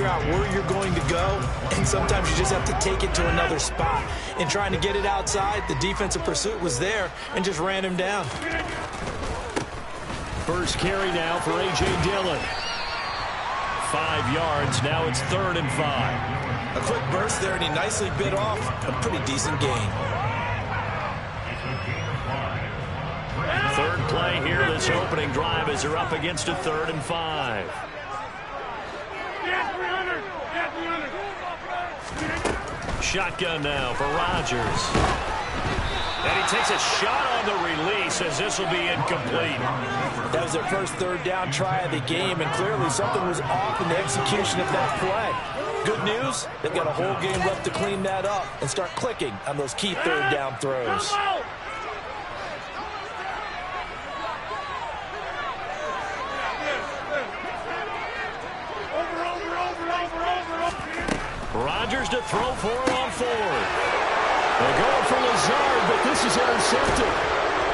out where you're going to go, and sometimes you just have to take it to another spot. In trying to get it outside, the defensive pursuit was there and just ran him down. First carry now for A.J. Dillon. 5 yards. Now it's 3rd and 5. A quick burst there, and he nicely bit off a pretty decent gain. Third play here, this opening drive, as they're up against a 3rd and 5. Shotgun now for Rodgers. And he takes a shot on the release, as this will be incomplete. That was their first 3rd down try of the game, and clearly something was off in the execution of that play. Good news, they've got a whole game left to clean that up and start clicking on those key 3rd down throws. Rodgers to throw for it on 4th. They're going for Lazard, but this is intercepted.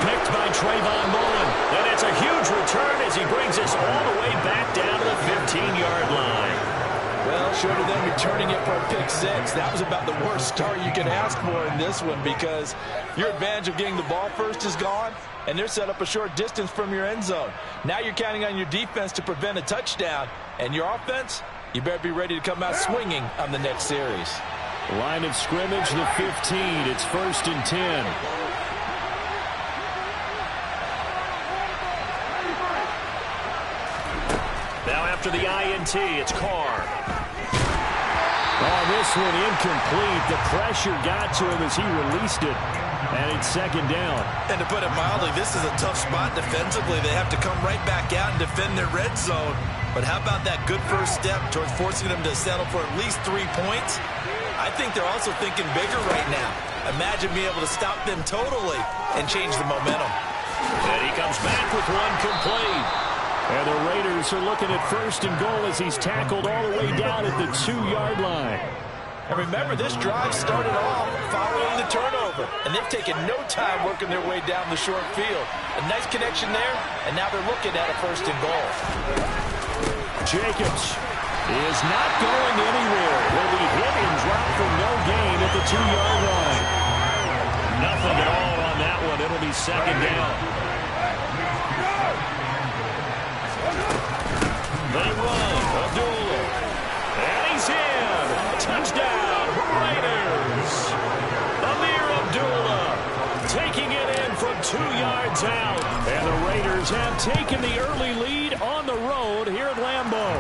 Picked by Trayvon Mullen. And it's a huge return as he brings us all the way back down to the 15-yard line. Well, short of them returning it for a pick 6, that was about the worst start you could ask for in this one, because your advantage of getting the ball first is gone, and they're set up a short distance from your end zone. Now you're counting on your defense to prevent a touchdown, and your offense, you better be ready to come out swinging on the next series. Line of scrimmage, the 15. It's 1st and 10. Now after the INT, it's Carr. Oh, this one incomplete. The pressure got to him as he released it. And it's 2nd down. And to put it mildly, this is a tough spot defensively. They have to come right back out and defend their red zone. But how about that good first step towards forcing them to settle for at least 3 points? I think they're also thinking bigger right now. Imagine being able to stop them totally and change the momentum. And he comes back with one complete. And the Raiders are looking at 1st and goal as he's tackled all the way down at the 2-yard line. And remember, this drive started off following the turnover, and they've taken no time working their way down the short field. A nice connection there, and now they're looking at a 1st and goal. Jacobs is not going anywhere. He'll be hit and dropped for no gain at the 2-yard line. Nothing at all on that one. It'll be 2nd down. They run. Abdullah. And he's in. Touchdown, Raiders. Amir Abdullah taking it in from 2 yards out. And the Raiders have taken the early lead on the road here at Lambeau.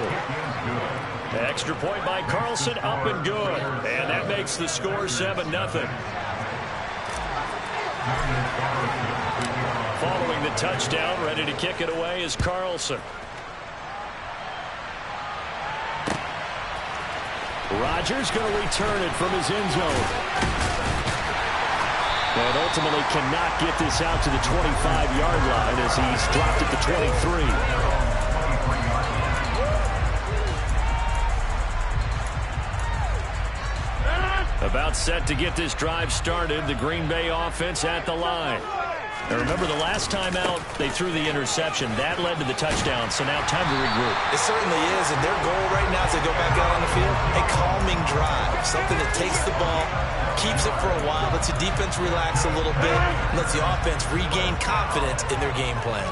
Extra point by Carlson, up and good. And that makes the score 7-0. Following the touchdown, ready to kick it away is Carlson. Rodgers going to return it from his end zone. And ultimately cannot get this out to the 25-yard line as he's dropped at the 23. About set to get this drive started. The Green Bay offense at the line. Now remember, the last time out, they threw the interception. That led to the touchdown, so now time to regroup. It certainly is, and their goal right now as they go back out on the field, a calming drive. Something that takes the ball, keeps it for a while, lets the defense relax a little bit, and lets the offense regain confidence in their game plan.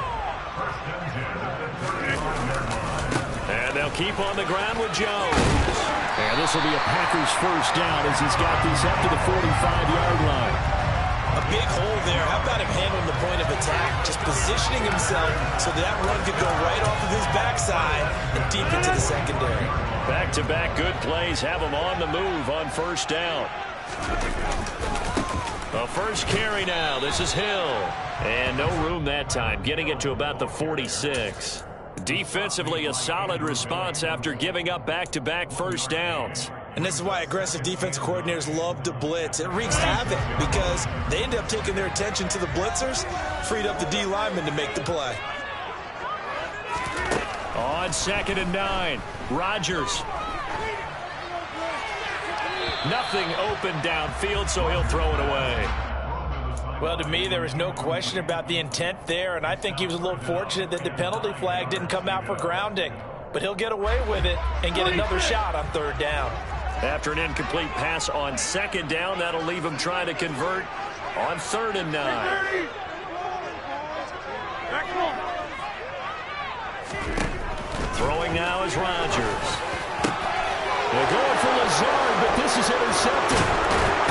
And they'll keep on the ground with Jones. And this will be a Packers 1st down as he's got this up to the 45-yard line. A big hole there. How about him handling the point of attack? Just positioning himself so that run could go right off of his backside and deep into the secondary. Back-to-back good plays have him on the move on 1st down. The first carry now. This is Hill. And no room that time, getting it to about the 46. Defensively, a solid response after giving up back-to-back 1st downs. And this is why aggressive defensive coordinators love to blitz. It wreaks havoc because they end up taking their attention to the blitzers, freed up the D lineman to make the play. On 2nd and 9, Rodgers. Nothing open downfield, so he'll throw it away. Well, to me, there was no question about the intent there, and I think he was a little fortunate that the penalty flag didn't come out for grounding. but he'll get away with it and get another shot on third down. After an incomplete pass on second down, that'll leave him trying to convert on 3rd and 9. Throwing now is Rodgers. They're going for Lazard, but this is intercepted.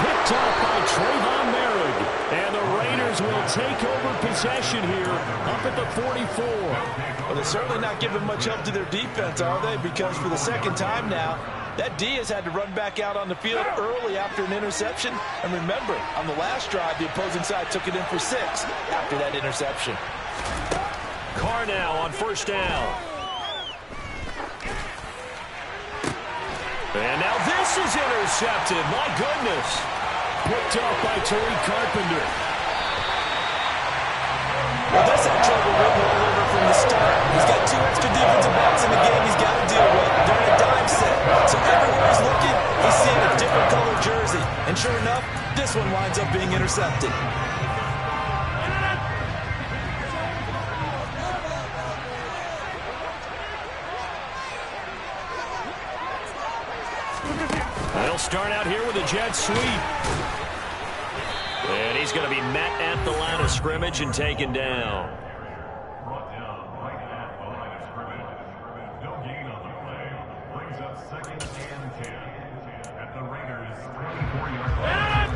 Picked off by Trayvon Merrick. And the Raiders will take over possession here up at the 44. Well, they're certainly not giving much help to their defense, are they? Because for the second time now, that D has had to run back out on the field early after an interception. And remember, on the last drive, the opposing side took it in for 6 after that interception. Carr now on 1st down. And now this is intercepted. My goodness. Picked up by Tariq Carpenter. Well, this had trouble written all over from the start. He's got 2 extra defensive backs in the game he's got to deal with during a dime set. So everywhere he's looking, he's seeing a different color jersey. And sure enough, this one winds up being intercepted. They'll start out here with a jet sweep. And he's going to be met at the line of scrimmage and taken down. Brought down right at the line of scrimmage. No gain on the play. Brings up 2nd and 10 at the Raiders' 24-yard line.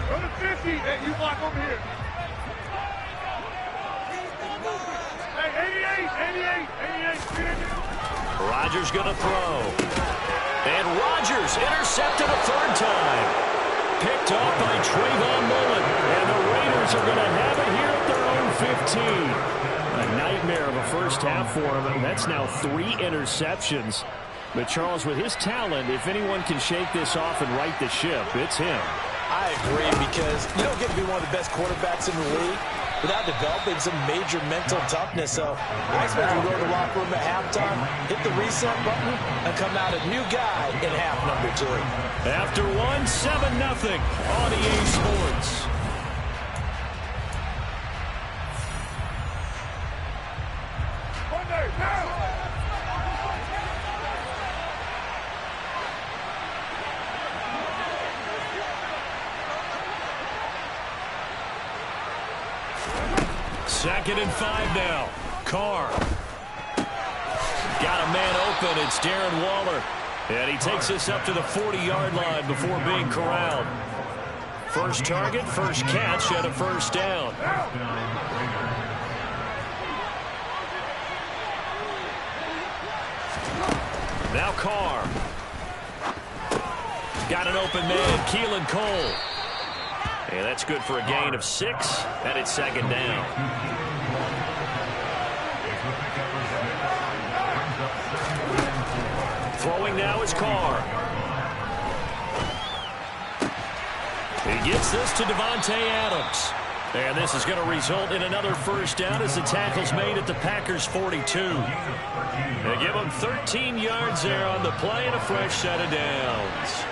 Go to 50. Hey, you block over here. Hey, 88. Rodgers going to throw. And Rodgers intercepted a 3rd time. Picked off by Trayvon Mullen. And the Raiders are going to have it here at their own 15. A nightmare of a first half for him. That's now 3 interceptions. But Charles, with his talent, if anyone can shake this off and right the ship, it's him. I agree, because you don't get to be one of the best quarterbacks in the league without developing some major mental toughness. So I expect him to go to the locker room at halftime, hit the reset button, and come out a new guy in half number 2. After 7-0 on EA Sports. Second and 5 now. Carr. Got a man open. It's Darren Waller. And he takes us up to the 40-yard line before being corralled. First target, first catch, and a 1st down. Now Carr. Got an open man, Keelan Cole. And that's good for a gain of 6, and it's 2nd down. Throwing now is Carr. He gets this to Devontae Adams. And this is going to result in another 1st down as the tackle's made at the Packers' 42. They give them 13 yards there on the play and a fresh set of downs.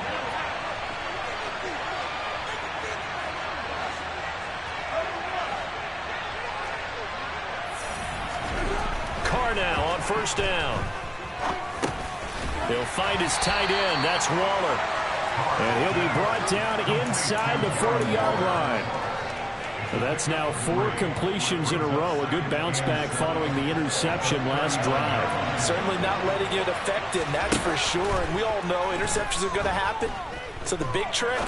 Carr now on 1st down. He'll find his tight end. That's Waller. And he'll be brought down inside the 40-yard line. So that's now 4 completions in a row. A good bounce back following the interception last drive. Certainly not letting it affect him, that's for sure. And we all know interceptions are going to happen. So the big trick,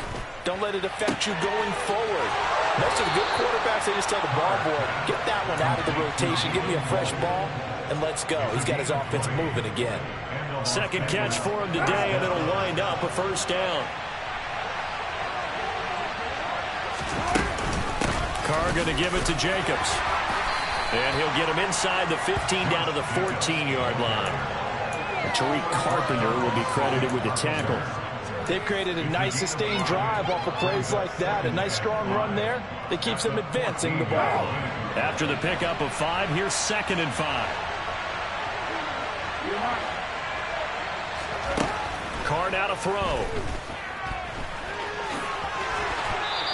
don't let it affect you going forward. Most of the good quarterbacks, they just tell the ball boy, get that one out of the rotation, give me a fresh ball, and let's go. He's got his offense moving again. Second catch for him today, and it'll wind up a 1st down. Carr going to give it to Jacobs. And he'll get him inside the 15 down to the 14-yard line. Tariq Carpenter will be credited with the tackle. They've created a nice sustained drive off of plays like that. A nice strong run there that keeps them advancing the ball. After the pickup of 5, here's 2nd and 5. Carr now to throw.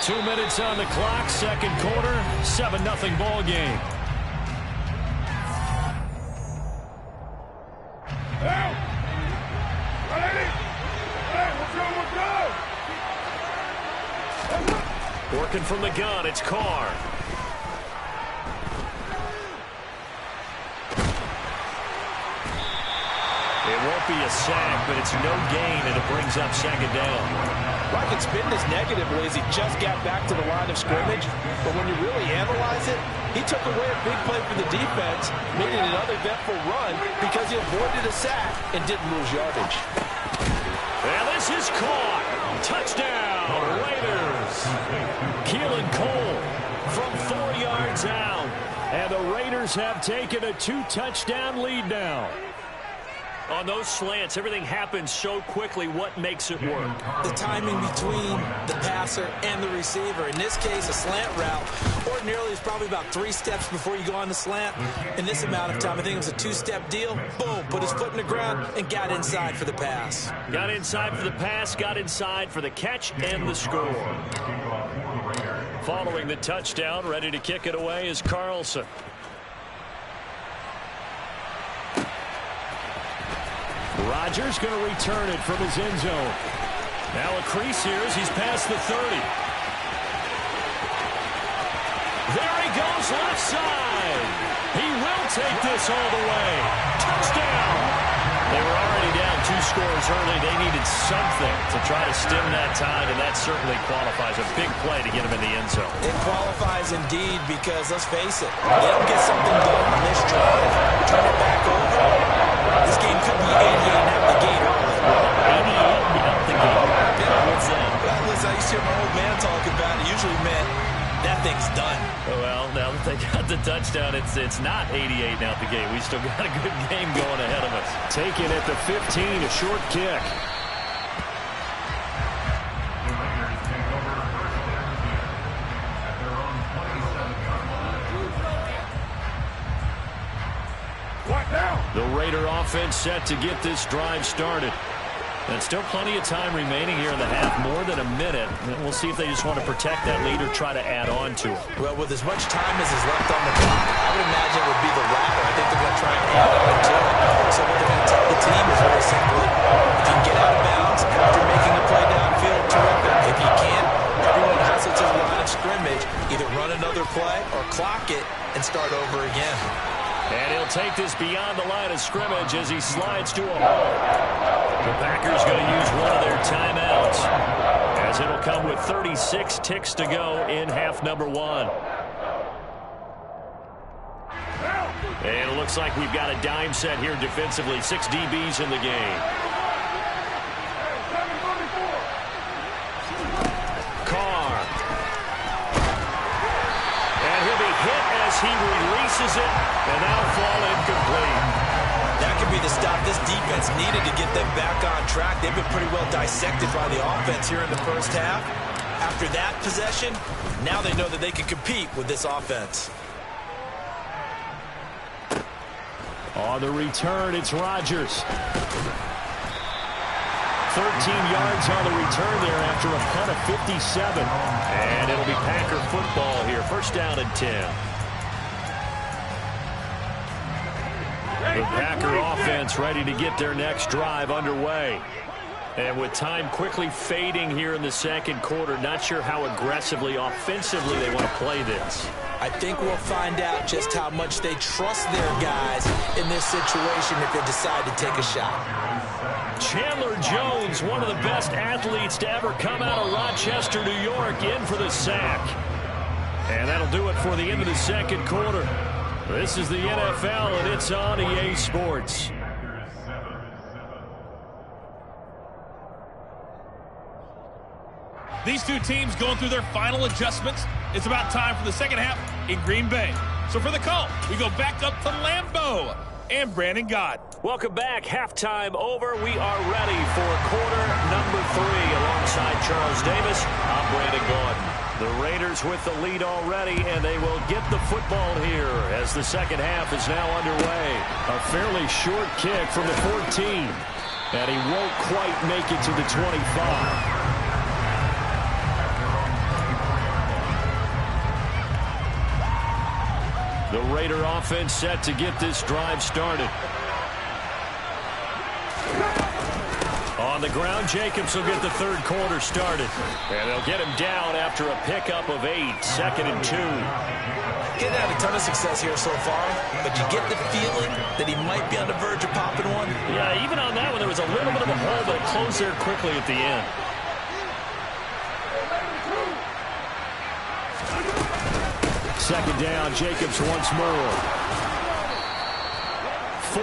2 minutes on the clock, 2nd quarter, 7-0 ball game. Working from the gun, it's Carr. It won't be a sack, but it's no gain, and it brings up second down. Well, I can spin this negatively as he just got back to the line of scrimmage, but when you really analyze it, he took away a big play for the defense, made it another eventful run because he avoided a sack and didn't lose yardage. And this is caught. Touchdown, Raiders. Keelan Cole from 4 yards out. And the Raiders have taken a 2-touchdown lead now. On those slants, everything happens so quickly. What makes it work? The timing between the passer and the receiver. In this case, a slant route ordinarily is probably about 3 steps before you go on the slant. In this amount of time, I think it was a 2-step deal. Boom, put his foot in the ground and got inside for the pass. Got inside for the pass, got inside for the catch and the score. Following the touchdown, ready to kick it away is Carlson. Rodgers going to return it from his end zone. Now a crease here as he's past the 30. There he goes, left side. He will take this all the way. Touchdown. They were already down 2 scores early. They needed something to try to stem that tide, and that certainly qualifies. A big play to get him in the end zone. It qualifies indeed because, let's face it, they don't get something done on this drive. Turn it back over. This game could be 88 out the gate early. 88 out the gate. What's that? Well, listen, I used to hear my old man talk about it. Usually meant that thing's done. Well, now that they got the touchdown, it's not 88 out the gate. We still got a good game going ahead of us. Taken at the 15, a short kick. The Raiders take over first and 10 at their own 27-yard line. What now? The Raider offense set to get this drive started. And still plenty of time remaining here in the half, more than a minute. And we'll see if they just want to protect that lead or try to add on to it. Well, with as much time as is left on the clock, I would imagine it would be the latter. I think they're going to try and add on to it. So what they're going to tell the team is very simply, if you can get out of bounds after making a play downfield, terrific. If you can't, everyone hustles to the line of scrimmage. Either run another play or clock it and start over again. And he'll take this beyond the line of scrimmage as he slides to a hole. The Packers going to use one of their timeouts, as it'll come with 36 ticks to go in half number 1. And it looks like we've got a dime set here defensively. 6 DBs in the game. Carr. And he'll be hit as he releases it, and that'll fall incomplete. That could be the stop this defense needed to get them back on track. They've been pretty well dissected by the offense here in the first half. After that possession, now they know that they can compete with this offense. On the return, it's Rodgers. 13 yards on the return there after a punt of 57. And it'll be Packer football here. First down and 10. The Packer offense ready to get their next drive underway. And with time quickly fading here in the second quarter, not sure how aggressively, offensively they want to play this. I think we'll find out just how much they trust their guys in this situation if they decide to take a shot. Chandler Jones, one of the best athletes to ever come out of Rochester, New York, in for the sack. And that'll do it for the end of the second quarter. This is the NFL, and it's on EA Sports. These two teams going through their final adjustments. It's about time for the second half in Green Bay. So for the call, we go back up to Lambeau and Brandon Gott. Welcome back. Halftime over. We are ready for quarter number 3. Alongside Charles Davis, I'm Brandon Gordon. The Raiders with the lead already, and they will get the football here as the second half is now underway. A fairly short kick from the 14, and he won't quite make it to the 25. The Raider offense set to get this drive started. On On the ground, Jacobs will get the third quarter started. And they'll get him down after a pickup of 8, 2nd and 2. Getting had a ton of success here so far, but you get the feeling that he might be on the verge of popping one. Yeah, even on that one, there was a little bit of a hole, but it closed there quickly at the end. Second down, Jacobs once more.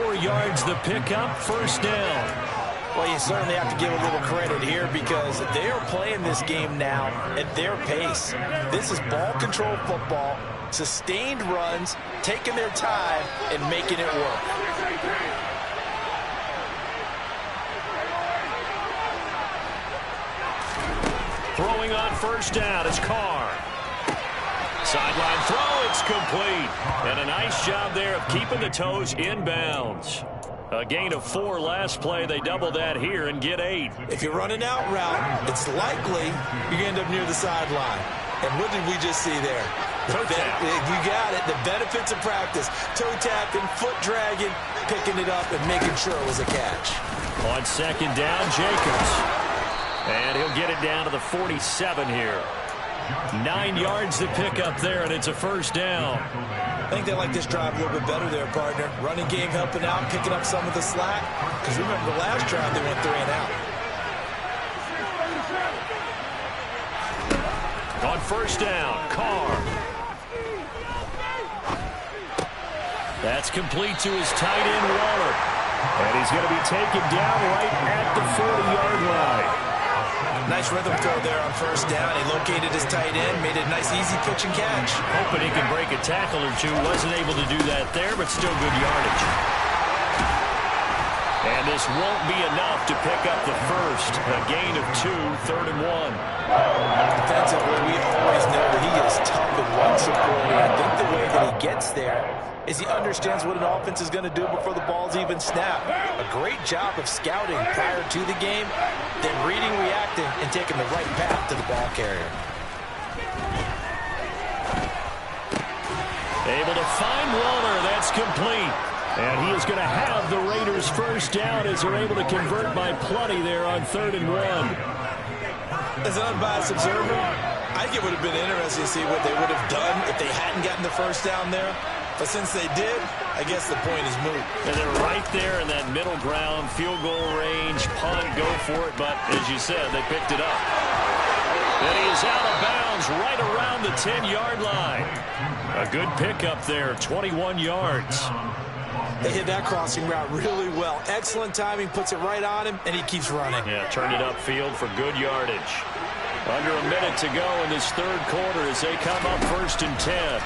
4 yards the pickup, first down. Well, you certainly have to give a little credit here because they are playing this game now at their pace. This is ball control football, sustained runs, taking their time, and making it work. Throwing on first down is Carr. Sideline throw, it's complete. And a nice job there of keeping the toes inbounds. A gain of 4 last play. They double that here and get 8. If you're running out route, it's likely you're going to end up near the sideline. And what did we just see there? Toe tap. You got it. The benefits of practice. Toe tapping, foot dragging, picking it up, and making sure it was a catch. On second down, Jacobs. And he'll get it down to the 47 here. 9 yards to pick up there, and it's a first down. I think they like this drive a little bit better there, partner. Running game helping out, picking up some of the slack. Because remember, the last drive they went 3 and out. On first down, Carr. That's complete to his tight end, Waller. And he's going to be taken down right at the 40-yard line. Nice rhythm throw there on first down. He located his tight end, made it a nice easy pitch and catch. Hoping he could break a tackle or two. Wasn't able to do that there, but still good yardage. And this won't be enough to pick up the first. A gain of 2, 3rd and 1. Defensively, we always know that he is tough and run supporting. I think the way that he gets there is he understands what an offense is going to do before the ball's even snapped. A great job of scouting prior to the game, then reading, reacting, and taking the right path to the ball carrier. Able to find Waller. That's complete. And he is going to have the Raiders first down as they're able to convert by plenty there on 3rd and 1. As an unbiased observer, I think it would have been interesting to see what they would have done if they hadn't gotten the first down there. But since they did, I guess the point is moot. And they're right there in that middle ground, field goal range, punt, go for it. But as you said, they picked it up. And he is out of bounds right around the 10-yard line. A good pickup there, 21 yards. They hit that crossing route really well. Excellent timing, puts it right on him, and he keeps running. Yeah, turned it upfield for good yardage. Under a minute to go in this third quarter as they come up 1st and 10.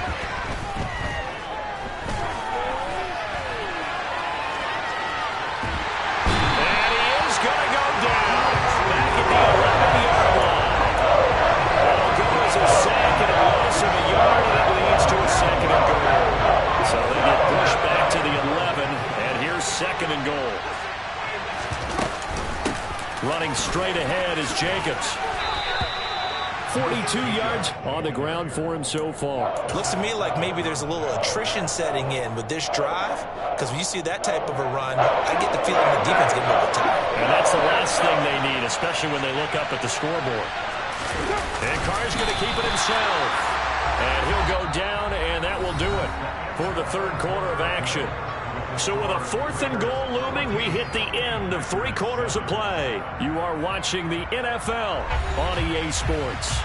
Second and goal. Running straight ahead is Jacobs. 42 yards on the ground for him so far. Looks to me like maybe there's a little attrition setting in with this drive, because when you see that type of a run, I get the feeling the defense getting a little tired. And that's the last thing they need, especially when they look up at the scoreboard. And Carr's going to keep it himself. And he'll go down, and that will do it for the third quarter of action. So with a 4th and goal looming, we hit the end of 3 quarters of play. You are watching the NFL on EA Sports.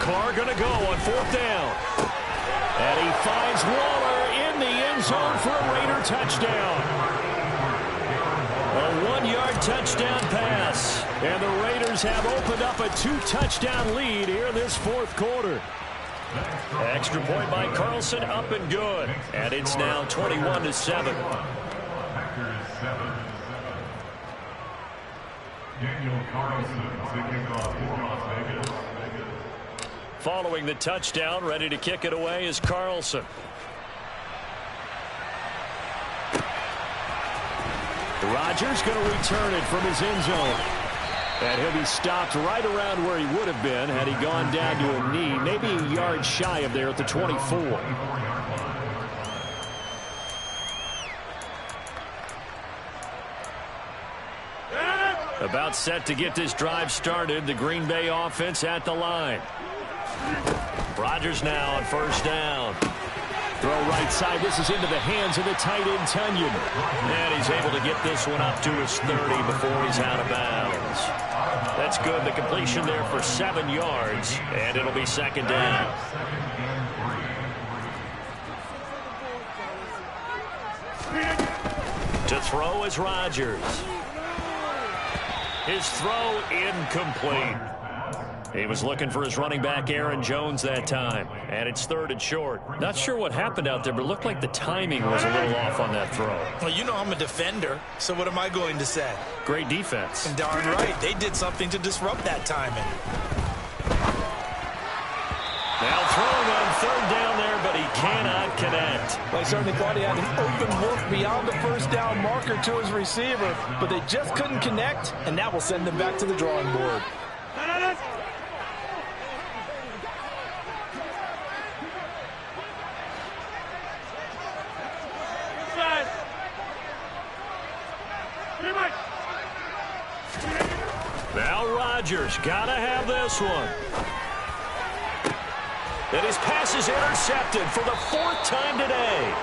Carr going to go on 4th down. And he finds Waller in the end zone for a Raider touchdown. A 1-yard touchdown pass. And the Raiders have opened up a 2-touchdown lead here in this 4th quarter. Extra point by Carlson, up and good. And it's now 21-7. Daniel Carlson to kick off for Las Vegas. Following the touchdown, ready to kick it away is Carlson. Rodgers going to return it from his end zone. And he'll be stopped right around where he would have been had he gone down to a knee, maybe a yard shy of there at the 24. About set to get this drive started. The Green Bay offense at the line. Rodgers now on first down. Throw right side. This is into the hands of the tight end, Tunyon. And he's able to get this one up to his 30 before he's out of bounds. That's good. The completion there for 7 yards. And it'll be second down. To throw is Rodgers. His throw incomplete. He was looking for his running back, Aaron Jones, that time. And it's 3rd and short. Not sure what happened out there, but it looked like the timing was a little off on that throw. Well, you know I'm a defender, so what am I going to say? Great defense. And darn right. They did something to disrupt that timing. Now throwing on 3rd down there, but he cannot connect. Well, I certainly thought he had an open look beyond the first down marker to his receiver, but they just couldn't connect, and that will send them back to the drawing board. Now Rodgers got to have this one. And his pass is intercepted for the 4th time today.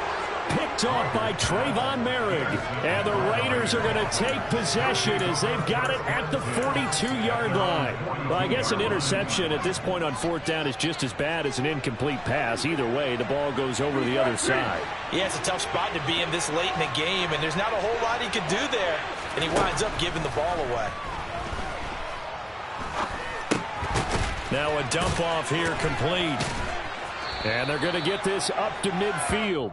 Picked off by Trayvon Merrick. And the Raiders are going to take possession as they've got it at the 42-yard line. Well, I guess an interception at this point on 4th down is just as bad as an incomplete pass. Either way, the ball goes over the other side. Yeah, it's a tough spot to be in this late in the game, and there's not a whole lot he could do there. And he winds up giving the ball away. Now a dump off here complete. And they're going to get this up to midfield.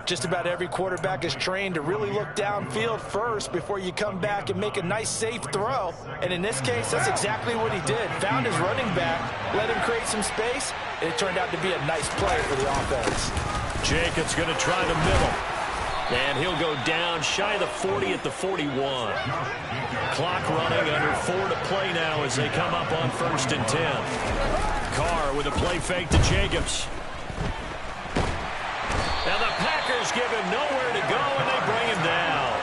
Just about every quarterback is trained to really look downfield first before you come back and make a nice, safe throw. And in this case, that's exactly what he did. Found his running back, let him create some space, and it turned out to be a nice play for the offense. Jacobs going to try the middle. And he'll go down shy of the 40 at the 41. Clock running, under 4 to play now as they come up on 1st and 10. Carr with a play fake to Jacobs. Now the Packers give him nowhere to go, and they bring him down.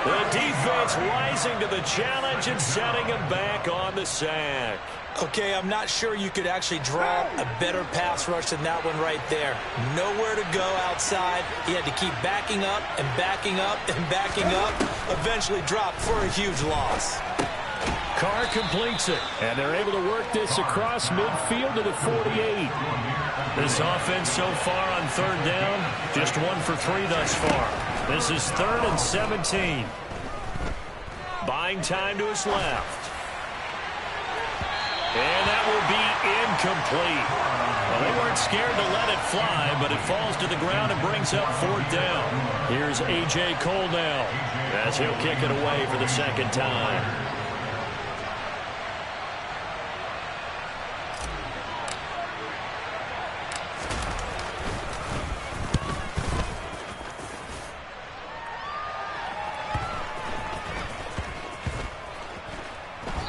The defense rising to the challenge and setting him back on the sack. Okay, I'm not sure you could actually draw a better pass rush than that one right there. Nowhere to go outside. He had to keep backing up and backing up and backing up. Eventually dropped for a huge loss. Carr completes it, and they're able to work this across midfield to the 48. This offense so far on 3rd down, just 1 for 3 thus far. This is 3rd and 17. Buying time to his left. And that will be incomplete. Well, they weren't scared to let it fly, but it falls to the ground and brings up 4th down. Here's A.J. Cole now as he'll kick it away for the 2nd time.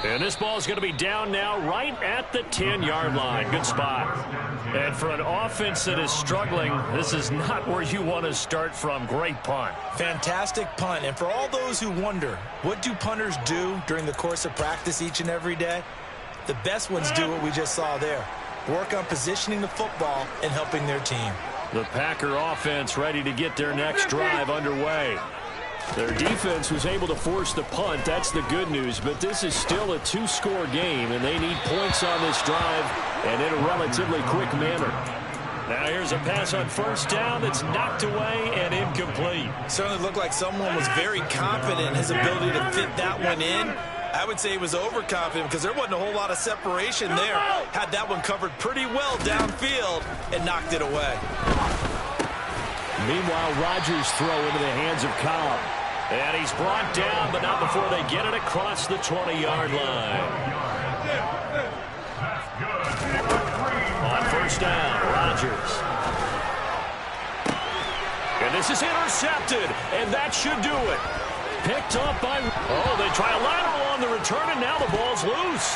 And this ball is going to be down now right at the 10-yard line. Good spot. And for an offense that is struggling, this is not where you want to start from. Great punt. Fantastic punt. And for all those who wonder, what do punters do during the course of practice each and every day? The best ones do what we just saw there. Work on positioning the football and helping their team. The Packer offense ready to get their next drive underway. Their defense was able to force the punt. That's the good news. But this is still a 2-score game, and they need points on this drive and in a relatively quick manner. Now here's a pass on 1st down that's knocked away and incomplete. Certainly looked like someone was very confident in his ability to fit that one in. I would say he was overconfident because there wasn't a whole lot of separation there. Had that one covered pretty well downfield and knocked it away. Meanwhile, Rodgers' throw into the hands of Cobb. And he's brought down, but not before they get it across the 20-yard line. On first down, Rodgers. And this is intercepted, and that should do it. Picked up by... Oh, they try a lateral on the return, and now the ball's loose.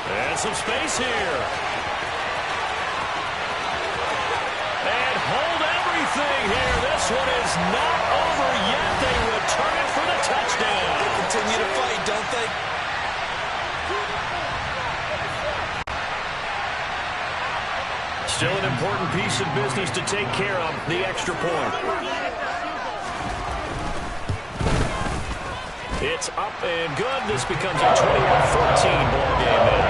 And some space here. And hold everything here. This one is not over yet. They return it for the touchdown. They continue to fight, don't they? Still an important piece of business to take care of, the extra point. It's up and good. This becomes a 21-14 ball game now.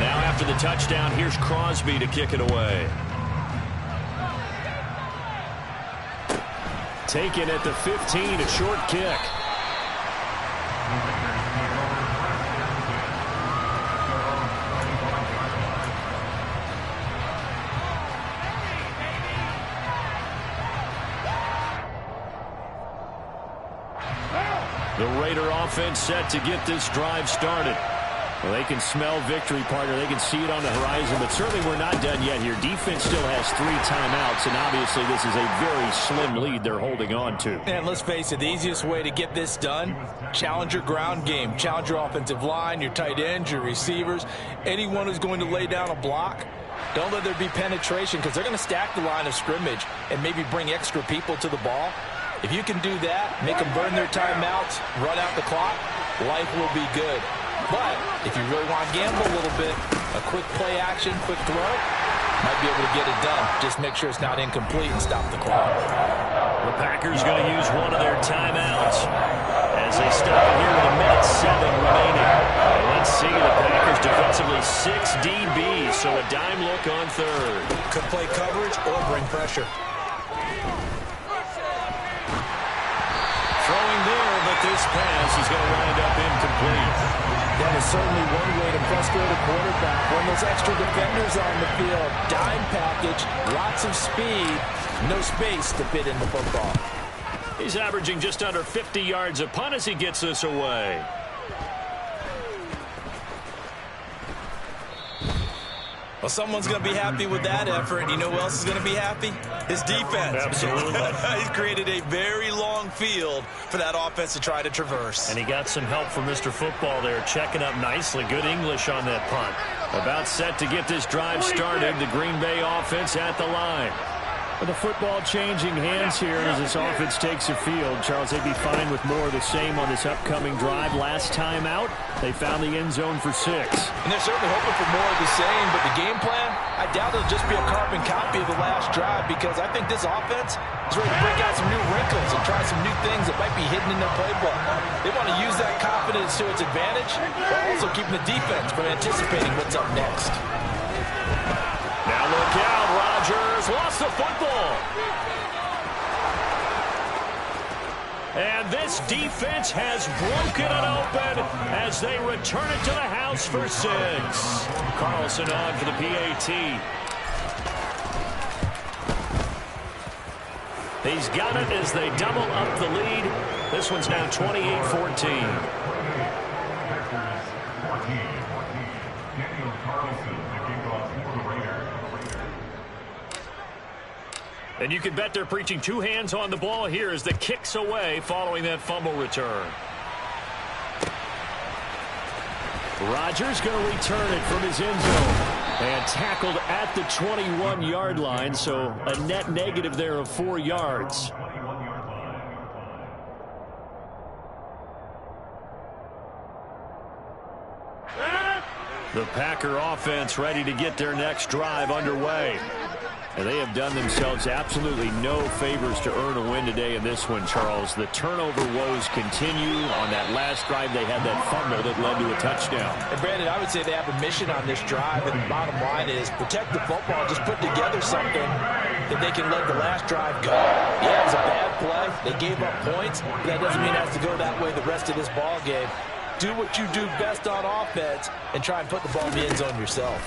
Now after the touchdown, here's Crosby to kick it away. Taken at the 15, a short kick. The Raider offense set to get this drive started. Well, they can smell victory, partner. They can see it on the horizon, but certainly we're not done yet here. Defense still has 3 timeouts, and obviously this is a very slim lead they're holding on to. And let's face it, the easiest way to get this done, challenge your ground game. Challenge your offensive line, your tight ends, your receivers, anyone who's going to lay down a block. Don't let there be penetration because they're going to stack the line of scrimmage and maybe bring extra people to the ball. If you can do that, make them burn their timeouts, run out the clock, life will be good. But if you really want to gamble a little bit, a quick play action, quick throw, might be able to get it done. Just make sure it's not incomplete and stop the clock. The Packers going to use one of their timeouts as they stop it here with a minute 7 remaining. And let's see, the Packers defensively 6 DBs, so a dime look on third. Could play coverage or bring pressure. Throwing there, but this pass is going to wind up incomplete. That is certainly one way to frustrate a quarterback. When those extra defenders on the field, dime package, lots of speed, no space to fit in the football. He's averaging just under 50 yards a punt as he gets this away. Well, someone's going to be happy with that effort. You know who else is going to be happy? His defense. Absolutely. He's created a very long field for that offense to try to traverse. And he got some help from Mr. Football there, checking up nicely. Good English on that punt. About set to get this drive started. The Green Bay offense at the line. With the football changing hands here as this offense takes the field. Charles, they'd be fine with more of the same on this upcoming drive. Last time out, they found the end zone for 6. And they're certainly hoping for more of the same, but the game plan, I doubt it'll just be a carbon copy of the last drive because I think this offense is ready to break out some new wrinkles and try some new things that might be hidden in their playbook. They want to use that confidence to its advantage while also keeping the defense from anticipating what's up next. Now look out, Rodgers lost the football. And this defense has broken it open as they return it to the house for 6. Carlson on for the PAT. He's got it as they double up the lead. This one's now 28-14. And you can bet they're preaching 2 hands on the ball here as the kick's away following that fumble return. Rodgers going to return it from his end zone. And tackled at the 21-yard line, so a net negative there of 4 yards. The Packer offense ready to get their next drive underway. And they have done themselves absolutely no favors to earn a win today in this one, Charles. The turnover woes continue. On that last drive, they had that fumble that led to a touchdown. And Brandon, I would say they have a mission on this drive, and the bottom line is protect the football. Just put together something that they can let the last drive go. Yeah, it was a bad play. They gave up points, but that doesn't mean it has to go that way the rest of this ball game. Do what you do best on offense and try and put the ball in the end zone yourself.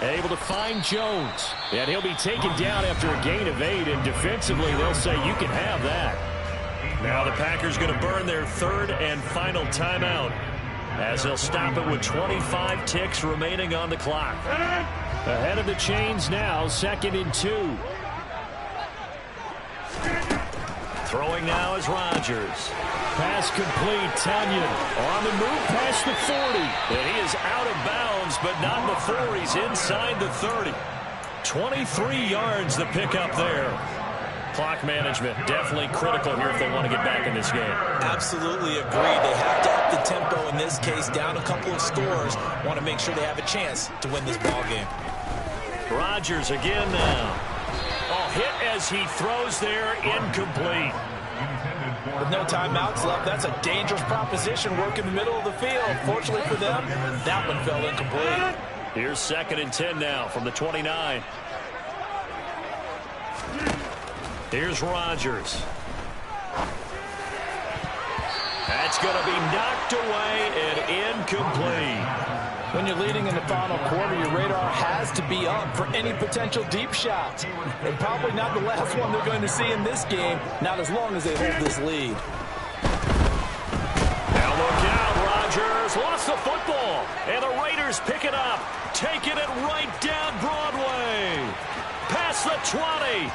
Able to find Jones. And he'll be taken down after a gain of 8. And defensively, they'll say you can have that. Now the Packers going to burn their third and final timeout, as they'll stop it with 25 ticks remaining on the clock. Ahead of the chains now, 2nd and 2. Throwing now is Rodgers. Pass complete. Tunyon on the move past the 40. And he is out of bounds, but not before he's inside the 30. 23 yards the pickup there. Clock management definitely critical here if they want to get back in this game. Absolutely agreed. They have to up the tempo in this case, down a couple of scores. Want to make sure they have a chance to win this ball game. Rodgers again now. Oh, hit as he throws there, incomplete. With no timeouts left, that's a dangerous proposition. Work in the middle of the field. Fortunately for them, that one fell incomplete. Here's 2nd and 10 now from the 29. Here's Rodgers. That's going to be knocked away and incomplete. When you're leading in the final quarter, your radar has to be up for any potential deep shots. And probably not the last one they're going to see in this game, not as long as they hold this lead. Now look out, Rodgers lost the football. And the Raiders pick it up, taking it right down Broadway. Past the 20.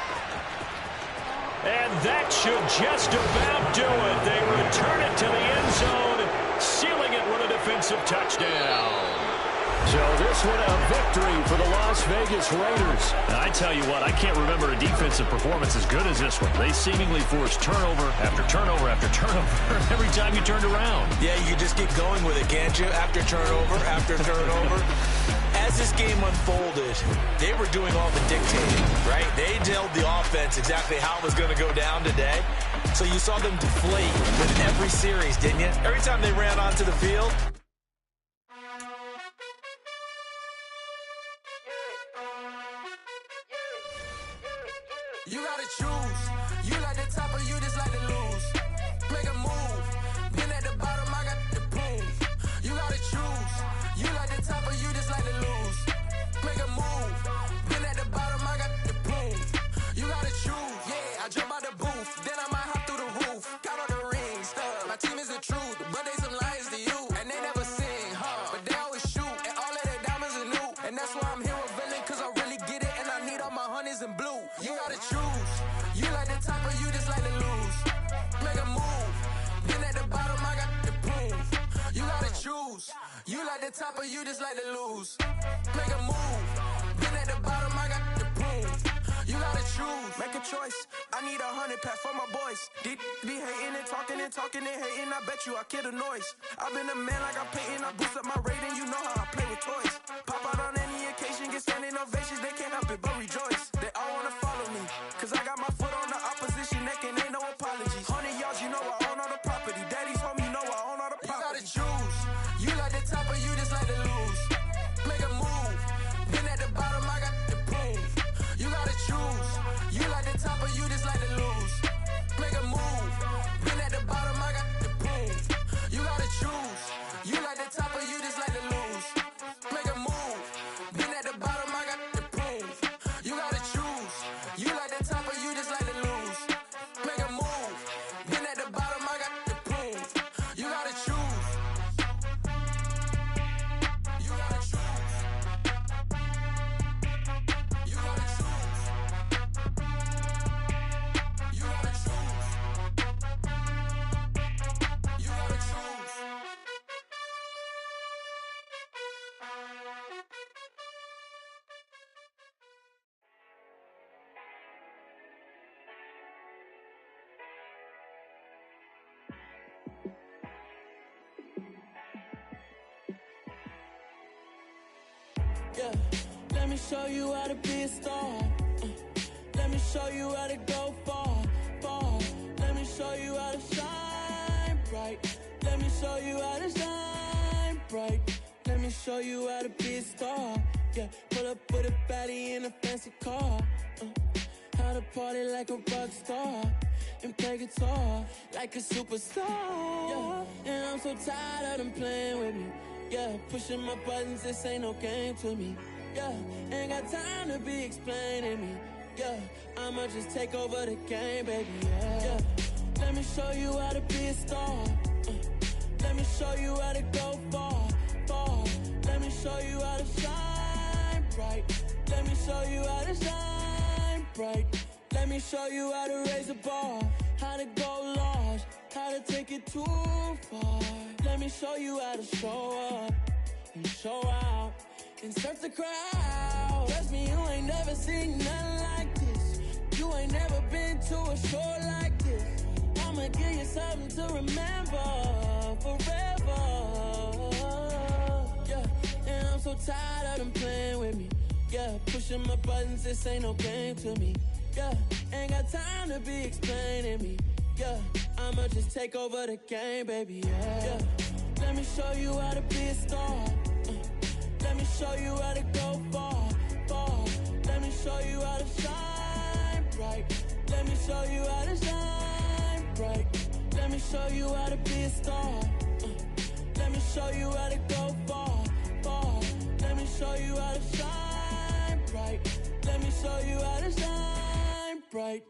And that should just about do it. They return it to the end zone, sealing it with a defensive touchdown. So this one a victory for the Las Vegas Raiders. And I tell you what, I can't remember a defensive performance as good as this one. They seemingly forced turnover after turnover after turnover every time you turned around. Yeah, you just keep going with it, can't you? After turnover, after turnover. As this game unfolded, they were doing all the dictating, right? They told the offense exactly how it was going to go down today. So you saw them deflate with every series, didn't you? Every time they ran onto the field. You gotta choose. You like the top or you just like to lose. Make a move. Been at the bottom, I got the proof. You gotta choose. You like the top or you just like to lose. Make a move. Been at the bottom, I got the proof. You gotta choose. Yeah, I jump out the booth. Then I might hop through the roof. Count on the rings. Stuff. My team is the truth, but they some liars to you. And they never sing, huh? But they always shoot. And all of their diamonds are new. And that's why I'm here with Villain, cause I really get it. And I need all my honeys in blue. You gotta choose. You like the top or you just like to lose. Make a move. Been at the bottom, I got the proof. You gotta choose. You like the top or you just like to lose. Make a move. Been at the bottom, I got the proof. You gotta choose. Make a choice. I need 100 pack for my boys. Deep be hating and talking and hating. I bet you I kill the noise. I've been a man like I'm painting. I boost up my rating. You know how I play with toys. Pop out on any occasion, get standing ovations. They can't help it but rejoice. They all wanna follow me, cause I got my foot on the opposition neck and ain't no apologies. 100 yards, you know I own all the property. Daddy's home, you know I own all the property. You gotta choose. You like the top or you just like to lose. Make a move. Been at the bottom, I got the proof. You gotta choose. You like the top or you just like to lose. Make a move. Been at the bottom, I got the proof. You gotta choose. You like the top or you just like to lose. Make a move. Been at the bottom, I got the proof. You gotta choose. You like the top or you just like to lose. Make a move. Been at the bottom, I got the proof. You gotta choose. You gotta choose. You gotta choose. You gotta choose. You gotta choose. Yeah, Let me show you how to be a star. Let me show you how to go far, far. Let me show you how to shine bright. Let me show you how to shine bright. Let me show you how to be a star. Yeah, pull up with a baddie in a fancy car. How to party like a rock star and play guitar like a superstar. Yeah, and I'm so tired of them playing with me. Yeah, pushing my buttons, this ain't no game to me. Yeah, ain't got time to be explaining me. Yeah, I'ma just take over the game, baby. Yeah, let me show you how to be a star. Let me show you how to go far, far. Let me show you how to shine bright. Let me show you how to shine bright. Let me show you how to raise a bar, how to go large, how to take it too far. Let me show you how to show up and show out and surf the crowd. Trust me, you ain't never seen nothing like this. You ain't never been to a show like this. I'ma give you something to remember forever. Yeah, and I'm so tired of them playing with me. Yeah, pushing my buttons, this ain't no game to me. Yeah, ain't got time to be explaining me. Yeah, I'ma just take over the game, baby. Yeah, let me show you how to be a star. Let me show you how to go far, far. Let me show you how to shine bright. Let me show you how to shine bright. Let me show you how to be a star. Let me show you how to go far, far. Let me show you how to shine bright. Let me show you how to shine bright.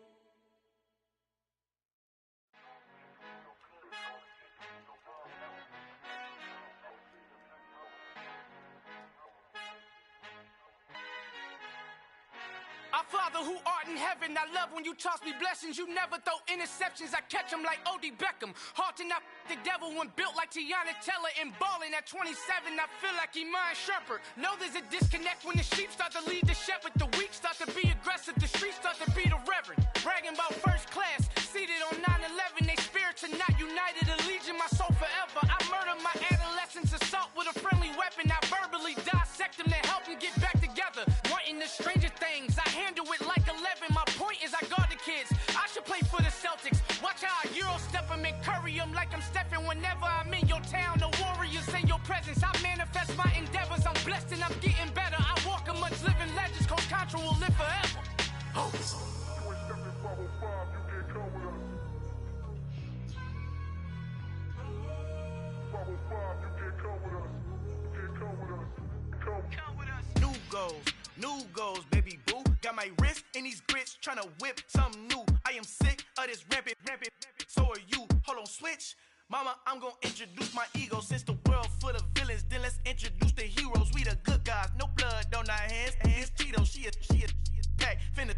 Our Father who art in heaven, I love when you toss me blessings. You never throw interceptions, I catch them like O.D. Beckham. Hard to not the devil when built like Tiana Teller and balling at 27. I feel like Iman Shumpert. Know there's a disconnect when the sheep start to lead the shepherd. The weak start to be aggressive, the streets start to be the reverend. Bragging about first class, seated on 9/11. They spirits are not united, a legion, my soul forever. I murder my adolescence, assault with a friendly weapon. I verbally dissect them to help them get back together. Wanting the stranger things, I handle it like 11. My point is I guard the kids. I should play for the Celtics. Watch how I Euro step them and curry them like I'm Stephen. Whenever I'm in your town, the Warriors in your presence. I manifest my endeavors. I'm blessed and I'm getting better. I walk amongst living legends. Coach Contra will live forever. Oh. You ain't stepping 505, you can't come with us. 505, you can't come with us. You can't come with us. Come with us. New goals, baby boo. Got my wrist in these grits, tryna whip something new. I am sick of this rampant. So are you. Hold on, switch. Mama, I'm gonna introduce my ego. Since the world full of villains, then let's introduce the heroes. We the good guys, no blood on our hands. It's Tito, she a pack. Finna,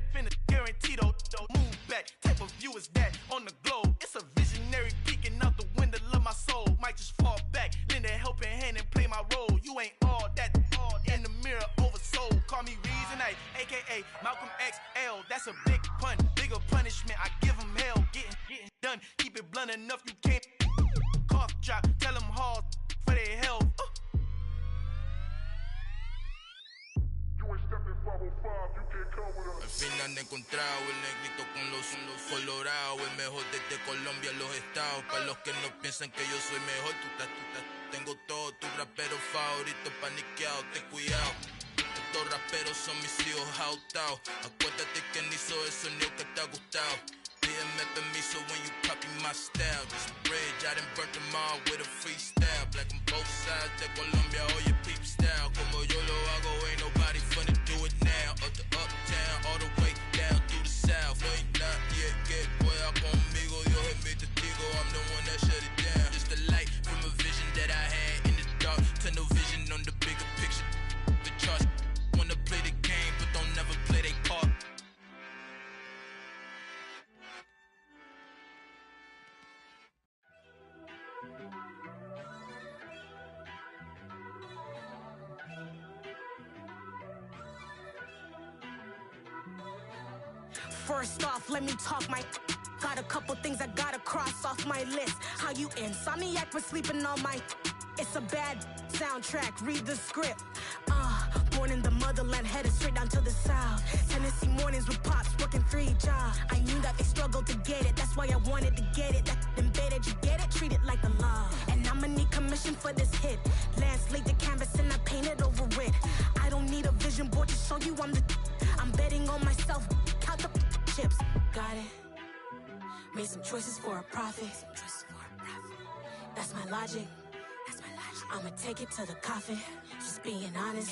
guaranteed, don't move back. Type of view is that on the globe? It's a visionary peeking out the window of my soul. Might just fall back, lend a helping hand and play my role. You ain't all that in the mirror oversold. Call me Reason A, aka Malcolm XL. That's a big pun, bigger punishment. I give him hell, getting done. Keep it blunt enough, you can't cough drop. Tell them hard for their health. You ain't stepping 505, you can't come with us. Al fin han encontrado el negrito con los colorados, el mejor desde Colombia, los estados. Para los que no piensan que yo soy mejor, tengo todo, tu rapero favorito paniqueado, ten cuidado. Estos raperos son mis hijos jautados. Acuérdate que ni hizo el sonido que te ha gustado. Pídeme permiso when you copy my style. This bridge, I done burnt them all with a freestyle. Black on both sides de Colombia, oye peep style. Como yo lo hago, ain't nobody finna do it now. Up to uptown, all the way down through the south. No hay nadie que pueda conmigo, Dios es mi testigo. I'm the one that shut it down. Just the light from a vision that I had in the dark. Tunnel vision on the bigger picture. The charts wanna play the game, but don't never play their part. First off, let me talk my. Got a couple things I gotta cross off my list. How you insomniac for sleeping on my. It's a bad soundtrack. Read the script. Born in the motherland, headed straight down to the south. Tennessee mornings with pops, working 3 jobs. I knew that they struggled to get it, that's why I wanted to get it. That embedded, you get it, treat it like the law. And I'ma need commission for this hit. Lance laid the canvas and I painted over it. I don't need a vision board to show you I'm betting on myself, count the chips. Got it. Made some choices for a profit. That's my logic. I'ma take it to the coffin. Just being honest.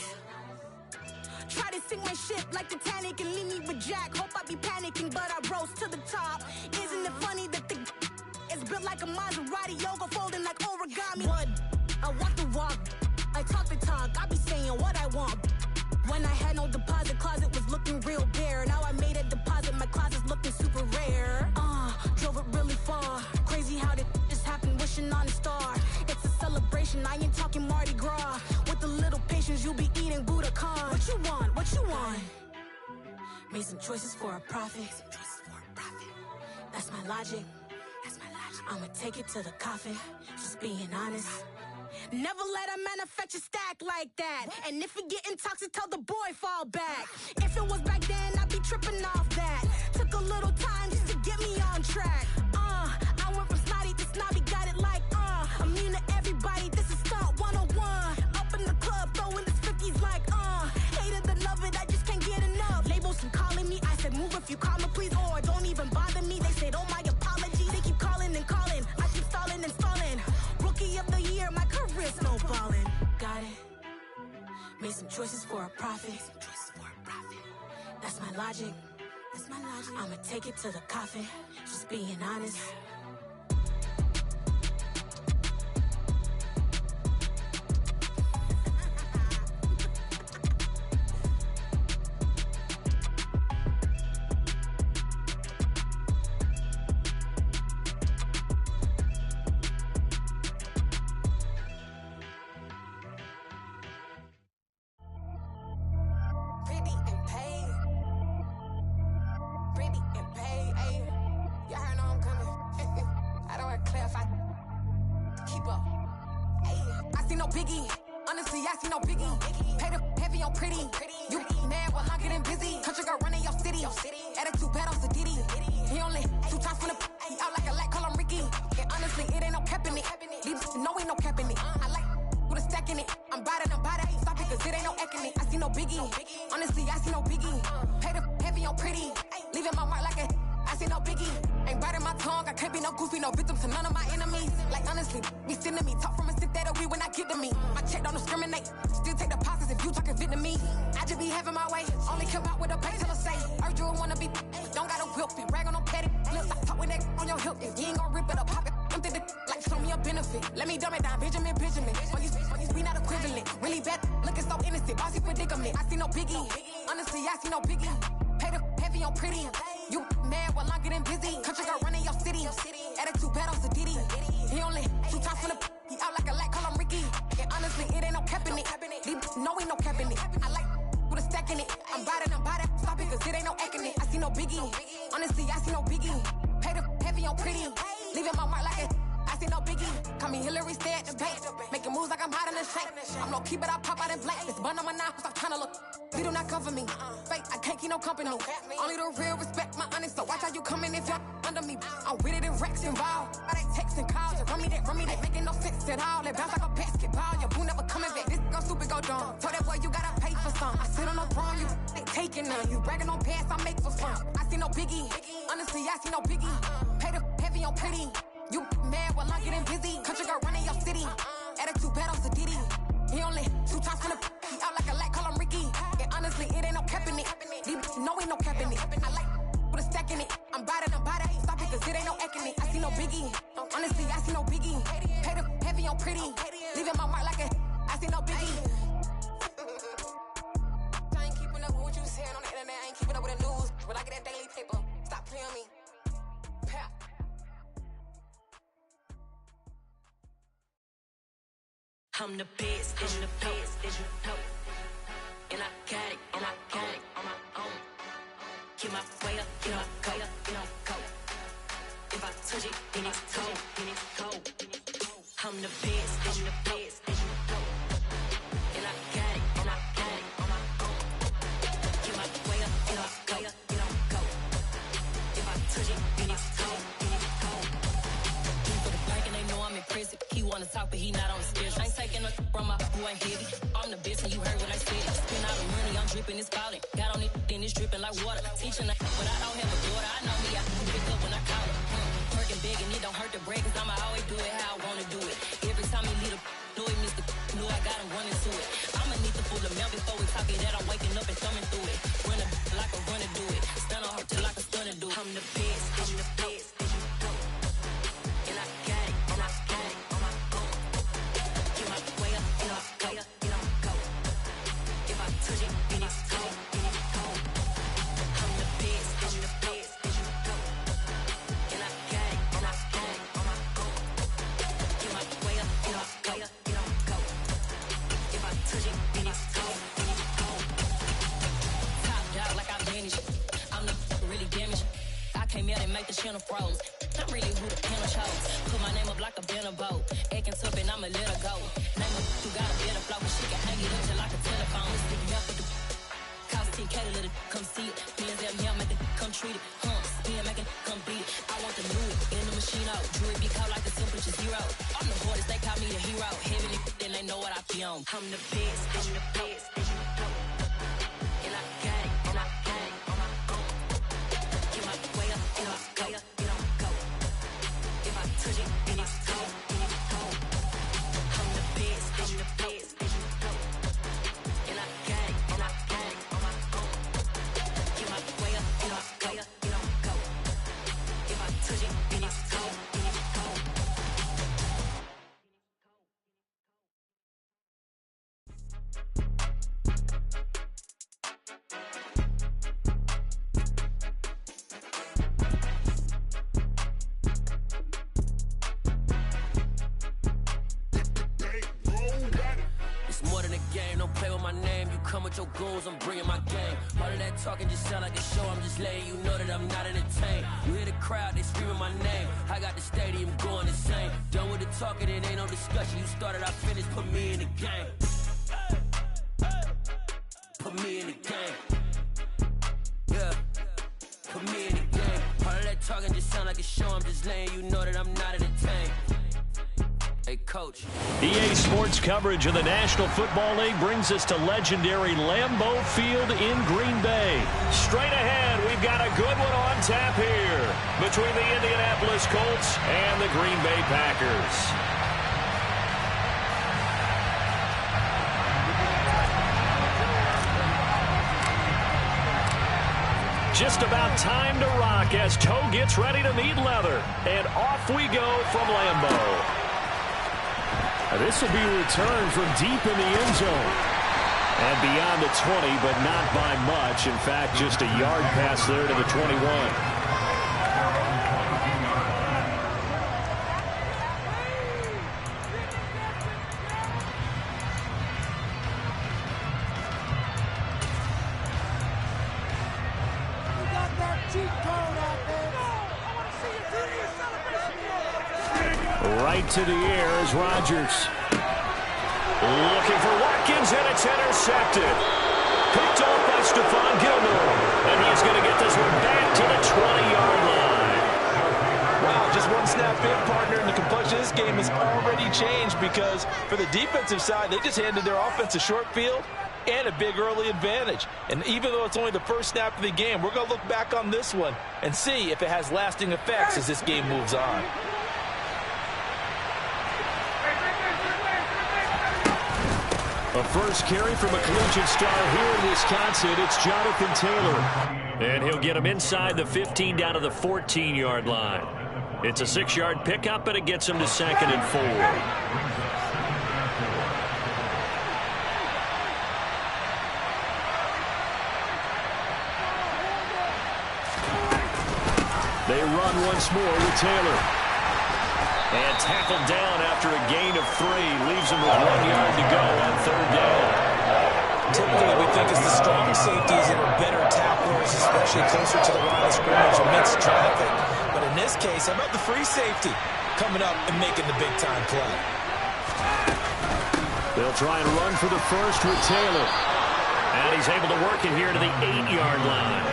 Try to sink my ship like Titanic and leave me with Jack. Hope I be panicking, but I rose to the top. Isn't it funny that the is built like a Maserati, yoga folding like origami? What? I walk the walk, I talk the talk. I be saying what I want. When I had no deposit, closet was looking real bare. Now I made a deposit, my closet's looking super rare. Drove it really far. Crazy how did this happen, wishing on a star. It's a celebration, I ain't talking Mardi Gras. With a little patience, you'll be eating Budokan. What you want? What you want? Made some choices for a profit. That's my logic. I'ma take it to the coffin. Just being honest. Never let a manufacture stack like that. And if it getting toxic, tell the boy fall back. If it was back then, I'd be tripping off that. Took a little time just to get me on track. I went from snotty to snobby, got it like, immune to everybody, this is stunt 101. Up in the club, throwing this 50s like, hate it, I love it, I just can't get enough. Labels keep calling me, I said move if you call me please, or don't even bother me. They said, oh my apology, they keep calling and calling. I keep stalling and stalling. Rookie of the year, my career snowballing. Got it. Made some choices for a profit. That's my logic. I'ma take it to the coffin. Just being honest. Only the real respect my honest, so watch how you coming if you're under me. I'm with it in Rex involved. I they texting calls, run me that, making no sense at all. They bounce like a basketball, your boo never coming back. This go stupid, go dumb. Told that boy you gotta pay for some. I sit on no throne, you ain't taking none. You bragging on pants, I make for fun. I see no biggie, honestly I see no biggie. Pay the heavy on pretty. You mad while I'm getting busy. Country girl running your city. Attitude bad on Sadiddy. He only 2 times from the he out like a light, call him Ricky. And honestly, it ain't no cap in it. No, ain't no cap in it. I like put a stack in it. I'm bout it. Stop it, cause it ain't no acting it. I see no biggie. Honestly, I see no biggie. Pay the heavy on pretty. Leaving my mark like a I see no biggie. I ain't keeping up with what you saying on the internet. I ain't keeping up with the news. But I get that daily paper. Stop playing me. Pap. I'm the best, I'm the best, as you know. And I got it on my own. Get my way up, get my go. If I touch it, then it's cold. I'm the best, as you know. And I got it on my own. but he not on the schedule. I ain't taking a from my boy heavy. I'm the best and you heard what I said. Spend all the money, I'm dripping, it's falling. Got on it, then it's dripping like water. Teaching but I don't have a daughter. I know me, I can pick up when I call her. Working big and it don't hurt to break, cause I'ma always do it how I wanna do it. Every time he lead a know it, Mr. Know I got him running to it. I'ma need the full amount before we talk it that I'm waking up and thumbing through it. Run a like a runner do it. Stun on her till like a stunner do it. I'm the best, I'm the best. And I got it, and I got it on my own. Get my way up, and I go, and I go. If I touch it, then it's cold, then it's cold. I'm the best, I'm the best. And I got it, and I got it on my own. Get my way up, and I go, and I go. If I touch it, then it's cold, then it's cold. Top dog like I vanished. I'm the really damaged. I came out and make the channel froze. I'm really who the panel chose. Put my name up like a banner boat. Acting tough and I'ma let her go. Name her who got a better flow. She can hang it up just like a telephone. Stick me up with the cost 10K to let it come see it. Bands that me, make it come treat it. Spin, make it come beat it. I want the new in the machine out. Jewelry be called like the temperature zero. I'm the hardest, they call me the hero. Heaven then they know what I be on. I'm the best, I'm the best. And I got it, and I got it on my own. Get my way up, and I go, and I go. If I touch it, then it's cold, then it's cold. I'm the best, I'm the best. And I got it, and I got it on my own. Get my way up, and I go, and I go. If I touch it, then it's cold, then it's cold. It's more than a game, don't play with my name. You come with your goons, I'm bringing my game. All of that talking just sound like a show, I'm just letting you know that I'm not entertained. You hear the crowd, they screaming my name. I got the stadium going insane. Done with the talking, it ain't no discussion. You started, I finished, put me in the game. Put me in the game. Yeah, put me in the game. All of that talking just sound like a show, I'm just letting you know that I'm not entertained. Hey, Coach. EA Sports coverage of the National Football League brings us to legendary Lambeau Field in Green Bay. Straight ahead, we've got a good one on tap here between the Indianapolis Colts and the Green Bay Packers. Just about time to rock as Toe gets ready to meet leather. And off we go from Lambeau. This will be a return from deep in the end zone. And beyond the 20, but not by much. In fact, just a yard pass there to the 21. Right to the air is Rodgers. Looking for Watkins, and it's intercepted. Picked off by Stephon Gilmore. And he's going to get this one back to the 20-yard line. Wow, just one snap in, partner, and the complexion of this game has already changed because for the defensive side, they just handed their offense a short field and a big early advantage. And even though it's only the first snap of the game, we're going to look back on this one and see if it has lasting effects as this game moves on. A first carry from a collegiate star here in Wisconsin. It's Jonathan Taylor. And he'll get him inside the 15 down to the 14-yard line. It's a 6-yard pickup, but it gets him to 2nd and 4. They run once more with Taylor. And tackled down after a gain of 3. Leaves him with 1 yard to go on 3rd down. Typically, we think it's the strong safeties that are better tacklers, especially closer to the line of scrimmage amidst traffic. But in this case, how about the free safety coming up and making the big-time play? They'll try and run for the first with Taylor. And he's able to work it here to the 8-yard line.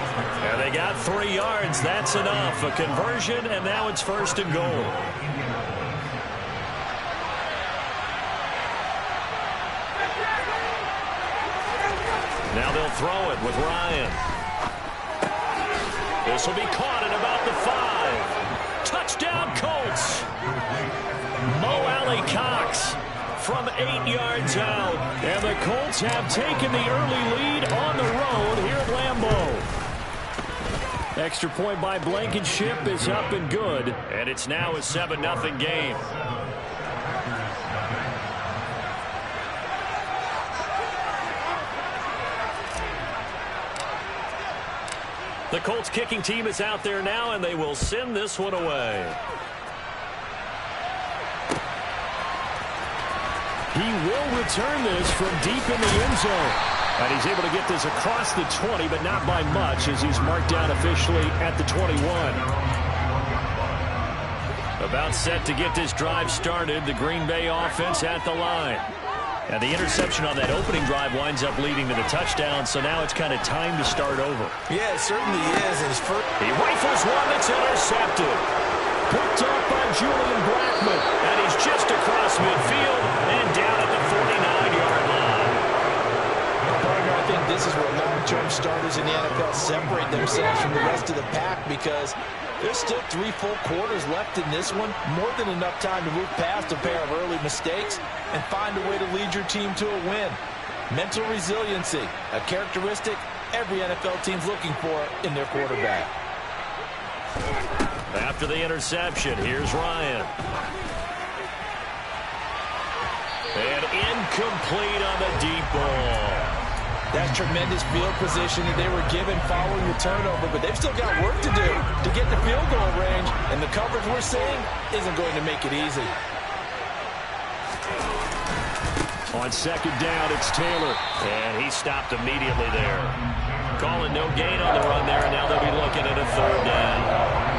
And they got 3 yards. That's enough. A conversion, and now it's 1st and goal. Now they'll throw it with Ryan. This will be caught at about the 5. Touchdown, Colts. Mo Alley Cox from 8 yards out. And the Colts have taken the early lead on the road here at Lambeau. Extra point by Blankenship is up and good. And it's now a 7-0 game. The Colts kicking team is out there now, and they will send this one away. He will return this from deep in the end zone. And he's able to get this across the 20, but not by much, as he's marked down officially at the 21. About set to get this drive started, the Green Bay offense at the line. And the interception on that opening drive winds up leading to the touchdown, so now it's kind of time to start over. Yeah, it certainly is. He rifles one that's intercepted. Picked up by Julian Blackmon, and he's just across midfield and down at the 49-yard line. Partner, I think this is where long-term starters in the NFL separate themselves from the rest of the pack, because there's still 3 full quarters left in this one. More than enough time to move past a pair of early mistakes and find a way to lead your team to a win. Mental resiliency, a characteristic every NFL team's looking for in their quarterback. After the interception, here's Ryan. And incomplete on the deep ball. That's tremendous field position that they were given following the turnover, but they've still got work to do to get the field goal range, and the coverage we're seeing isn't going to make it easy. On second down, it's Taylor, and he stopped immediately there. Calling no gain on the run there, and now they'll be looking at a 3rd down.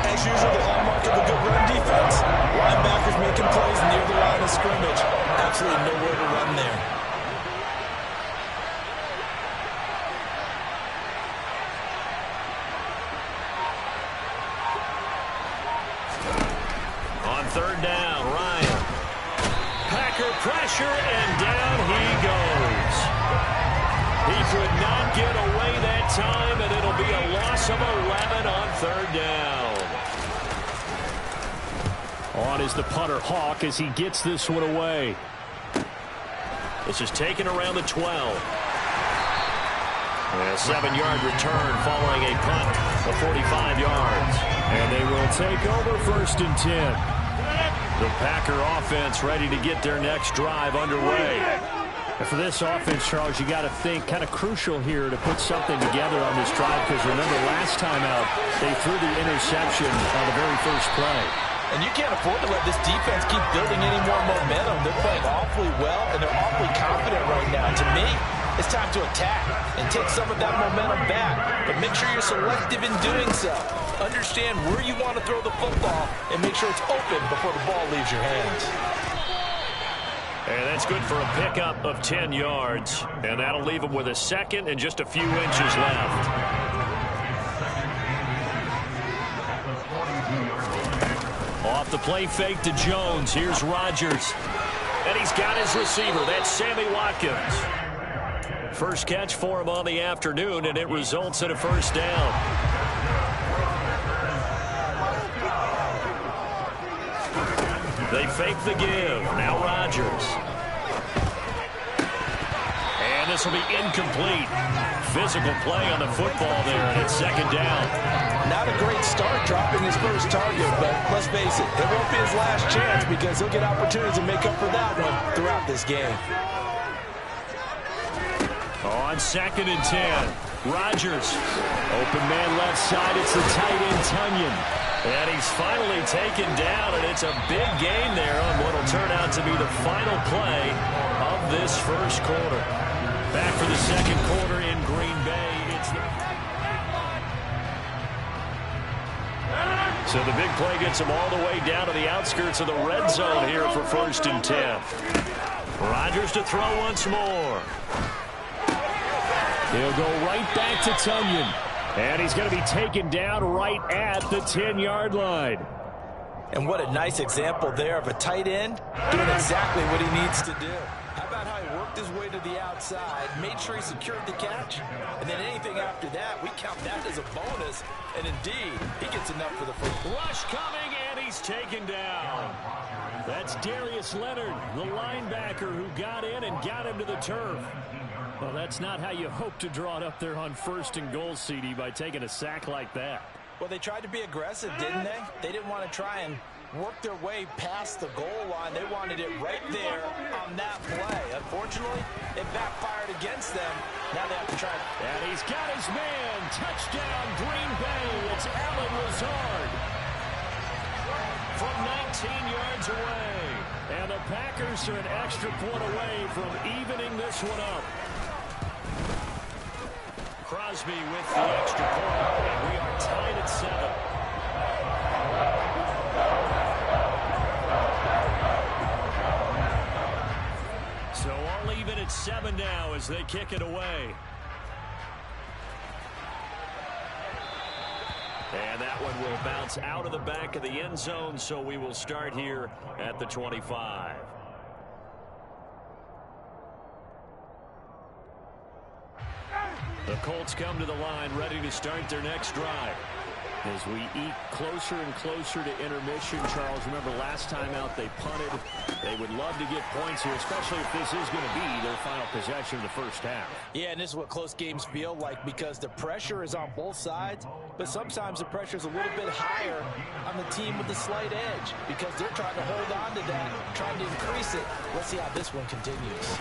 As usual, the hallmark of a good run defense, linebackers making plays near the line of scrimmage. Absolutely nowhere to run there. On 3rd down, Ryan. Packer pressure, and down he goes. He could not get away that time, and it'll be a loss of 11 on 3rd down. On is the punter, Hawk, as he gets this one away. This is taken around the 12. A 7-yard return following a punt of 45 yards. And they will take over 1st and 10. The Packer offense ready to get their next drive underway. And for this offense, Charles, you got to think kind of crucial here to put something together on this drive, because remember last time out, they threw the interception on the very first play. And you can't afford to let this defense keep building any more momentum. They're playing awfully well, and they're awfully confident right now. To me, it's time to attack and take some of that momentum back. But make sure you're selective in doing so. Understand where you want to throw the football and make sure it's open before the ball leaves your hands. And that's good for a pickup of 10 yards. And that'll leave them with a 2nd and just a few inches left. Off the play fake to Jones. Here's Rodgers. And he's got his receiver. That's Sammy Watkins. First catch for him on the afternoon, and it results in a 1st down. They fake the give. Now Rodgers. And this will be incomplete. Physical play on the football there, and it's 2nd down. Not a great start dropping his first target, but let's face it, it won't be his last chance, because he'll get opportunities to make up for that one throughout this game. On 2nd and 10, Rodgers. Open man left side, it's the tight end Tunyon. And he's finally taken down, and it's a big gain there on what will turn out to be the final play of this first quarter. Back for the 2nd quarter in Green Bay. So the big play gets him all the way down to the outskirts of the red zone here for 1st and 10. Rodgers to throw once more. He'll go right back to Tunyon. And he's going to be taken down right at the 10-yard line. And what a nice example there of a tight end doing exactly what he needs to do. How about how he works worked his way to the outside, made sure he secured the catch, and then anything after that, we count that as a bonus. And indeed, he gets enough for the first. Rush coming, and he's taken down. That's Darius Leonard, the linebacker who got in and got him to the turf. Well, that's not how you hope to draw it up there on 1st and goal, CD, by taking a sack like that. Well, they tried to be aggressive, didn't they? They didn't want to try and work their way past the goal line. They wanted it right there on that play. Unfortunately, it backfired against them. Now they have to try. And he's got his man. Touchdown, Green Bay. It's Allen Lazard from 19 yards away. And the Packers are an extra point away from evening this one up. Crosby with the extra point, and we are tied at 7. So all even at 7 now as they kick it away. And that one will bounce out of the back of the end zone, so we will start here at the 25. The Colts come to the line, ready to start their next drive. As we eat closer and closer to intermission, Charles, remember last time out they punted. They would love to get points here, especially if this is going to be their final possession of the first half. Yeah, and this is what close games feel like because the pressure is on both sides, but sometimes the pressure is a little bit higher on the team with the slight edge because they're trying to hold on to that, trying to increase it. Let's see how this one continues.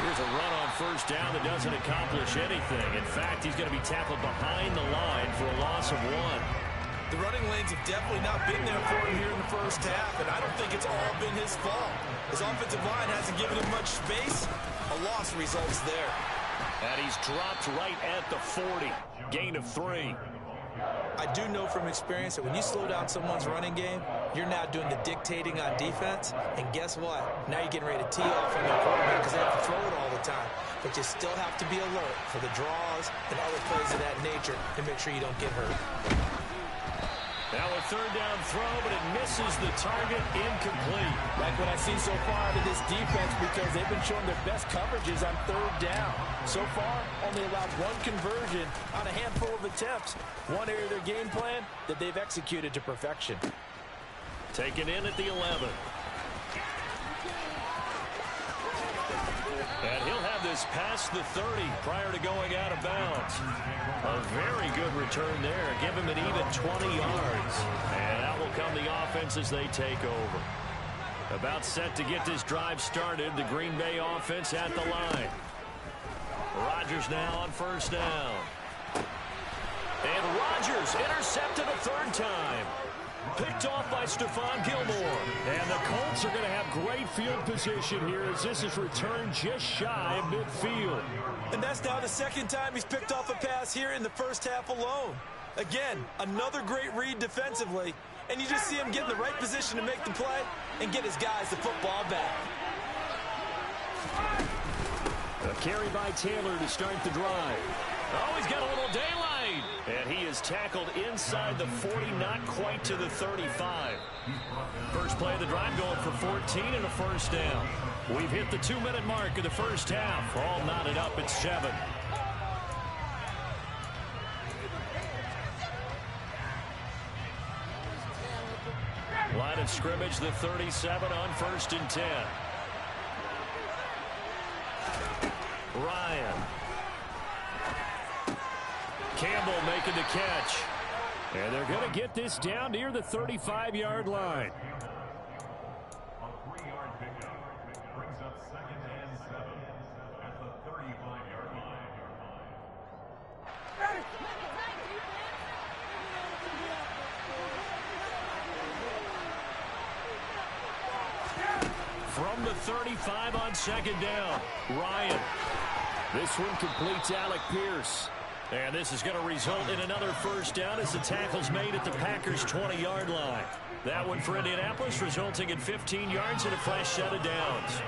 Here's a run on first down that doesn't accomplish anything. In fact, he's going to be tackled behind the line for a loss of 1. The running lanes have definitely not been there for him here in the first half, and I don't think it's all been his fault. His offensive line hasn't given him much space. A loss results there. And he's dropped right at the 40. Gain of 3. I do know from experience that when you slow down someone's running game, you're now doing the dictating on defense. And guess what? Now you're getting ready to tee off on your quarterback because they have to throw it all the time. But you still have to be alert for the draws and other plays of that nature to make sure you don't get hurt. Now a third down throw, but it misses the target, incomplete. Like what I've seen so far out of this defense because they've been showing their best coverages on third down. So far, only allowed 1 conversion on a handful of attempts. One area of their game plan that they've executed to perfection. Taken in at the 11. And he'll have this past the 30 prior to going out of bounds. A very good return there. Give him an even 20 yards. And out will come the offense as they take over. About set to get this drive started. The Green Bay offense at the line. Rodgers now on first down. And Rodgers intercepted a 3rd time. Picked off by Stephon Gilmore. And the Colts are going to have great field position here as this is returned just shy of midfield. And that's now the 2nd time he's picked off a pass here in the first half alone. Again, another great read defensively. And you just see him get in the right position to make the play and get his guys the football back. A carry by Taylor to start the drive. Oh, he's got a little daylight. And he is tackled inside the 40, not quite to the 35. First play of the drive going for 14 and a first down. We've hit the 2-minute mark of the first half. All knotted up at 7. Line of scrimmage, the 37 on 1st and 10. Ryan. Campbell making the catch. And they're going to get this down near the 35-yard line. A 3-yard pickup brings up 2nd and 7 at the 35-yard line. From the 35 on 2nd down, Ryan. This one completes Alec Pierce. And this is going to result in another first down as the tackle's made at the Packers' 20-yard line. That one for Indianapolis, resulting in 15 yards and a fresh set of downs.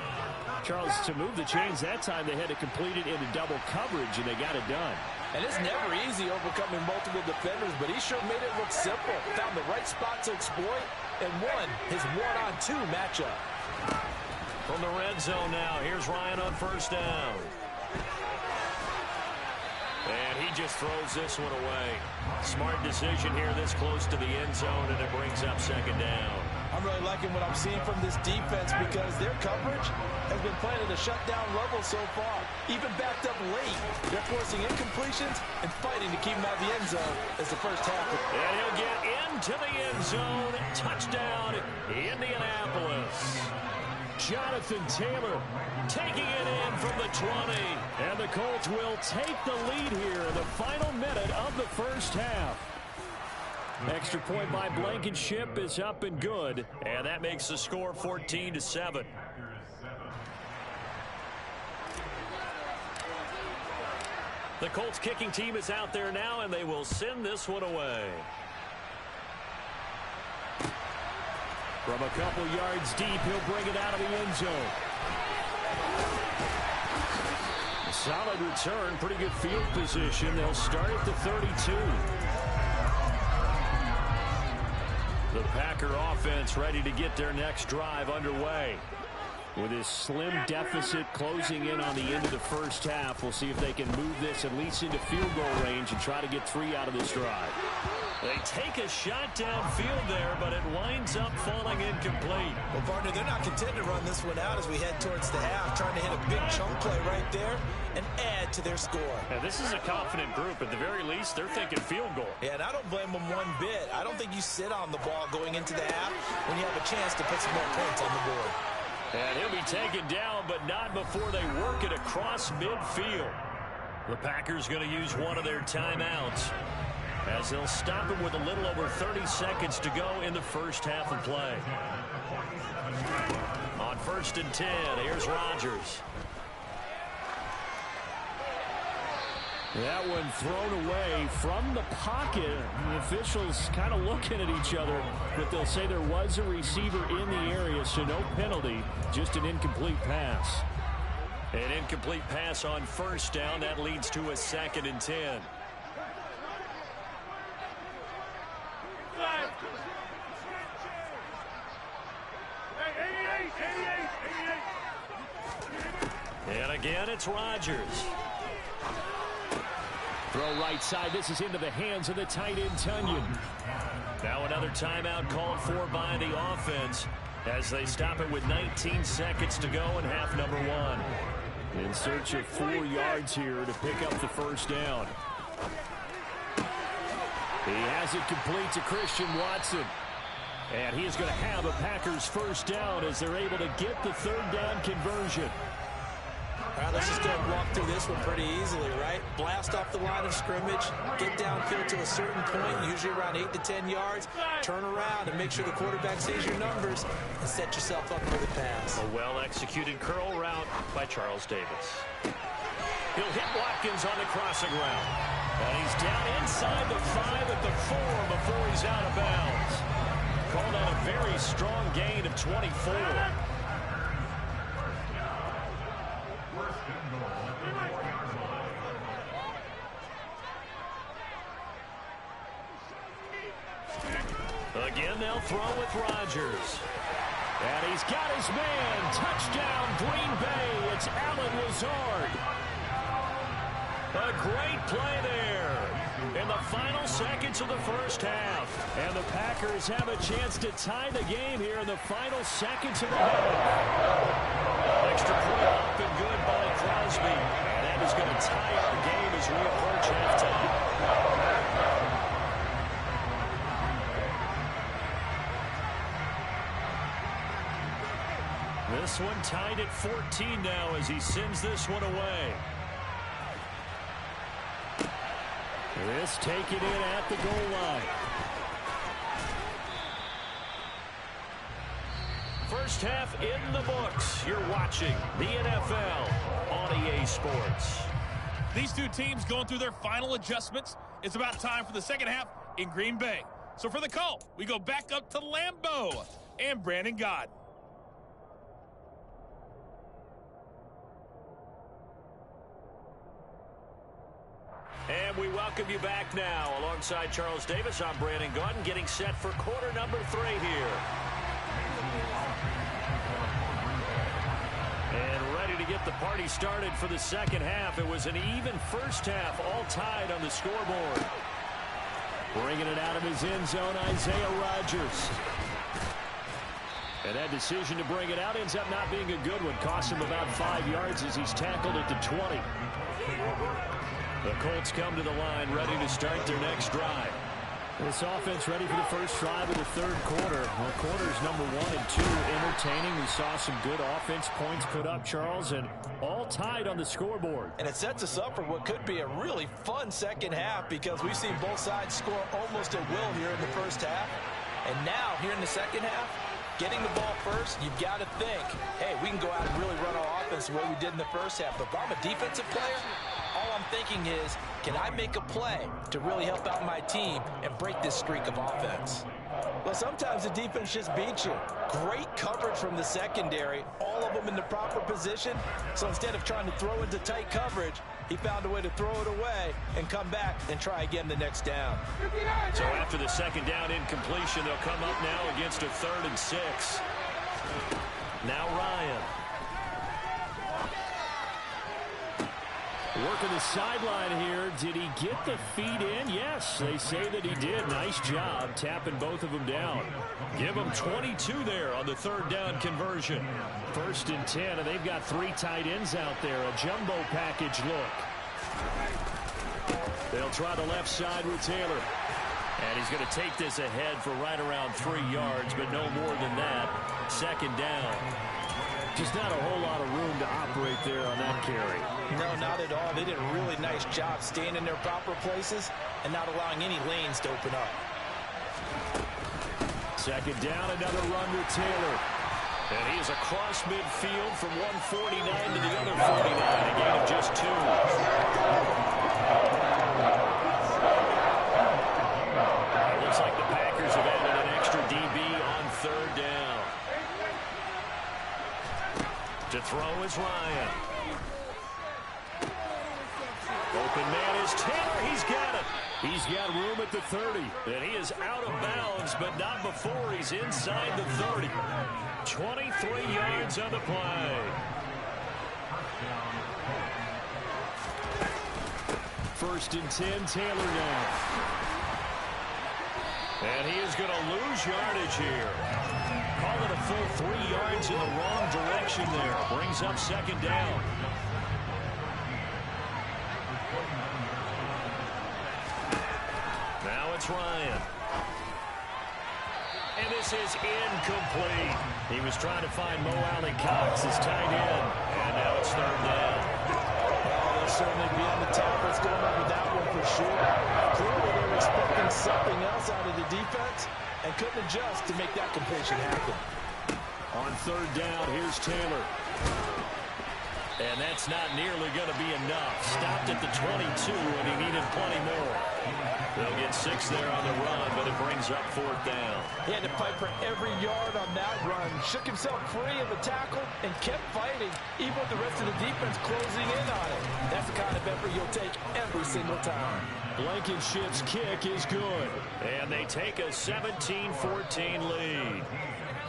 Charles, to move the chains that time, they had to complete it into double coverage, and they got it done. And it's never easy overcoming multiple defenders, but he sure made it look simple. Found the right spot to exploit and won his 1-on-2 matchup. From the red zone now, here's Ryan on first down. And he just throws this one away. Smart decision here this close to the end zone, and it brings up second down. I'm really liking what I'm seeing from this defense because their coverage has been playing at a shutdown level so far. Even backed up late, they're forcing incompletions and fighting to keep him out of the end zone as the first half. And he'll get into the end zone. Touchdown, Indianapolis. Jonathan Taylor taking it in from the 20. And the Colts will take the lead here in the final minute of the first half. Extra point by Blankenship is up and good. And that makes the score 14-7. The Colts kicking team is out there now, and they will send this one away. From a couple yards deep, he'll bring it out of the end zone. Solid return, pretty good field position. They'll start at the 32. The Packer offense ready to get their next drive underway. With his slim deficit closing in on the end of the first half, we'll see if they can move this at least into field goal range and try to get 3 out of this drive. They take a shot downfield there, but it winds up falling incomplete. Well, partner, they're not content to run this one out as we head towards the half, trying to hit a big chunk play right there and add to their score. And this is a confident group. At the very least, they're thinking field goal. Yeah, and I don't blame them one bit. I don't think you sit on the ball going into the half when you have a chance to put some more points on the board. And he'll be taken down, but not before they work it across midfield. The Packers going to use one of their timeouts, as they'll stop him with a little over 30 seconds to go in the first half of play. On 1st and 10, here's Rodgers. That one thrown away from the pocket. The officials kind of looking at each other, but they'll say there was a receiver in the area, so no penalty, just an incomplete pass. An incomplete pass on first down. That leads to a 2nd and 10. And again, it's Rodgers. Throw right side. This is into the hands of the tight end, Tunyon. Now another timeout called for by the offense as they stop it with 19 seconds to go in half number 1. In search of 4 yards here to pick up the first down. He has it complete to Christian Watson. And he is going to have a Packers first down as they're able to get the 3rd down conversion. All right, let's just go and walk through this one pretty easily, right? Blast off the line of scrimmage, get downfield to a certain point, usually around 8 to 10 yards, turn around and make sure the quarterback sees your numbers and set yourself up for the pass. A well-executed curl route by Charles Davis. He'll hit Watkins on the crossing route. And he's down inside the 5 at the 4 before he's out of bounds. Called out a very strong gain of 24. Again, they'll throw with Rodgers. And he's got his man. Touchdown, Green Bay. It's Allen Lazard. A great play there in the final seconds of the first half. And the Packers have a chance to tie the game here in the final seconds of the half. Extra point up and good by Crosby. And that is going to tie our game as we approach halftime. This one tied at 14 now as he sends this one away. This taken in at the goal line. First half in the books. You're watching the NFL on EA Sports. These two teams going through their final adjustments. It's about time for the second half in Green Bay. So for the call, we go back up to Lambeau and Brandon Gaudin. And we welcome you back now. Alongside Charles Davis, I'm Brandon Gaudin, getting set for quarter number 3 here. get the party started for the second half. It was an even first half, all tied on the scoreboard. Bringing it out of his end zone, Isaiah Rodgers. And that decision to bring it out ends up not being a good one. Costs him about 5 yards as he's tackled at the 20. The Colts come to the line, ready to start their next drive. This offense ready for the first drive of the third quarter. Well, quarters number 1 and 2 entertaining. We saw some good offense points put up, Charles, and all tied on the scoreboard. And it sets us up for what could be a really fun second half because we've seen both sides score almost at will here in the first half. And now, here in the second half, getting the ball first, you've got to think, hey, we can go out and really run our offense the way we did in the first half. But if I'm a defensive player, all I'm thinking is, can I make a play to really help out my team and break this streak of offense? Well, sometimes the defense just beats you. Great coverage from the secondary, all of them in the proper position. So instead of trying to throw into tight coverage, he found a way to throw it away and come back and try again the next down. So after the second down incompletion, they'll come up now against a 3rd and 6. Now Ryan. Working the sideline here. Did he get the feet in? Yes, they say that he did. Nice job tapping both of them down. Give them 22 there on the 3rd down conversion. 1st and 10, and they've got 3 tight ends out there. A jumbo package look. They'll try the left side with Taylor. And he's going to take this ahead for right around 3 yards, but no more than that. 2nd down. Just not a whole lot of room to operate there on that carry. No, not at all. They did a really nice job staying in their proper places and not allowing any lanes to open up. 2nd down, another run with Taylor. And he is across midfield from 149 to the other 49, a gain of just 2. It looks like the Packers have added an extra DB on 3rd down. To throw is Ryan. Open man is Taylor. He's got it. He's got room at the 30. And he is out of bounds, but not before he's inside the 30. 23 yards on the play. 1st and 10, Taylor now. And he is going to lose yardage here. Call it a full 3 yards in the wrong direction there. Brings up 2nd down. Now it's Ryan. And this is incomplete. He was trying to find Mo Alley-Cox, his tight end. And now it's 3rd down. Well, they'll certainly be on the top. What's going on with that one for sure. Clearly they were expecting something else out of the defense and couldn't adjust to make that completion happen. On 3rd down, here's Taylor. And that's not nearly going to be enough. Stopped at the 22, and he needed plenty more. They'll get 6 there on the run, but it brings up 4th down. He had to fight for every yard on that run. Shook himself free of the tackle and kept fighting, even with the rest of the defense closing in on it. That's the kind of effort you'll take every single time. Blankenship's kick is good. And they take a 17-14 lead.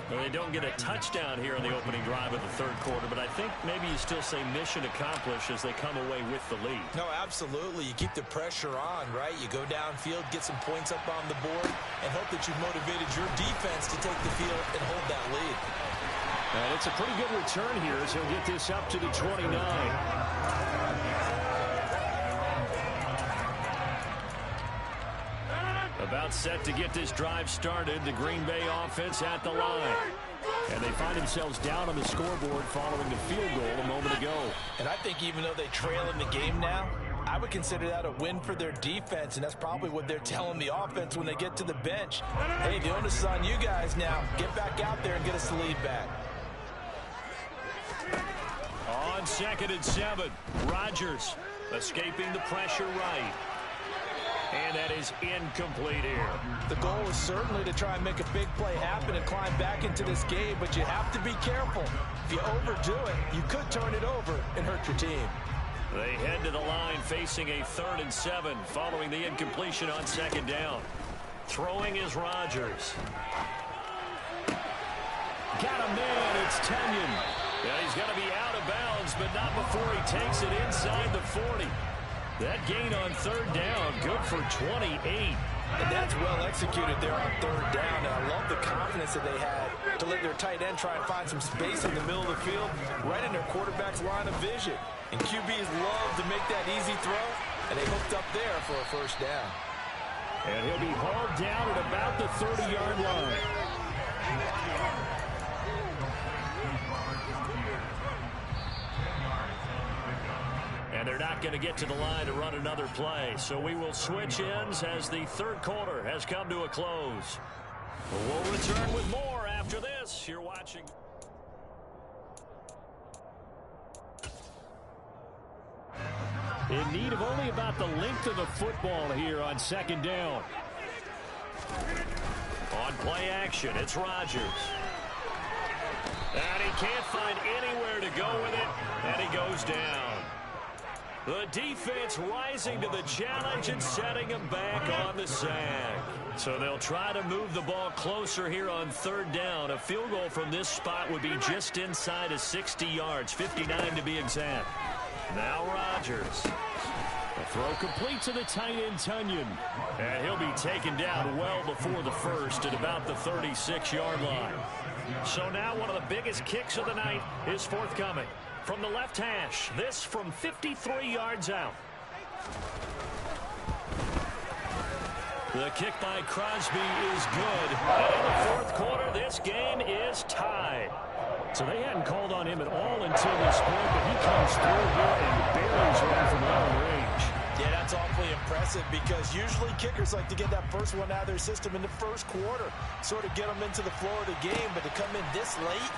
Well, they don't get a touchdown here in the opening drive of the 3rd quarter, but I think maybe you still say mission accomplished as they come away with the lead. No, absolutely. You keep the pressure on, right? You go downfield, get some points up on the board, and hope that you've motivated your defense to take the field and hold that lead. And it's a pretty good return here as he'll get this up to the 29. About set to get this drive started. The Green Bay offense at the line. And they find themselves down on the scoreboard following the field goal a moment ago. And I think even though they trail in the game now, I would consider that a win for their defense, and that's probably what they're telling the offense when they get to the bench. Hey, the onus is on you guys now. Get back out there and get us the lead back. On 2nd and 7, Rodgers escaping the pressure right. And that is incomplete here. The goal is certainly to try and make a big play happen and climb back into this game, but you have to be careful. If you overdo it, you could turn it over and hurt your team. They head to the line facing a 3rd and 7 following the incompletion on 2nd down. Throwing is Rodgers. Got a man, it's Tunyon. Yeah, he's got to be out of bounds bounds, but not before he takes it inside the 40. That gain on third down, good for 28. And that's well executed there on third down. And I love the confidence that they had to let their tight end try and find some space in the middle of the field, right in their quarterback's line of vision. And QBs love to make that easy throw, and they hooked up there for a first down. And he'll be hauled down at about the 30-yard line. And they're not going to get to the line to run another play. So we will switch ends as the third quarter has come to a close. We'll return with more after this. You're watching. In need of only about the length of the football here on second down. On play action, it's Rodgers. And he can't find anywhere to go with it, and he goes down. The defense rising to the challenge and setting him back on the sack. So they'll try to move the ball closer here on third down. A field goal from this spot would be just inside of 60 yards, 59 to be exact. Now Rodgers. The throw complete to the tight end, Tunyon. And he'll be taken down well before the first at about the 36-yard line. So now one of the biggest kicks of the night is forthcoming. From the left hash, this from 53 yards out. The kick by Crosby is good. And in the fourth quarter, this game is tied. So they hadn't called on him at all until this point, but he comes through here and buries one from long range. Yeah, that's awfully impressive because usually kickers like to get that first one out of their system in the first quarter, sort of get them into the flow of the game, but to come in this late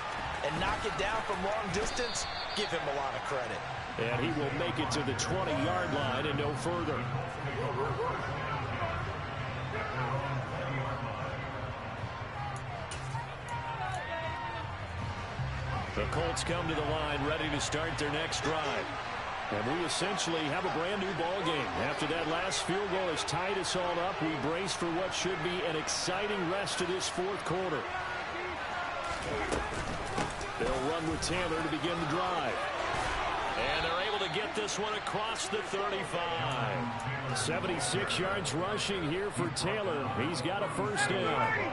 and knock it down from long distance, give him a lot of credit. And he will make it to the 20-yard line and no further. The Colts come to the line ready to start their next drive. And we essentially have a brand new ball game. After that last field goal has tied us all up, we brace for what should be an exciting rest of this fourth quarter. They'll run with Taylor to begin the drive. And they're able to get this one across the 35. 76 yards rushing here for Taylor. He's got a first down.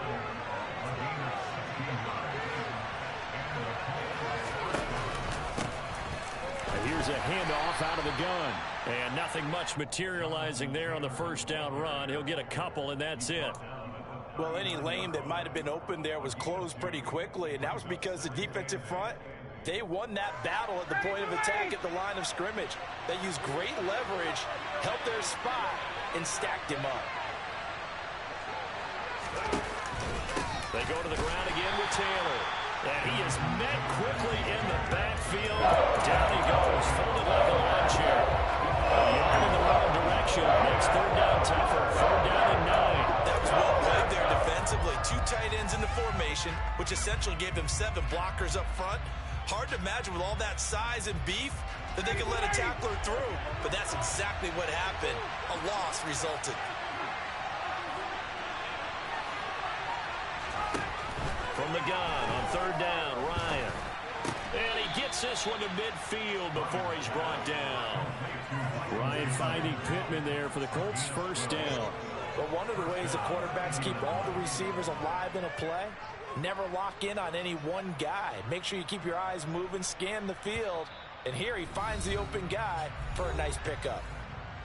Here's a handoff out of the gun. And nothing much materializing there on the first down run. He'll get a couple, and that's it. Well, any lane that might have been open there was closed pretty quickly, and that was because the defensive front, they won that battle at the point of attack at the line of scrimmage. They used great leverage, held their spot, and stacked him up. They go to the ground again with Taylor. And he is met quickly in the backfield. Down he goes, folded like a lawn chair. A yard in the wrong direction. Makes third down tougher. Third down and 9. That was well played there defensively. Two tight ends in the formation, which essentially gave them 7 blockers up front. Hard to imagine with all that size and beef that they could let a tackler through. But that's exactly what happened. A loss resulted. From the gun on third down, Ryan. And he gets this one to midfield before he's brought down. Ryan finding Pittman there for the Colts' first down. But one of the ways the quarterbacks keep all the receivers alive in a play, never lock in on any one guy. Make sure you keep your eyes moving, scan the field. And here he finds the open guy for a nice pickup.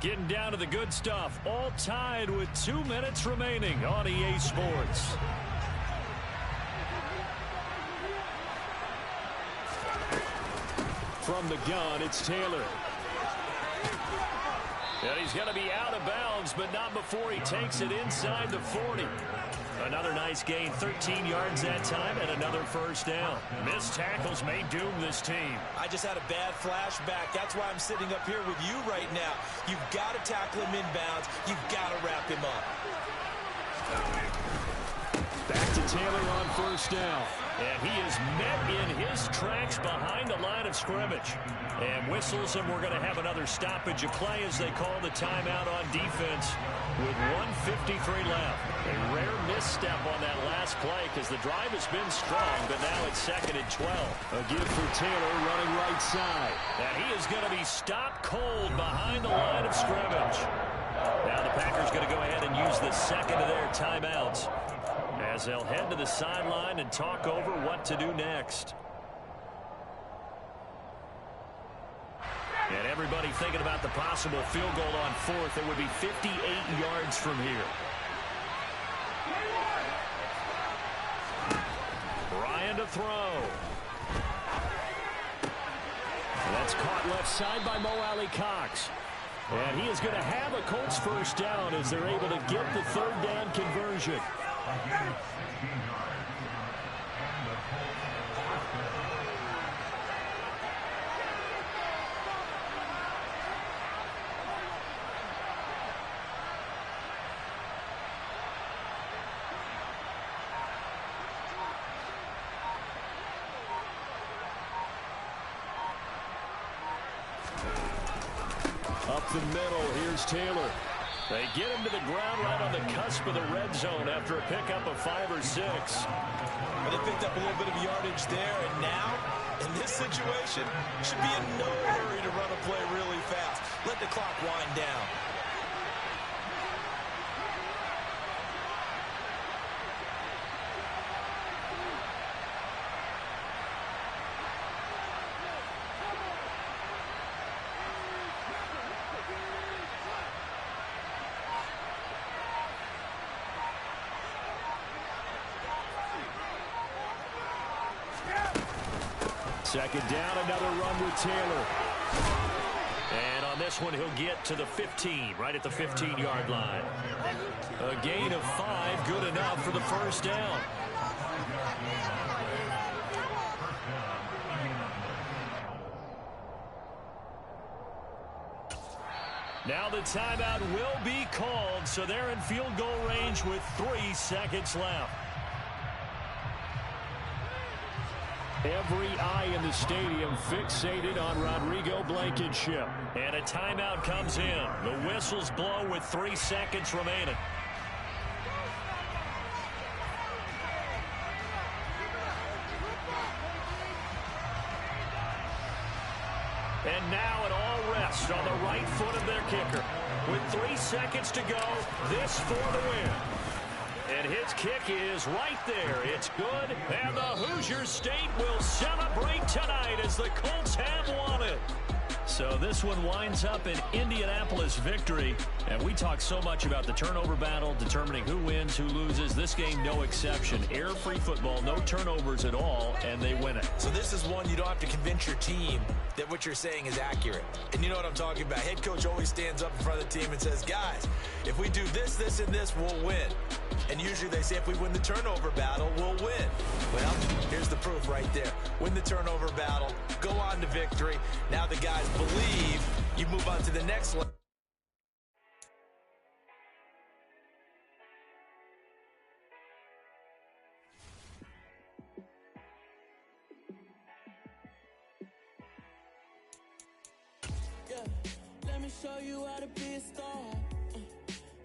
Getting down to the good stuff. All tied with 2 minutes remaining on EA Sports. From the gun, it's Taylor. And he's going to be out of bounds, but not before he takes it inside the 40. Another nice gain, 13 yards that time, and another first down. Missed tackles may doom this team. I just had a bad flashback. That's why I'm sitting up here with you right now. You've got to tackle him inbounds. You've got to wrap him up. Back to Taylor on first down. And he is met in his tracks behind the line of scrimmage. And whistles, and we're going to have another stoppage of play as they call the timeout on defense with 1:53 left. A rare misstep on that last play because the drive has been strong, but now it's 2nd and 12. A give for Taylor running right side. And he is going to be stopped cold behind the line of scrimmage. Now the Packers going to go ahead and use the second of their timeouts as they'll head to the sideline and talk over what to do next. And everybody thinking about the possible field goal on 4th. It would be 58 yards from here. Ryan to throw. That's caught left side by Mo Alley-Cox. And he is going to have a Colts first down as they're able to get the 3rd down conversion. Up the middle, here's Taylor. They get him to the ground right on the cusp of the red zone after a pickup of 5 or 6. But they picked up a little bit of yardage there, and now, in this situation, should be in no hurry to run a play really fast. Let the clock wind down. Second down, another run with Taylor. And on this one, he'll get to the 15, right at the 15-yard line. A gain of 5, good enough for the first down. Now the timeout will be called, so they're in field goal range with 3 seconds left. Every eye in the stadium fixated on Rodrigo Blankenship. And a timeout comes in. The whistles blow with 3 seconds remaining. And now it all rests on the right foot of their kicker. With 3 seconds to go, this for the win. And his kick is right there. It's good. And the Hoosier State will celebrate tonight as the Colts have won it. So this one winds up an Indianapolis victory. And we talk so much about the turnover battle, determining who wins, who loses. This game, no exception. Air-free football, no turnovers at all, and they win it. So this is one you don't have to convince your team that what you're saying is accurate. And you know what I'm talking about. Head coach always stands up in front of the team and says, guys, if we do this, this, and this, we'll win. And usually they say if we win the turnover battle, we'll win. Well, here's the proof right there. Win the turnover battle, go on to victory. Now the guys believe you move on to the next level. Yeah, let me show you how to be a star.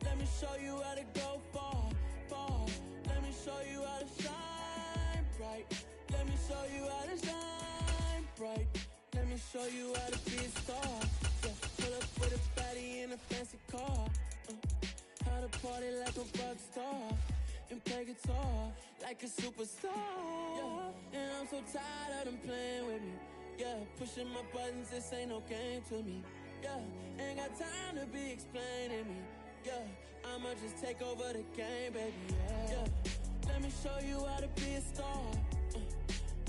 Let me show you how to go far, far. Let me show you how to shine bright. Let me show you how to shine bright. Let me show you how to be a star. Yeah, pull up with a baddie in a fancy car. How to party like a rock star and play guitar like a superstar. Yeah, and I'm so tired of them playing with me. Yeah, pushing my buttons, this ain't no game to me. Yeah, ain't got time to be explaining me. Yeah, I'ma just take over the game, baby, yeah. Let me show you how to be a star.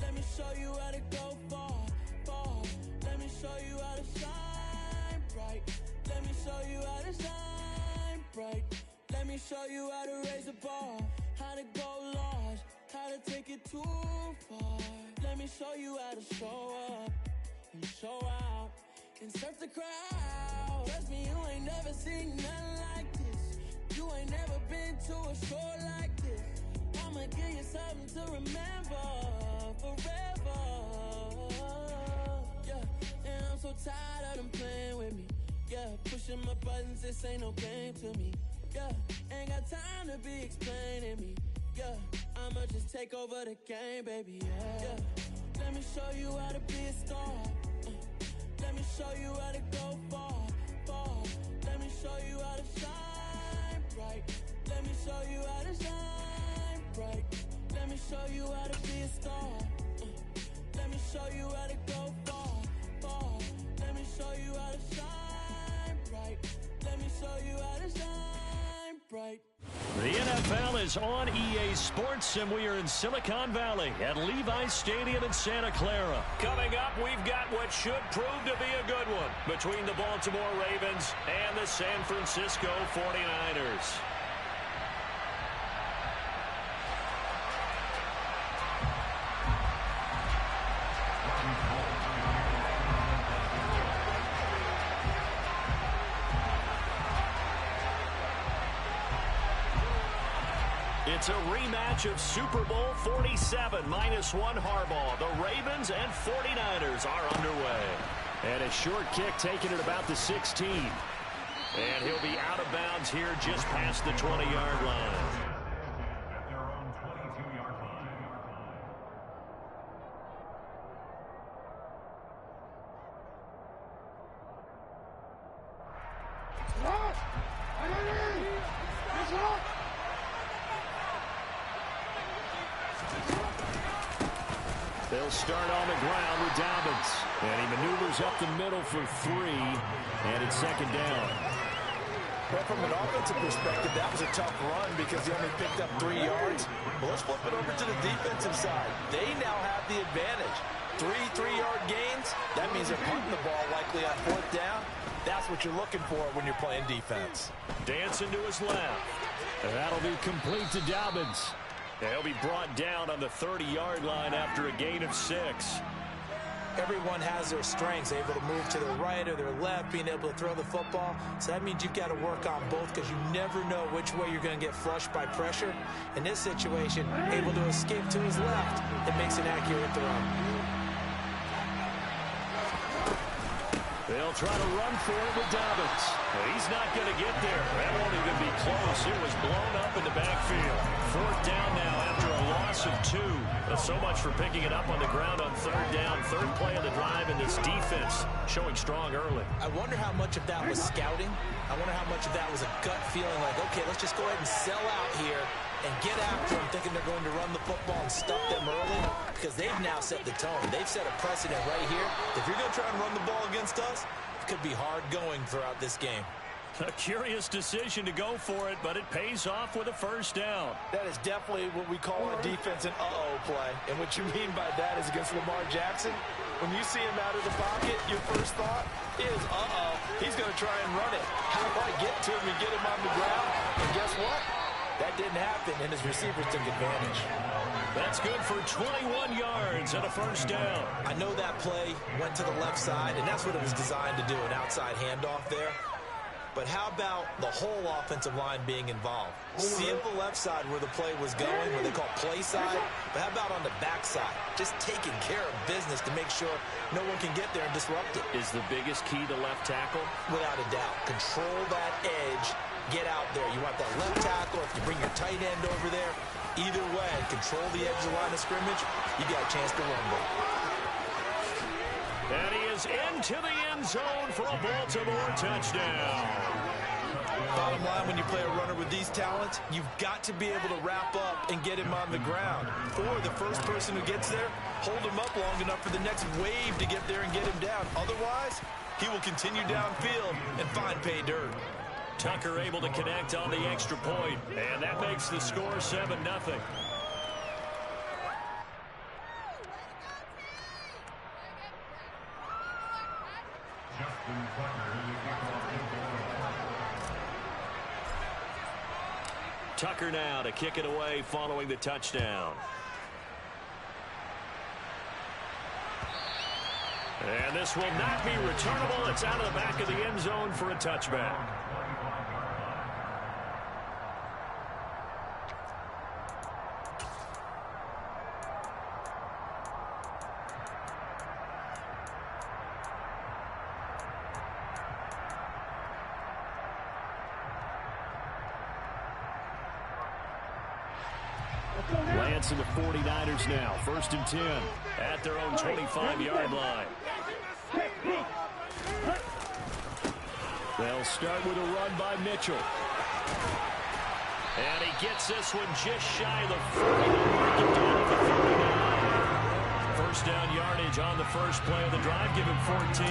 Let me show you how to go far, far. Let me show you how to shine bright. Let me show you how to shine bright. Let me show you how to raise the bar, how to go large, how to take it too far. Let me show you how to show up and show out and surf the crowd. Trust me, you ain't never seen nothing like this. You ain't never been to a show like this. I'ma give you something to remember forever. Yeah, and I'm so tired of them playing with me. Yeah, pushing my buttons, this ain't no game to me. Yeah, ain't got time to be explaining me. Yeah, I'ma just take over the game, baby. Yeah, let me show you how to be a star. Let me show you how to go far, far. Let me show you how to shine bright. Let me show you how to shine bright. Let me show you how to be a star. Let me show you how to go far, far. Let me show you how to shine bright. Let me show you how to shine bright. The NFL is on EA Sports, and we are in Silicon Valley at Levi's Stadium in Santa Clara. Coming up, we've got what should prove to be a good one between the Baltimore Ravens and the San Francisco 49ers. It's a rematch of Super Bowl 47, -1 Harbaugh. The Ravens and 49ers are underway. And a short kick taken at about the 16. And he'll be out of bounds here just past the 20-yard line. At their own 22-yard line. They'll start on the ground with Dobbins. And he maneuvers up the middle for 3. And it's second down. Well, from an offensive perspective, that was a tough run because he only picked up 3 yards. But let's flip it over to the defensive side. They now have the advantage. 3 3-yard gains. That means they're punting the ball likely on 4th down. That's what you're looking for when you're playing defense. Dancing to his left. And that'll be complete to Dobbins. He'll be brought down on the 30-yard line after a gain of 6. Everyone has their strengths, able to move to their right or their left, being able to throw the football. So that means you've got to work on both because you never know which way you're going to get flushed by pressure. In this situation, able to escape to his left, it makes an accurate throw. They'll try to run for it with Dobbins. He's not going to get there. That won't even be close. It was blown up in the backfield. 4th down now after a loss of 2. But so much for picking it up on the ground on 3rd down. 3rd play of the drive, and this defense showing strong early. I wonder how much of that was scouting. I wonder how much of that was a gut feeling like, okay, let's just go ahead and sell out here and get after them, thinking they're going to run the football and stuff them early, because they've now set the tone. They've set a precedent right here. If you're going to try and run the ball against us, it could be hard going throughout this game. A curious decision to go for it, but it pays off with a 1st down. That is definitely what we call a defense and uh-oh play. And what you mean by that is against Lamar Jackson, when you see him out of the pocket, your first thought is, uh-oh, he's going to try and run it. How do I get to him and get him on the ground? And guess what? That didn't happen, and his receivers took advantage. That's good for 21 yards and a 1st down. I know that play went to the left side, and that's what it was designed to do, an outside handoff there. But how about the whole offensive line being involved? See the left side where the play was going, what they call play side, but how about on the back side? Just taking care of business to make sure no one can get there and disrupt it. Is the biggest key to left tackle? Without a doubt. Control that edge. Get out there. You want that left tackle. If you bring your tight end over there, either way, control the edge of the line of scrimmage, you got a chance to rumble. And he is into the end zone for a Baltimore touchdown. Bottom line, when you play a runner with these talents, you've got to be able to wrap up and get him on the ground. Or the first person who gets there, hold him up long enough for the next wave to get there and get him down. Otherwise, he will continue downfield and find pay dirt. Tucker able to connect on the extra point, and that makes the score 7-0. Tucker now to kick it away following the touchdown. And this will not be returnable. It's out of the back of the end zone for a touchback. defense of the 49ers now. 1st and 10 at their own 25-yard line. They'll start with a run by Mitchell. And he gets this one just shy of the 40. Down to the 49. First down yardage on the first play of the drive. Give him 14.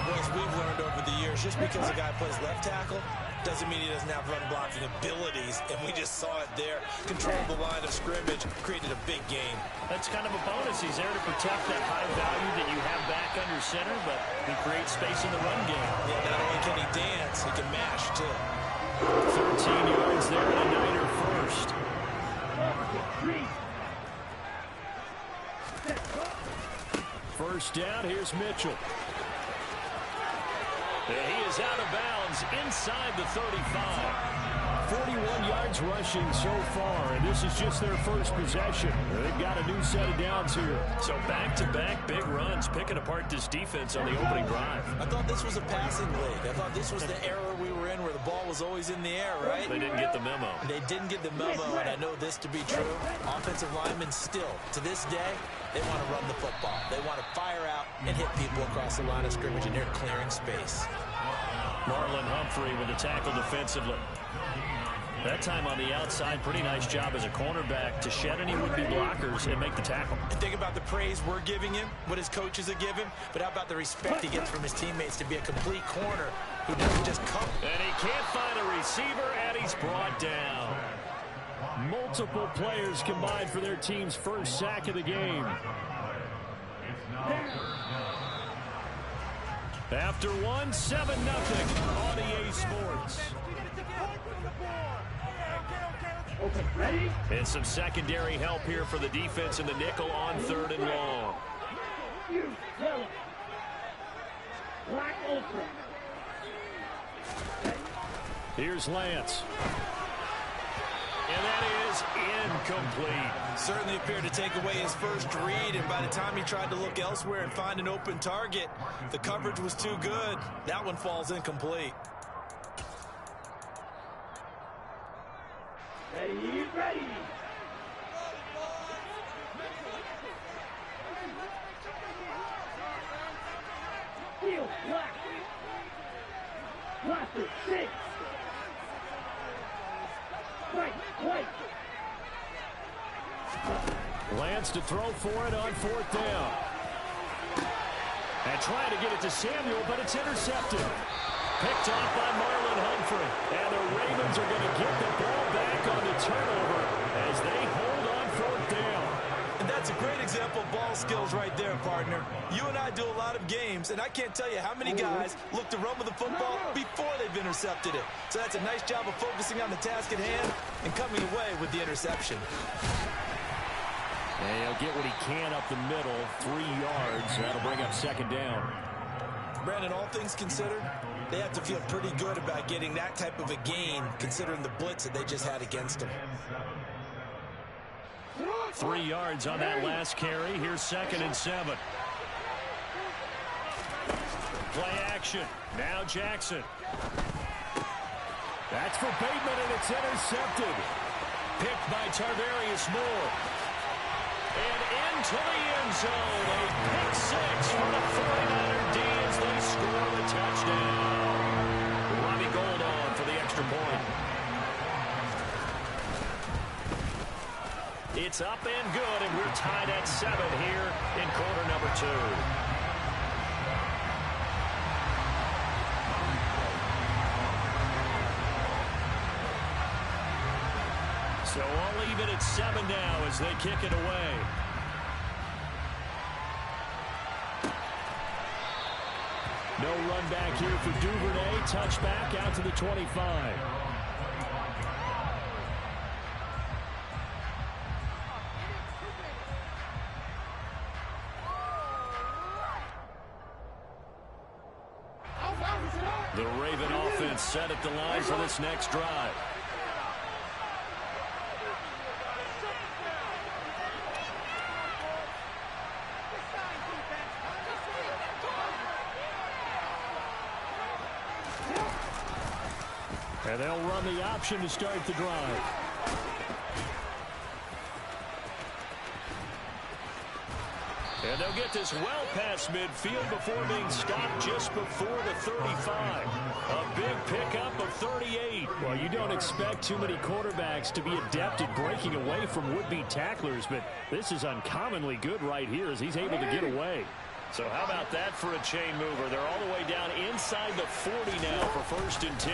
Well, as we've learned over the years, just because a guy plays left tackle doesn't mean he doesn't have run blocking abilities, and we just saw it there. Controlled the line of scrimmage, created a big gain. That's kind of a bonus. He's there to protect that high value that you have back under center, but he creates space in the run game. Yeah, not only can he dance, he can mash, too. 13 yards there and a Niner first. First down, here's Mitchell. He is out of bounds inside the 35. 41 yards rushing so far, and this is just their first possession. They've got a new set of downs here. So back-to-back big runs, picking apart this defense on the opening drive. I thought this was a passing league. I thought this was the era we were in where the ball was always in the air, right? They didn't get the memo. They didn't get the memo, and I know this to be true. Offensive linemen still, to this day, they want to run the football. They want to fire out and hit people across the line of scrimmage, and they're clearing space. Marlon Humphrey with the tackle defensively. That time on the outside, pretty nice job as a cornerback to shed any would-be blockers and make the tackle. And think about the praise we're giving him, what his coaches are giving, but how about the respect he gets from his teammates to be a complete corner who doesn't just come. And he can't find a receiver, and he's brought down. Multiple players combined for their team's first sack of the game. After 1, 7-0 on EA Sports. And some secondary help here for the defense in the nickel on 3rd and long. Here's Lance. And that is incomplete. Certainly appeared to take away his first read, and by the time he tried to look elsewhere and find an open target, the coverage was too good. That one falls incomplete. Ready. Heel, black. Blaster, 6. White. Lance to throw for it on 4th down. And trying to get it to Samuel, but it's intercepted. Picked off by Marlon Humphrey. And the Ravens are going to get the ball back on the turnover as they hold on 4th down. And that's a great example of ball skills right there, partner. You and I do a lot of games, and I can't tell you how many guys look to run with the football before they've intercepted it. So that's a nice job of focusing on the task at hand and coming away with the interception. And he'll get what he can up the middle, 3 yards. That'll bring up 2nd down. Brandon, all things considered, they have to feel pretty good about getting that type of a gain, considering the blitz that they just had against them. 3 yards on that last carry. Here's 2nd and 7. Play action. Now Jackson. That's for Bateman, and it's intercepted. Picked by Tarvarius Moore. And into the end zone. A pick 6 for the 49er D as they score the touchdown. Robbie Gould on for the extra point. It's up and good, and we're tied at 7 here in quarter number 2. So all even at 7 now as they kick it away. No run back here for Duvernay. Touchback out to the 25. The Raven offense set at the line for this next drive. And they'll run the option to start the drive. And they'll get this well past midfield before being stopped just before the 35. A big pickup of 38. Well, you don't expect too many quarterbacks to be adept at breaking away from would-be tacklers, but this is uncommonly good right here as he's able to get away. So how about that for a chain mover? They're all the way down inside the 40 now for 1st and 10.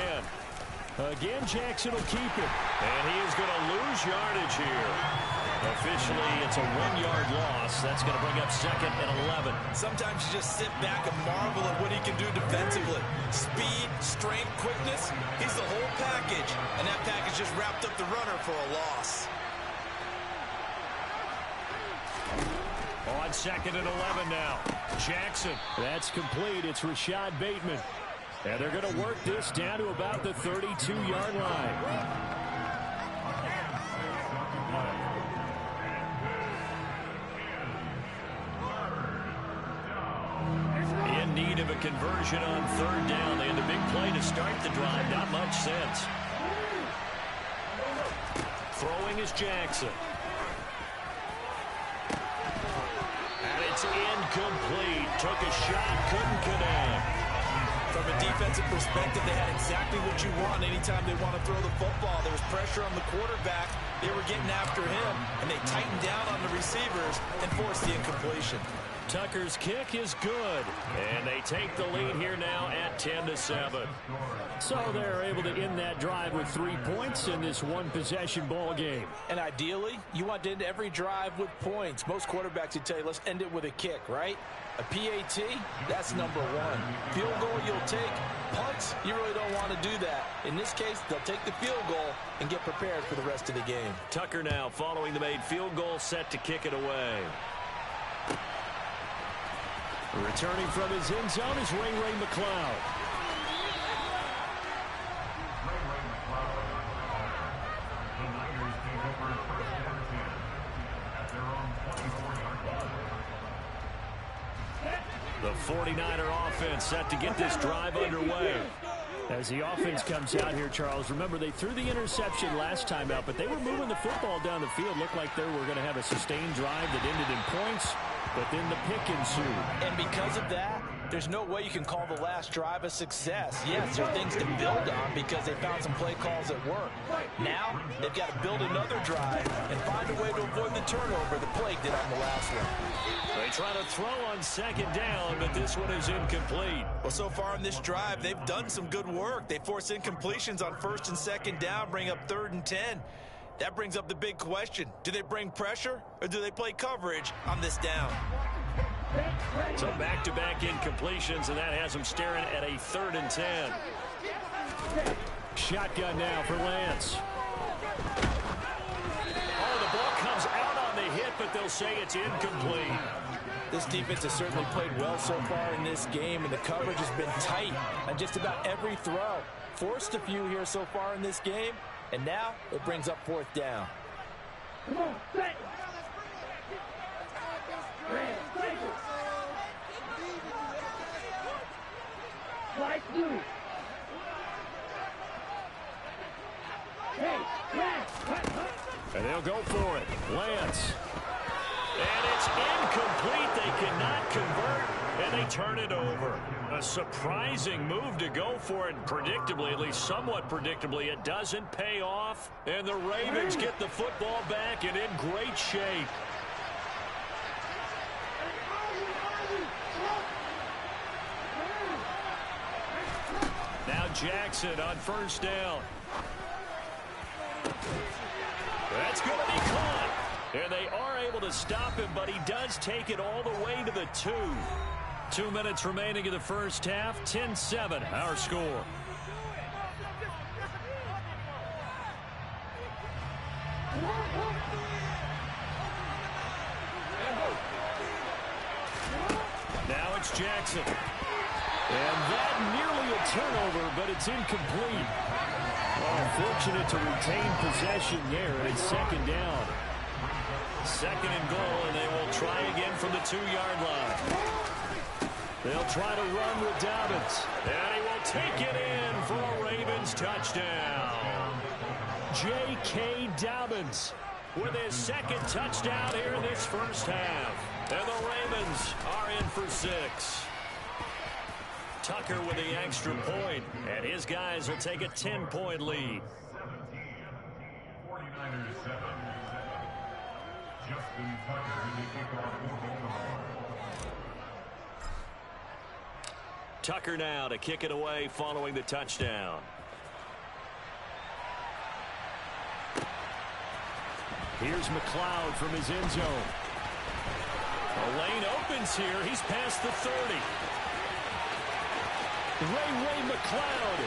Again, Jackson will keep it. And he is going to lose yardage here. Officially, it's a 1-yard loss. That's going to bring up 2nd and 11. Sometimes you just sit back and marvel at what he can do defensively. Speed, strength, quickness. He's the whole package. And that package just wrapped up the runner for a loss. On 2nd and 11 now. Jackson. That's complete. It's Rashad Bateman. And they're going to work this down to about the 32-yard line. In need of a conversion on 3rd down. They had a big play to start the drive. Not much sense. Throwing is Jackson. And it's incomplete. Took a shot, couldn't connect. From a defensive perspective, they had exactly what you want anytime they want to throw the football. There was pressure on the quarterback. They were getting after him, and they tightened down on the receivers and forced the incompletion. Tucker's kick is good, and they take the lead here now at 10-7. So they're able to end that drive with 3 points in this one-possession ball game. And ideally, you want to end every drive with points. Most quarterbacks would tell you, let's end it with a kick, right? A PAT, that's number 1. Field goal you'll take. Punts, you really don't want to do that. In this case, they'll take the field goal and get prepared for the rest of the game. Tucker now following the made field goal, set to kick it away. Returning from his end zone is Ray McCloud. The Niners take over 1st and 10 at their own 24-yard line. The 49er offense set to get this drive underway. As the offense comes out here, Charles, remember they threw the interception last time out, but they were moving the football down the field. Looked like they were going to have a sustained drive that ended in points, but then the pick ensued. And because of that, there's no way you can call the last drive a success. Yes, there are things to build on because they found some play calls that work. Now, they've got to build another drive and find a way to avoid the turnover the Plague did on the last one. They try to throw on 2nd down, but this one is incomplete. Well, so far in this drive, they've done some good work. They force incompletions on 1st and 2nd down, bring up 3rd and 10. That brings up the big question. Do they bring pressure or do they play coverage on this down? So back-to-back incompletions, and that has them staring at a 3rd and 10. Shotgun now for Lance. Oh, the ball comes out on the hit, but they'll say it's incomplete. This defense has certainly played well so far in this game, and the coverage has been tight on just about every throw. Forced a few here so far in this game, and now it brings up 4th down. Come on, set. Like you. Hey, and they'll go for it. Lance. And it's incomplete. They cannot convert, and they turn it over. A surprising move to go for it. Predictably, at least somewhat predictably, it doesn't pay off. And the Ravens get the football back and in great shape. Now Jackson on 1st down. That's going to be caught. And they are able to stop him, but he does take it all the way to the 2. 2 minutes remaining in the first half. 10-7, our score. Now it's Jackson. And that nearly a turnover, but it's incomplete. Oh, fortunate to retain possession there, and it's 2nd down. 2nd and goal, and they will try again from the 2-yard line. They'll try to run with Dobbins. And he will take it in for a Ravens touchdown. J.K. Dobbins with his 2nd touchdown here in this first half. And the Ravens are in for 6. Tucker with the extra point, and his guys will take a 10-point lead. 49ers 7. Justin Tucker in the kickoff for Baltimore. Tucker now to kick it away following the touchdown. Here's McLeod from his end zone. The lane opens here. He's past the 30. Ray McLeod.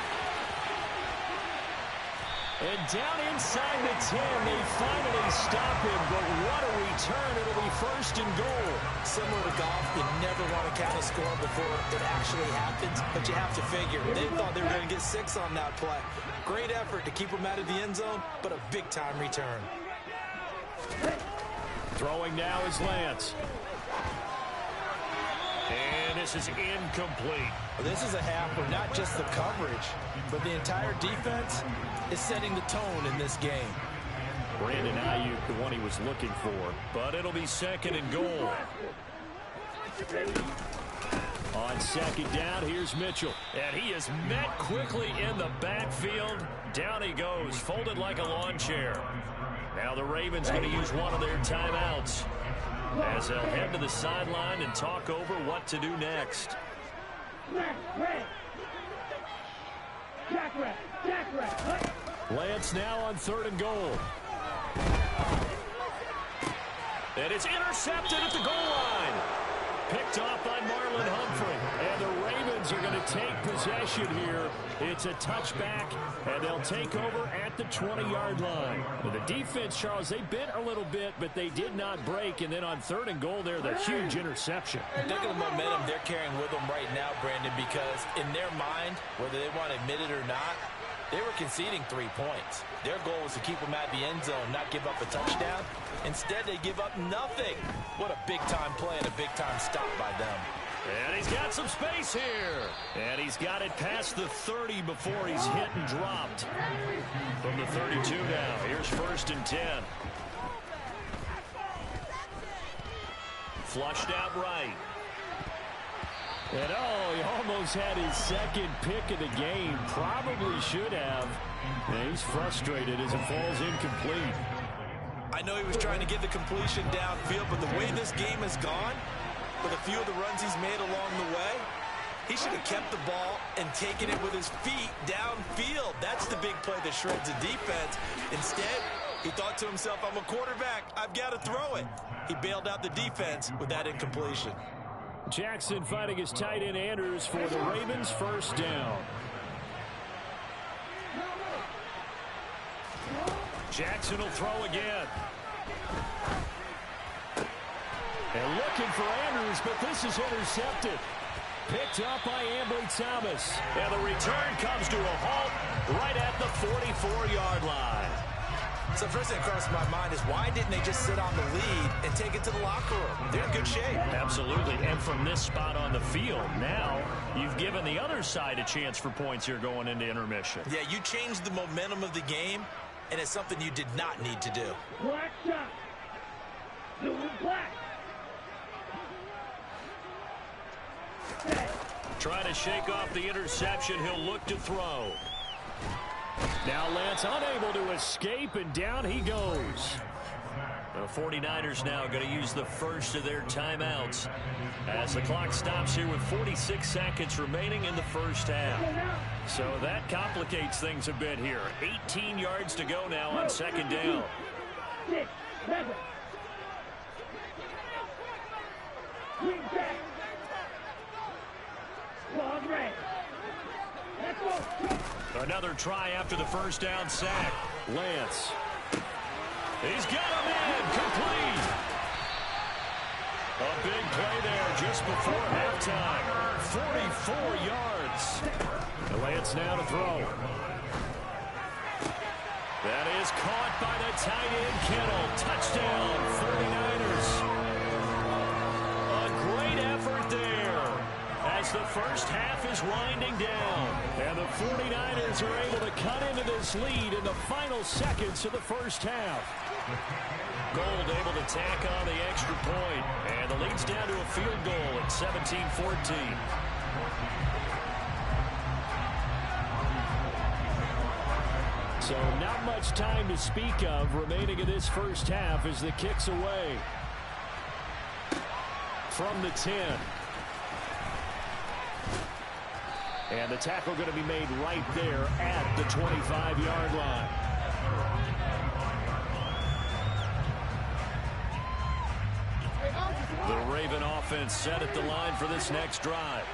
And down inside the 10, they finally stop him. But what a return. It'll be 1st and goal. Similar to golf, you never want to count a score before it actually happens, but you have to figure. They thought they were going to get 6 on that play. Great effort to keep them out of the end zone, but a big-time return. Throwing now is Lance. And this is incomplete. Well, this is a half where not just the coverage, but the entire defense is setting the tone in this game. Brandon Ayuk, the one he was looking for, but it'll be 2nd and goal. On 2nd down, here's Mitchell. And he is met quickly in the backfield. Down he goes, folded like a lawn chair. Now the Ravens going to use one of their timeouts as they'll head to the sideline and talk over what to do next. Lance now on 3rd and goal. And it's intercepted at the goal line. Picked off by Marlon Humphrey. And the Ravens are going to take possession here. It's a touchback, and they'll take over at the 20-yard line. Well, the defense, Charles, they bent a little bit, but they did not break. And then on 3rd and goal there, the huge interception. Think of the momentum they're carrying with them right now, Brandon, because in their mind, whether they want to admit it or not, they were conceding 3 points. Their goal was to keep them at the end zone, not give up a touchdown. Instead, they give up nothing. What a big-time play and a big-time stop by them. And he's got some space here. And he's got it past the 30 before he's hit and dropped. From the 32 now, here's 1st and 10. Flushed out right. And he almost had his 2nd pick of the game. Probably should have. And he's frustrated as it falls incomplete. I know he was trying to get the completion downfield, but the way this game has gone, with a few of the runs he's made along the way, he should have kept the ball and taken it with his feet downfield. That's the big play that shreds the defense. Instead, he thought to himself, I'm a quarterback. I've got to throw it. He bailed out the defense with that incompletion. Jackson fighting his tight end Andrews for the Ravens, 1st down. Jackson will throw again. And looking for Andrews, but this is intercepted. Picked up by Ambry Thomas. And the return comes to a halt right at the 44-yard line. So first thing that crossed my mind is why didn't they just sit on the lead and take it to the locker room? They're in good shape. Absolutely. And from this spot on the field, now you've given the other side a chance for points here going into intermission. Yeah, you changed the momentum of the game, and it's something you did not need to do. Black shot. Blue and black. Trying to shake off the interception. He'll look to throw. Now Lance unable to escape, and down he goes. The 49ers now going to use the first of their timeouts as the clock stops here with 46 seconds remaining in the first half. So that complicates things a bit here. 18 yards to go now on 2nd down. 6, 7. Green back. Ball red. Let's go. Another try after the first down sack. Lance. He's got him in. Complete. A big play there just before halftime. 44 yards. Lance now to throw. That is caught by the tight end, Kittle. Touchdown, 49ers. A great effort there as as the first half is winding down. And the 49ers are able to cut into this lead in the final seconds of the first half. Gold able to tack on the extra point. And the lead's down to a field goal at 17-14. So not much time to speak of remaining in this first half as the kick's away. From the 10. And the tackle going to be made right there at the 25-yard line. The Raven offense set at the line for this next drive.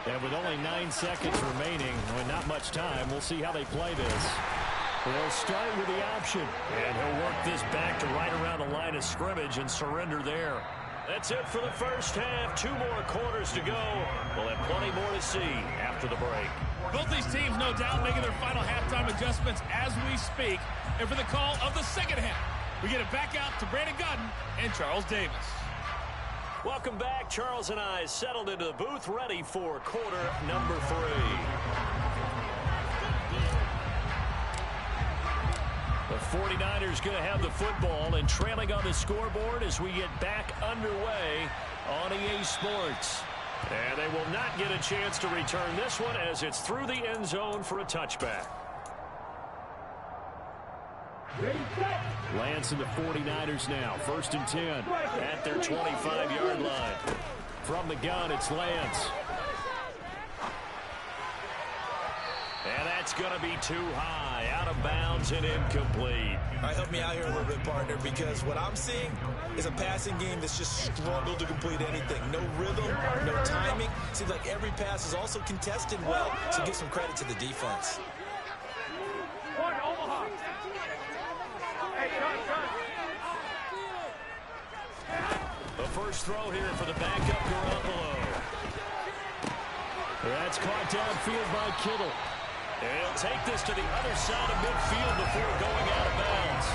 And with only 9 seconds remaining, with not much time, we'll see how they play this. They'll start with the option. And he'll work this back to right around the line of scrimmage and surrender there. That's it for the first half. 2 more quarters to go. We'll have plenty more to see after the break. Both these teams, no doubt, making their final halftime adjustments as we speak. And for the call of the second half, we get it back out to Brandon Godden and Charles Davis. Welcome back. Charles and I settled into the booth, ready for quarter number 3. The 49ers going to have the football and trailing on the scoreboard as we get back underway on EA Sports. And they will not get a chance to return this one as it's through the end zone for a touchback. Lance and the 49ers now. 1st and 10 at their 25-yard line. From the gun, it's Lance. And that's going to be too high, out of bounds and incomplete. All right, help me out here a little bit, partner, because what I'm seeing is a passing game that's just struggled to complete anything. No rhythm, no timing. Seems like every pass is also contested well, so give some credit to the defense. The first throw here for the backup Garoppolo. That's caught downfield by Kittle. And he'll take this to the other side of midfield before going out of bounds.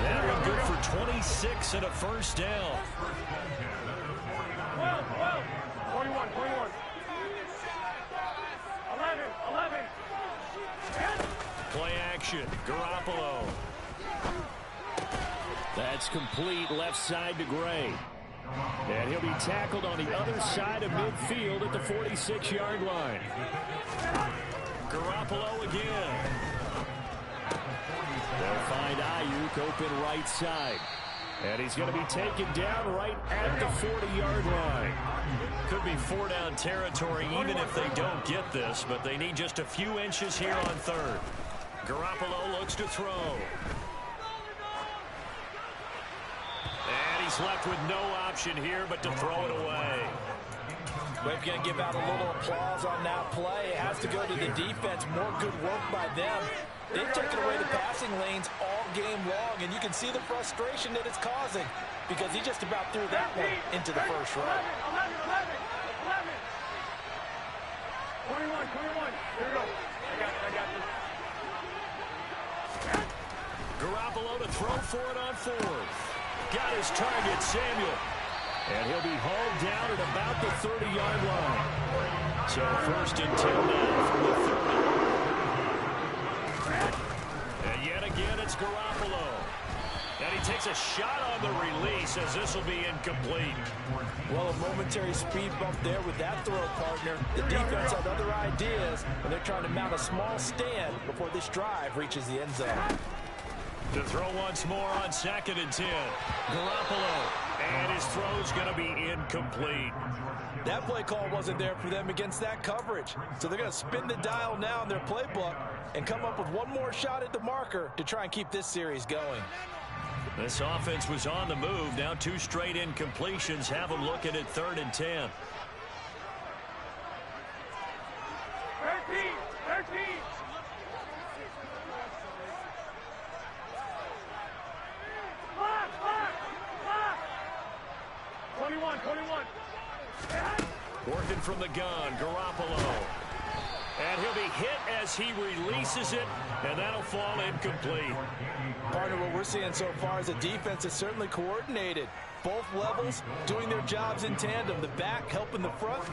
That one good for 26 and a first down. 21. 11. Play action. Garoppolo. That's complete left side to Gray. And he'll be tackled on the other side of midfield at the 46-yard line. Garoppolo again. They'll find Ayuk open right side. And he's going to be taken down right at the 40-yard line. Could be 4-down territory even if they don't get this, but they need just a few inches here on 3rd. Garoppolo looks to throw. And he's left with no option here but to throw it away. We're going to give out a little applause on that play. It has to go to the defense. More good work by them. They've taken away the passing lanes all game long, and you can see the frustration that it's causing because he just about threw that one into the first row. 21. Here we go. I got this. Garoppolo to throw for it on 4th. Got his target, Samuel. And he'll be hauled down at about the 30-yard line. So 1st and 10 now from the 30. And yet again, it's Garoppolo. And he takes a shot on the release as this will be incomplete. Well, a momentary speed bump there with that throw, partner. The defense had other ideas, and they're trying to mount a small stand before this drive reaches the end zone. To throw once more on 2nd and 10. Garoppolo. And his throw's going to be incomplete. That play call wasn't there for them against that coverage. So they're going to spin the dial now in their playbook and come up with one more shot at the marker to try and keep this series going. This offense was on the move. Now 2 straight incompletions have them looking at 3rd and 10. 13. 21. Working from the gun, Garoppolo. And he'll be hit as he releases it, and that'll fall incomplete. Partner, what we're seeing so far is a defense that's certainly coordinated. both levels doing their jobs in tandem. The back helping the front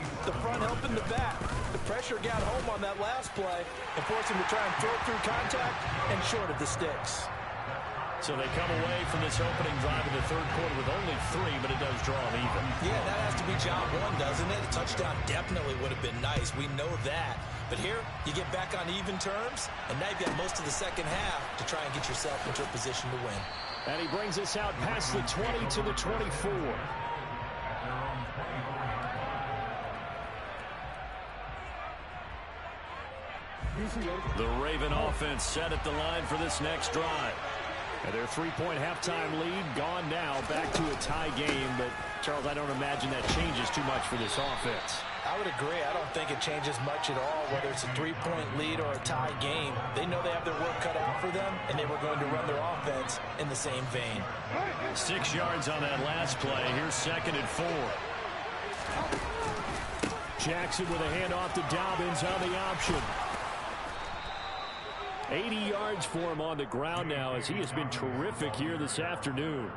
helping the back. The pressure got home on that last play and forced him to try and throw through contact and short of the sticks. So they come away from this opening drive in the third quarter with only 3, but it does draw them even. Yeah, that has to be job one, doesn't it? A touchdown definitely would have been nice. We know that. But here, you get back on even terms, and now you've got most of the second half to try and get yourself into a position to win. And he brings us out past the 20 to the 24. The Raven offense set at the line for this next drive. And their 3-point halftime lead gone now, back to a tie game. But, Charles, I don't imagine that changes too much for this offense. I would agree. I don't think it changes much at all, whether it's a 3-point lead or a tie game. They know they have their work cut out for them, and they were going to run their offense in the same vein. 6 yards on that last play. Here's 2nd and 4. Jackson with a handoff to Dobbins on the option. 80 yards for him on the ground now, as he has been terrific here this afternoon.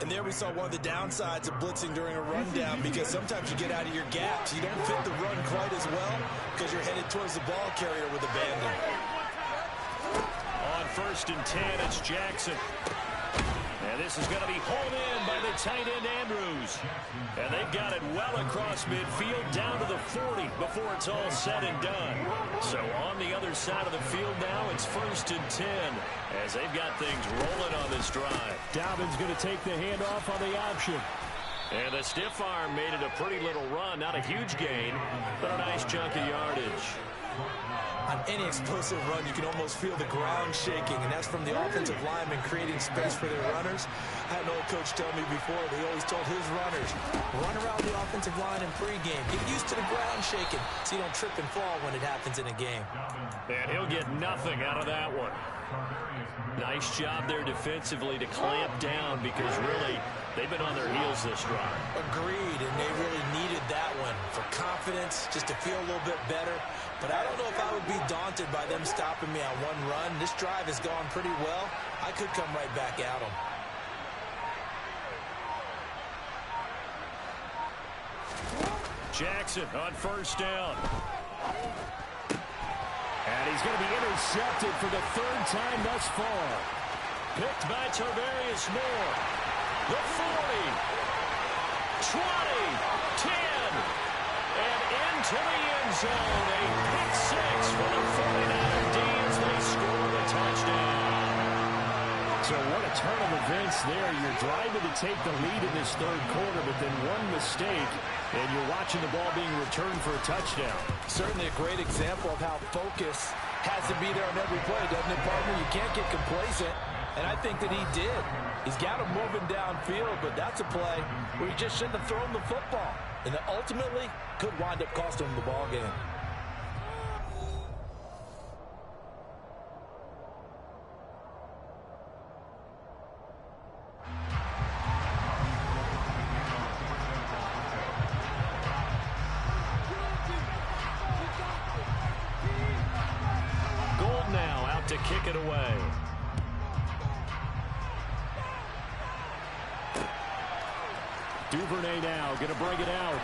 And there we saw one of the downsides of blitzing during a rundown, because sometimes you get out of your gaps. You don't fit the run quite as well because you're headed towards the ball carrier with abandon. On 1st and 10, it's Jackson. And this is going to be hauled in by the tight end Andrews. And they've got it well across midfield down to the 40 before it's all said and done. So on the other side of the field now, it's 1st and 10 as they've got things rolling on this drive. Dobbins going to take the handoff on the option. And the stiff arm made it a pretty little run. Not a huge gain, but a nice chunk of yardage. On any explosive run, you can almost feel the ground shaking, and that's from the offensive linemen creating space for their runners. I had an old coach tell me before, they always told his runners, run around the offensive line in pregame. Get used to the ground shaking so you don't trip and fall when it happens in a game. And he'll get nothing out of that one. Nice job there defensively to clamp down, because really they've been on their heels this drive. Agreed, and they really needed that one for confidence, just to feel a little bit better. But I don't know if I would be daunted by them stopping me on one run. This drive has gone pretty well. I could come right back at them. Jackson on 1st down. And he's going to be intercepted for the 3rd time thus far. Picked by Tarvarius Moore. The 40. 20. 10. And into the end zone. A pick 6 for the 49er D as they score the touchdown. So what a turn of events there. You're driving to take the lead in this 3rd quarter, but then one mistake, and you're watching the ball being returned for a touchdown. Certainly a great example of how focus has to be there on every play, doesn't it, partner? You can't get complacent, and I think that he did. He's got him moving downfield, but that's a play where he just shouldn't have thrown the football, and that ultimately could wind up costing him the ball game. To kick it away. Duvernay now going to bring it out.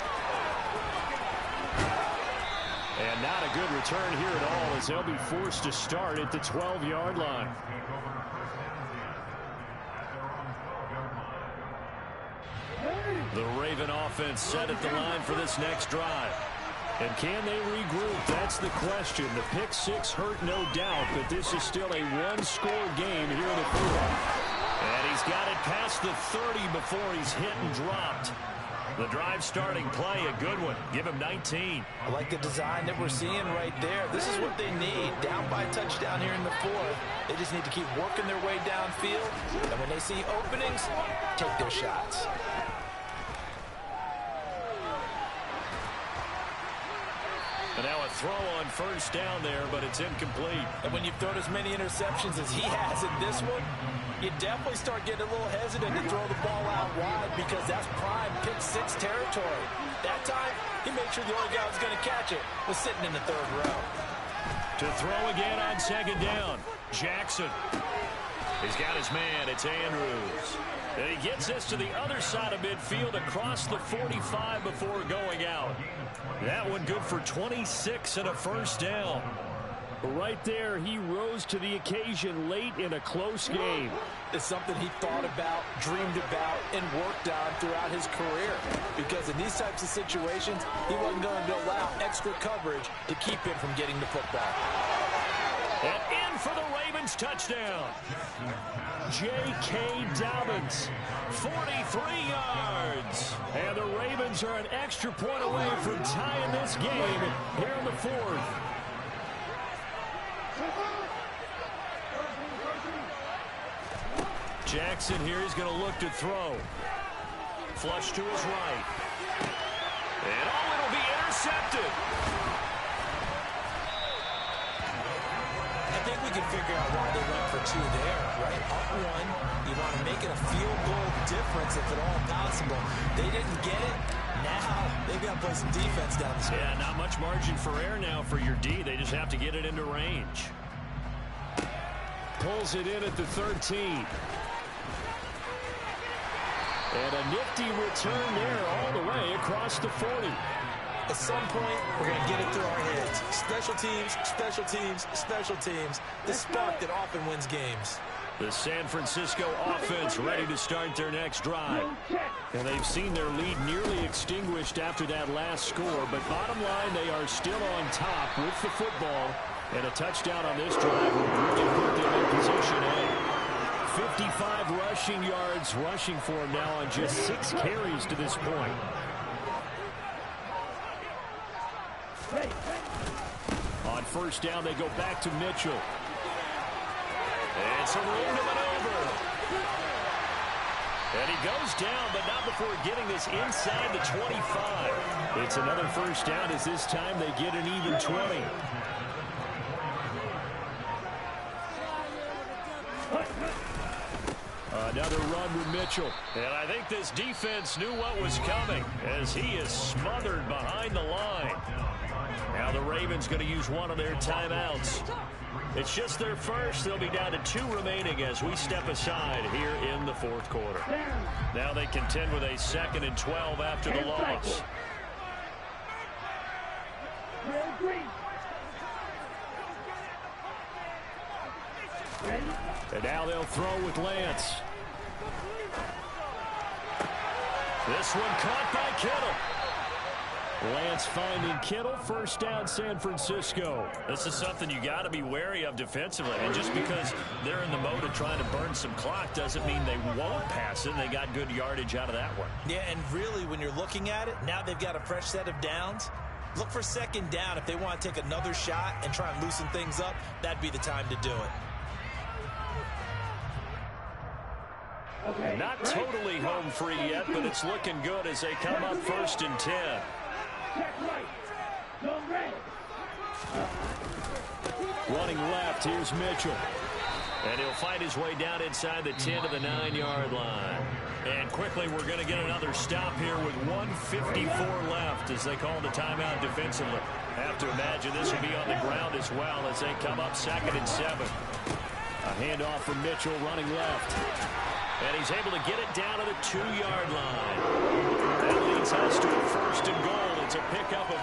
And not a good return here at all, as they'll be forced to start at the 12-yard line. The Raven offense set at the line for this next drive. And can they regroup? That's the question. The pick 6 hurt, no doubt, but this is still a one-score game here in the 4th. And he's got it past the 30 before he's hit and dropped. The drive starting play, a good one. Give him 19. I like the design that we're seeing right there. This is what they need. Down by a touchdown here in the 4th. They just need to keep working their way downfield. And when they see openings, take their shots. And now a throw on 1st down there, but it's incomplete. And when you've thrown as many interceptions as he has in this one, you definitely start getting a little hesitant to throw the ball out wide, because that's prime pick 6 territory. That time, he made sure the only guy who was going to catch it was sitting in the 3rd row. To throw again on 2nd down, Jackson. He's got his man. It's Andrews. And he gets this to the other side of midfield across the 45 before going out. That one good for 26 and a first down. Right there, he rose to the occasion late in a close game. It's something he thought about, dreamed about, and worked on throughout his career. Because in these types of situations, he wasn't going to allow extra coverage to keep him from getting the football. And in for the Ravens touchdown. J.K. Dobbins, 43 yards. And the Ravens are an extra point away from tying this game here in the fourth. Jackson here is going to look to throw. Flush to his right. And it'll be intercepted. I think we can figure out why they went for two there, right? Up one, you want to make it a field goal difference if at all possible. They didn't get it. Now they've got to play some defense down the stretch. Yeah, not much margin for error now for your D. They just have to get it into range. Pulls it in at the 13. And a nifty return there all the way across the 40. At some point, we're going to get it through our heads. Special teams, special teams, special teams. The spark that often wins games. The San Francisco offense ready to start their next drive. And they've seen their lead nearly extinguished after that last score. But bottom line, they are still on top with the football. And a touchdown on this drive will really put them in position A. 55 rushing yards rushing for him now on just 6 carries to this point. On first down, they go back to Mitchell. And some room to maneuver. And he goes down, but not before getting this inside the 25. It's another first down as this time they get an even 20. Another run with Mitchell. And I think this defense knew what was coming as he is smothered behind the line. Now the Ravens going to use one of their timeouts. It's just their first. They'll be down to 2 remaining as we step aside here in the fourth quarter. Now they contend with a 2nd and 12 after the loss. And now they'll throw with Lance. This one caught by Kittle. Lance finding Kittle. First down, San Francisco. This is something you got to be wary of defensively. And just because they're in the mode of trying to burn some clock doesn't mean they won't pass it. They got good yardage out of that one. Yeah, and really, when you're looking at it, now they've got a fresh set of downs. Look for 2nd down. If they want to take another shot and try and loosen things up, that'd be the time to do it. Okay, not totally home free yet, but it's looking good as they come up 1st and 10. Running left, here's Mitchell. And he'll fight his way down inside the 10 to the 9-yard line. And quickly, we're going to get another stop here with 1:54 left as they call the timeout defensively. Have to imagine this will be on the ground as well as they come up 2nd and 7. A handoff from Mitchell running left. And he's able to get it down to the 2-yard line. That leads us to a 1st and goal. It's a pickup of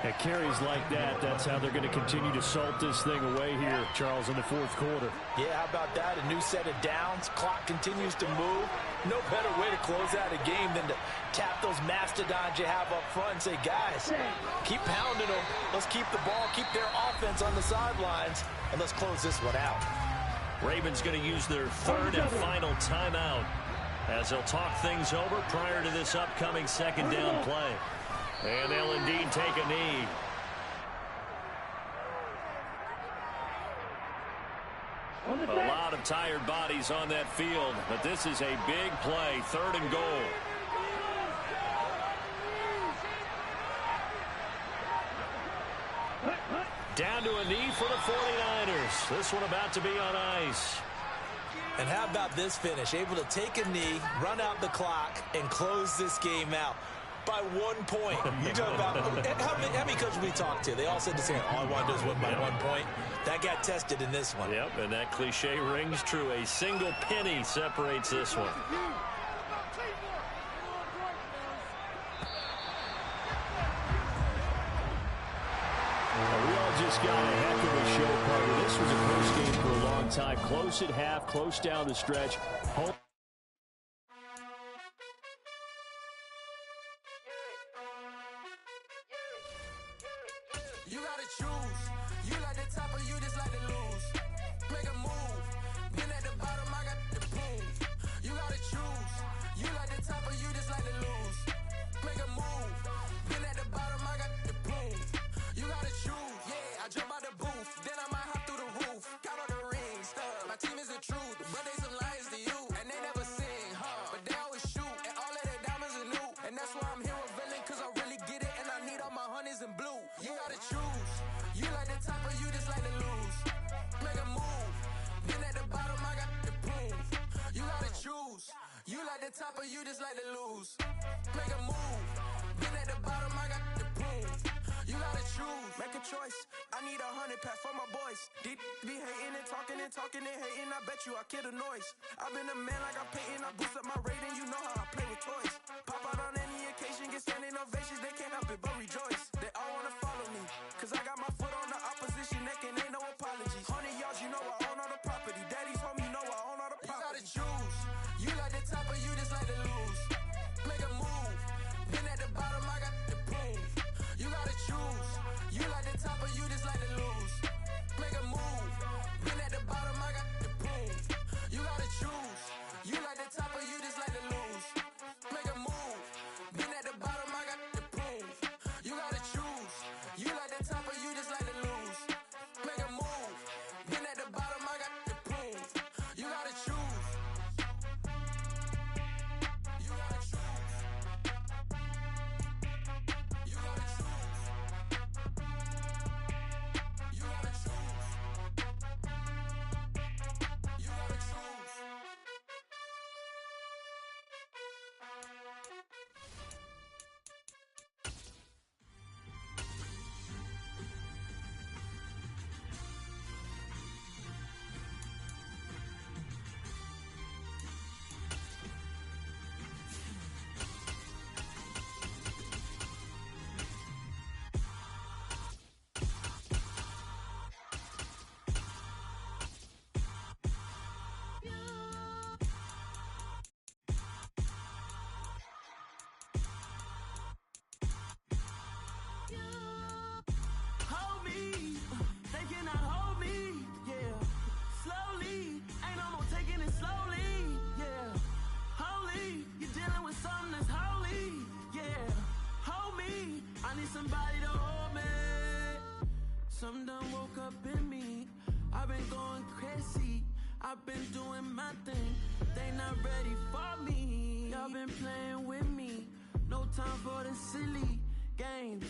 8. At carries like that, that's how they're going to continue to salt this thing away here, Charles, in the fourth quarter. Yeah, how about that? A new set of downs. Clock continues to move. No better way to close out a game than to tap those mastodons you have up front and say, guys, keep pounding them. Let's keep the ball, keep their offense on the sidelines, and let's close this one out. Ravens going to use their 3rd and final timeout as they'll talk things over prior to this upcoming 2nd down play. And they'll indeed take a knee. A lot of tired bodies on that field, but this is a big play, 3rd and goal. Down to a knee for the 49ers. This one about to be on ice. And how about this finish? Able to take a knee, run out the clock, and close this game out. by 1 point. You talk about how many coaches we talked to? They all said the same. All I want to do is win by 1 point. That got tested in this one. Yep, and that cliche rings true. A single penny separates this one. We all just got a heck of a show, partner. This was a close game for a long time. Close at half, close down the stretch. Home. You gotta choose. You like the top or you just like to lose. Make a move. Been at the bottom, I got the boom. You gotta choose. You like the top or you just like to lose. Make a move. Been at the bottom, I got the boom. You gotta choose. Yeah, I jump out the booth. Then I might hop through the roof. Count on the rings. My team is the truth. But they some liars to you. And they never sing, but they always shoot. And all of their diamonds are new. And that's why I'm here revealing. Cause I really get it. And I need all my honeys in blue. You gotta choose. You like the top or you just like to lose. Make a move. Been at the bottom, I got the boom. You gotta choose. You like the top or you just like to lose. Make a move. Been at the bottom, I got the boom. You gotta choose. Make a choice. I need 100 pack for my boys. Deep be hating and talking and hating. I bet you I kill the noise. I've been a man like I'm Peyton. I boost up my rating. You know how I play with toys. Pop out on any occasion, get standing ovations. They can't help it but rejoice. They all wanna follow me. Cause I got my foot on the opposition neck and ain't no apologies. 100 yards, you know I own all the property. Daddy's home, you know I own all the property. You gotta choose. You like the top or you just like to lose. Make a move. Been at the bottom, I got the boom. You gotta choose. You like the top or you just like to lose. Make a move. Been at the bottom, I got the boom. You gotta choose. You like the top or you just like to lose. Make a move. Been at the bottom, I got the boom. You gotta choose. You like the top or you just like to lose. Make a move. Been at the bottom, I got the boom. You gotta choose. You gotta choose. You gotta choose. You gotta choose. You gotta choose. Hold me, they cannot hold me, yeah. Slowly, ain't no more taking it slowly, yeah. Holy, you're dealing with something that's holy, yeah. Hold me, I need somebody to hold me. Something done woke up in me. I've been going crazy, I've been doing my thing. They not ready for me. Y'all been playing with me. No time for the silly games.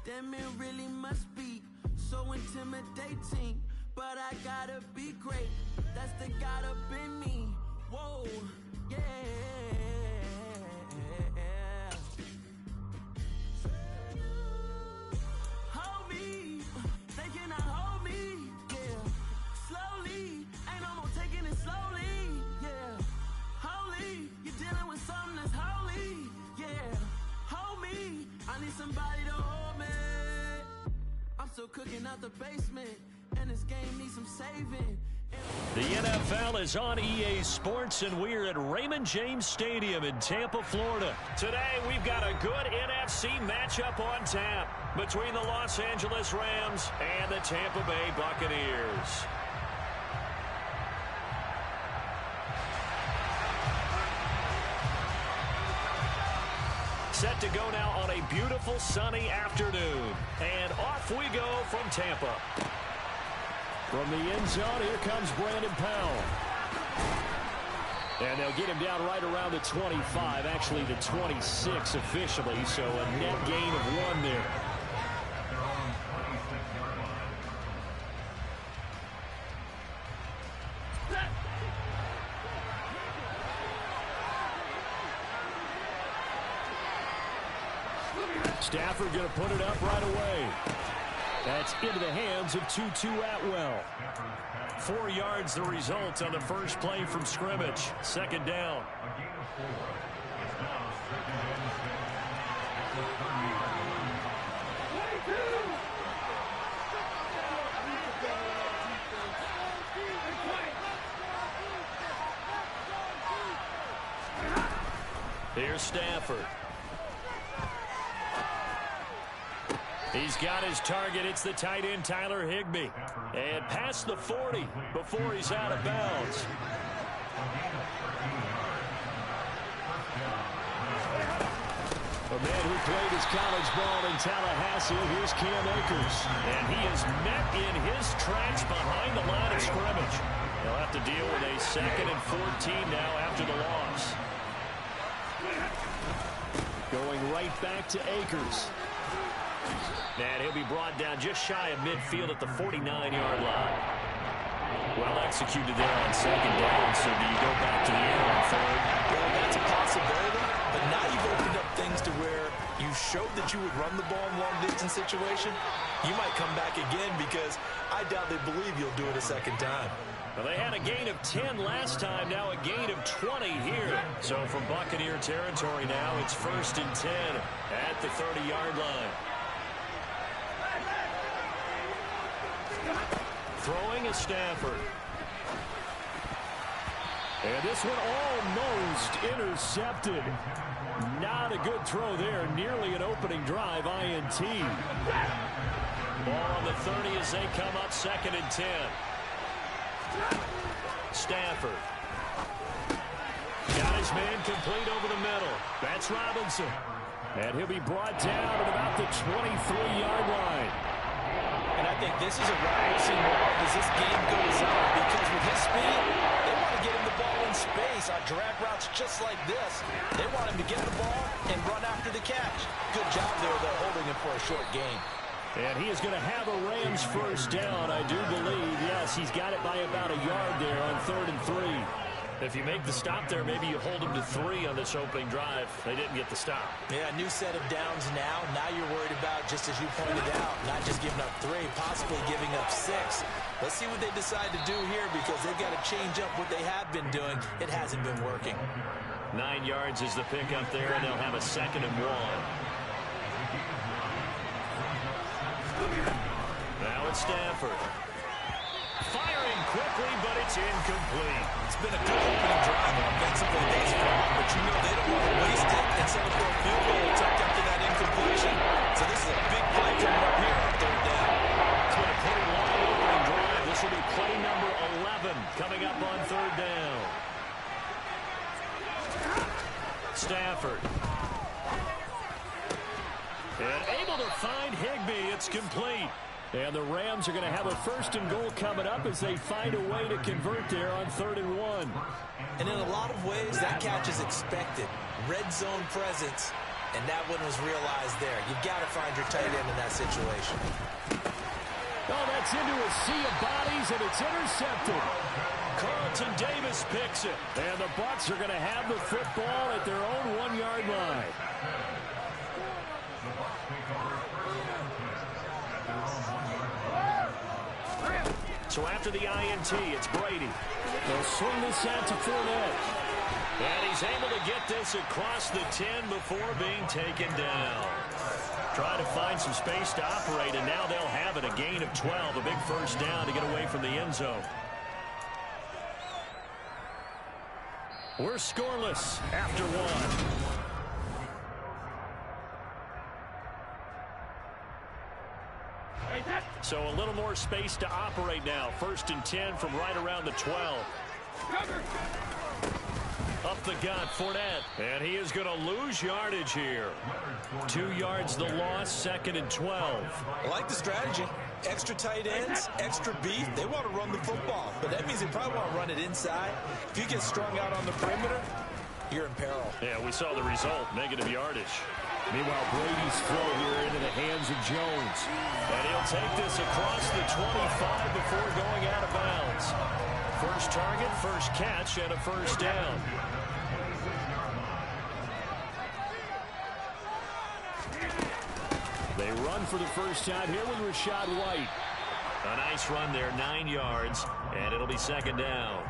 Damn, it really must be so intimidating. But I gotta be great. That's the God up in me. Whoa, yeah. Hold me, they cannot hold me, yeah. Slowly, ain't no more taking it slowly, yeah. Holy, you're dealing with something that's holy, yeah. Hold me, I need somebody to hold me. I'm still cooking out the basement, and this game needs some saving. The NFL is on EA Sports, and we're at Raymond James Stadium in Tampa, Florida. Today, we've got a good NFC matchup on tap between the Los Angeles Rams and the Tampa Bay Buccaneers. Set to go now on a beautiful sunny afternoon. And off we go from Tampa. From the end zone, here comes Brandon Powell. And they'll get him down right around the 25, actually the 26 officially, so a net gain of 1 there. Stafford going to put it up right away. That's into the hands of Tutu Atwell. 4 yards the result on the first play from scrimmage. Second down. Here's Stafford. He's got his target. It's the tight end, Tyler Higbee. And past the 40 before he's out of bounds. A man who played his college ball in Tallahassee, here's Cam Akers. And he is met in his tracks behind the line of scrimmage. He'll have to deal with a 2nd and 14 now after the loss. Going right back to Akers. And he'll be brought down just shy of midfield at the 49-yard line. Well executed there on 2nd down, so do you go back to the air on 3rd? Well, that's a possibility, but now you've opened up things to where you showed that you would run the ball in long-distance situation. You might come back again because I doubt they believe you'll do it a 2nd time. Well, they had a gain of 10 last time, now a gain of 20 here. So from Buccaneer territory now, it's 1st and 10 at the 30-yard line. Throwing is Stafford. And this one almost intercepted. Not a good throw there. Nearly an opening drive, INT. Ball on the 30 as they come up 2nd and 10. Stafford. Got his man complete over the middle. That's Robinson. And he'll be brought down at about the 23-yard line. And I think this is a route we'll see more as this game goes on, because with his speed, they want to get him the ball in space on drag routes just like this. They want him to get the ball and run after the catch. Good job there, though, holding him for a short gain. And he is going to have a Rams first down, I do believe. Yes, he's got it by about a yard there on 3rd and 3. If you make the stop there, maybe you hold him to 3 on this opening drive. They didn't get the stop. Yeah, new set of downs now. Now you're worried about, just as you pointed out, not just giving up 3, possibly giving up 6. Let's see what they decide to do here, because they've got to change up what they have been doing. It hasn't been working. 9 yards is the pickup there, and they'll have a 2nd and 1. Now it's Stafford. Firing quickly, but it's incomplete. It's been a good opening drive offensively thus far, but you know they don't want to waste it and settle for a field goal tucked up to that incompletion. So this is a big play coming up here on 3rd down. It's been a pretty long opening drive. This will be play number 11 coming up on 3rd down. Stafford. And able to find Higbee. It's complete. And the Rams are going to have a 1st and goal coming up as they find a way to convert there on 3rd and 1. And in a lot of ways, that catch is expected. Red zone presence, and that one was realized there. You've got to find your tight end in that situation. Oh, that's into a sea of bodies, and it's intercepted. Carlton Davis picks it. And the Bucs are going to have the football at their own 1-yard line. So after the INT, it's Brady. They'll swing this out to Fournette. And he's able to get this across the 10 before being taken down. Trying to find some space to operate, and now they'll have it. A gain of 12, a big first down to get away from the end zone. We're scoreless after 1. So a little more space to operate now. 1st and 10 from right around the 12. Up the gut, Fournette. And he is going to lose yardage here. 2 yards the loss, 2nd and 12. I like the strategy. Extra tight ends, extra beef. They want to run the football, but that means they probably want to run it inside. If you get strung out on the perimeter, you're in peril. Yeah, we saw the result, negative yardage. Meanwhile, Brady's throw here into the hands of Jones. And he'll take this across the 25 before going out of bounds. First target, first catch, and a first down. run for the first time here with Rachaad White. A nice run there, 9 yards, and it'll be second down.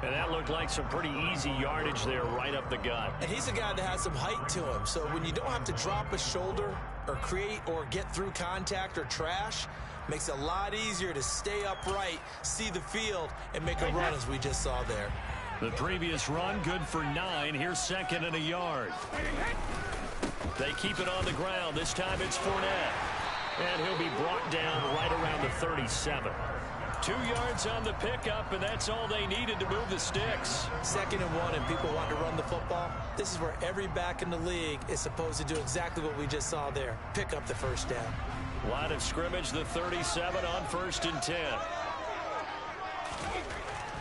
And that looked like some pretty easy yardage there right up the gut. And he's a guy that has some height to him. So when you don't have to drop a shoulder or create or get through contact or trash, makes it a lot easier to stay upright, see the field, and make a run as we just saw there. The previous run, good for 9. Here's second and a yard. They keep it on the ground. This time it's Fournette. And he'll be brought down right around the 37. 2 yards on the pickup, and that's all they needed to move the sticks. 2nd and 1, and people want to run the football. This is where every back in the league is supposed to do exactly what we just saw there. Pick up the first down. Line of scrimmage, the 37 on 1st and 10.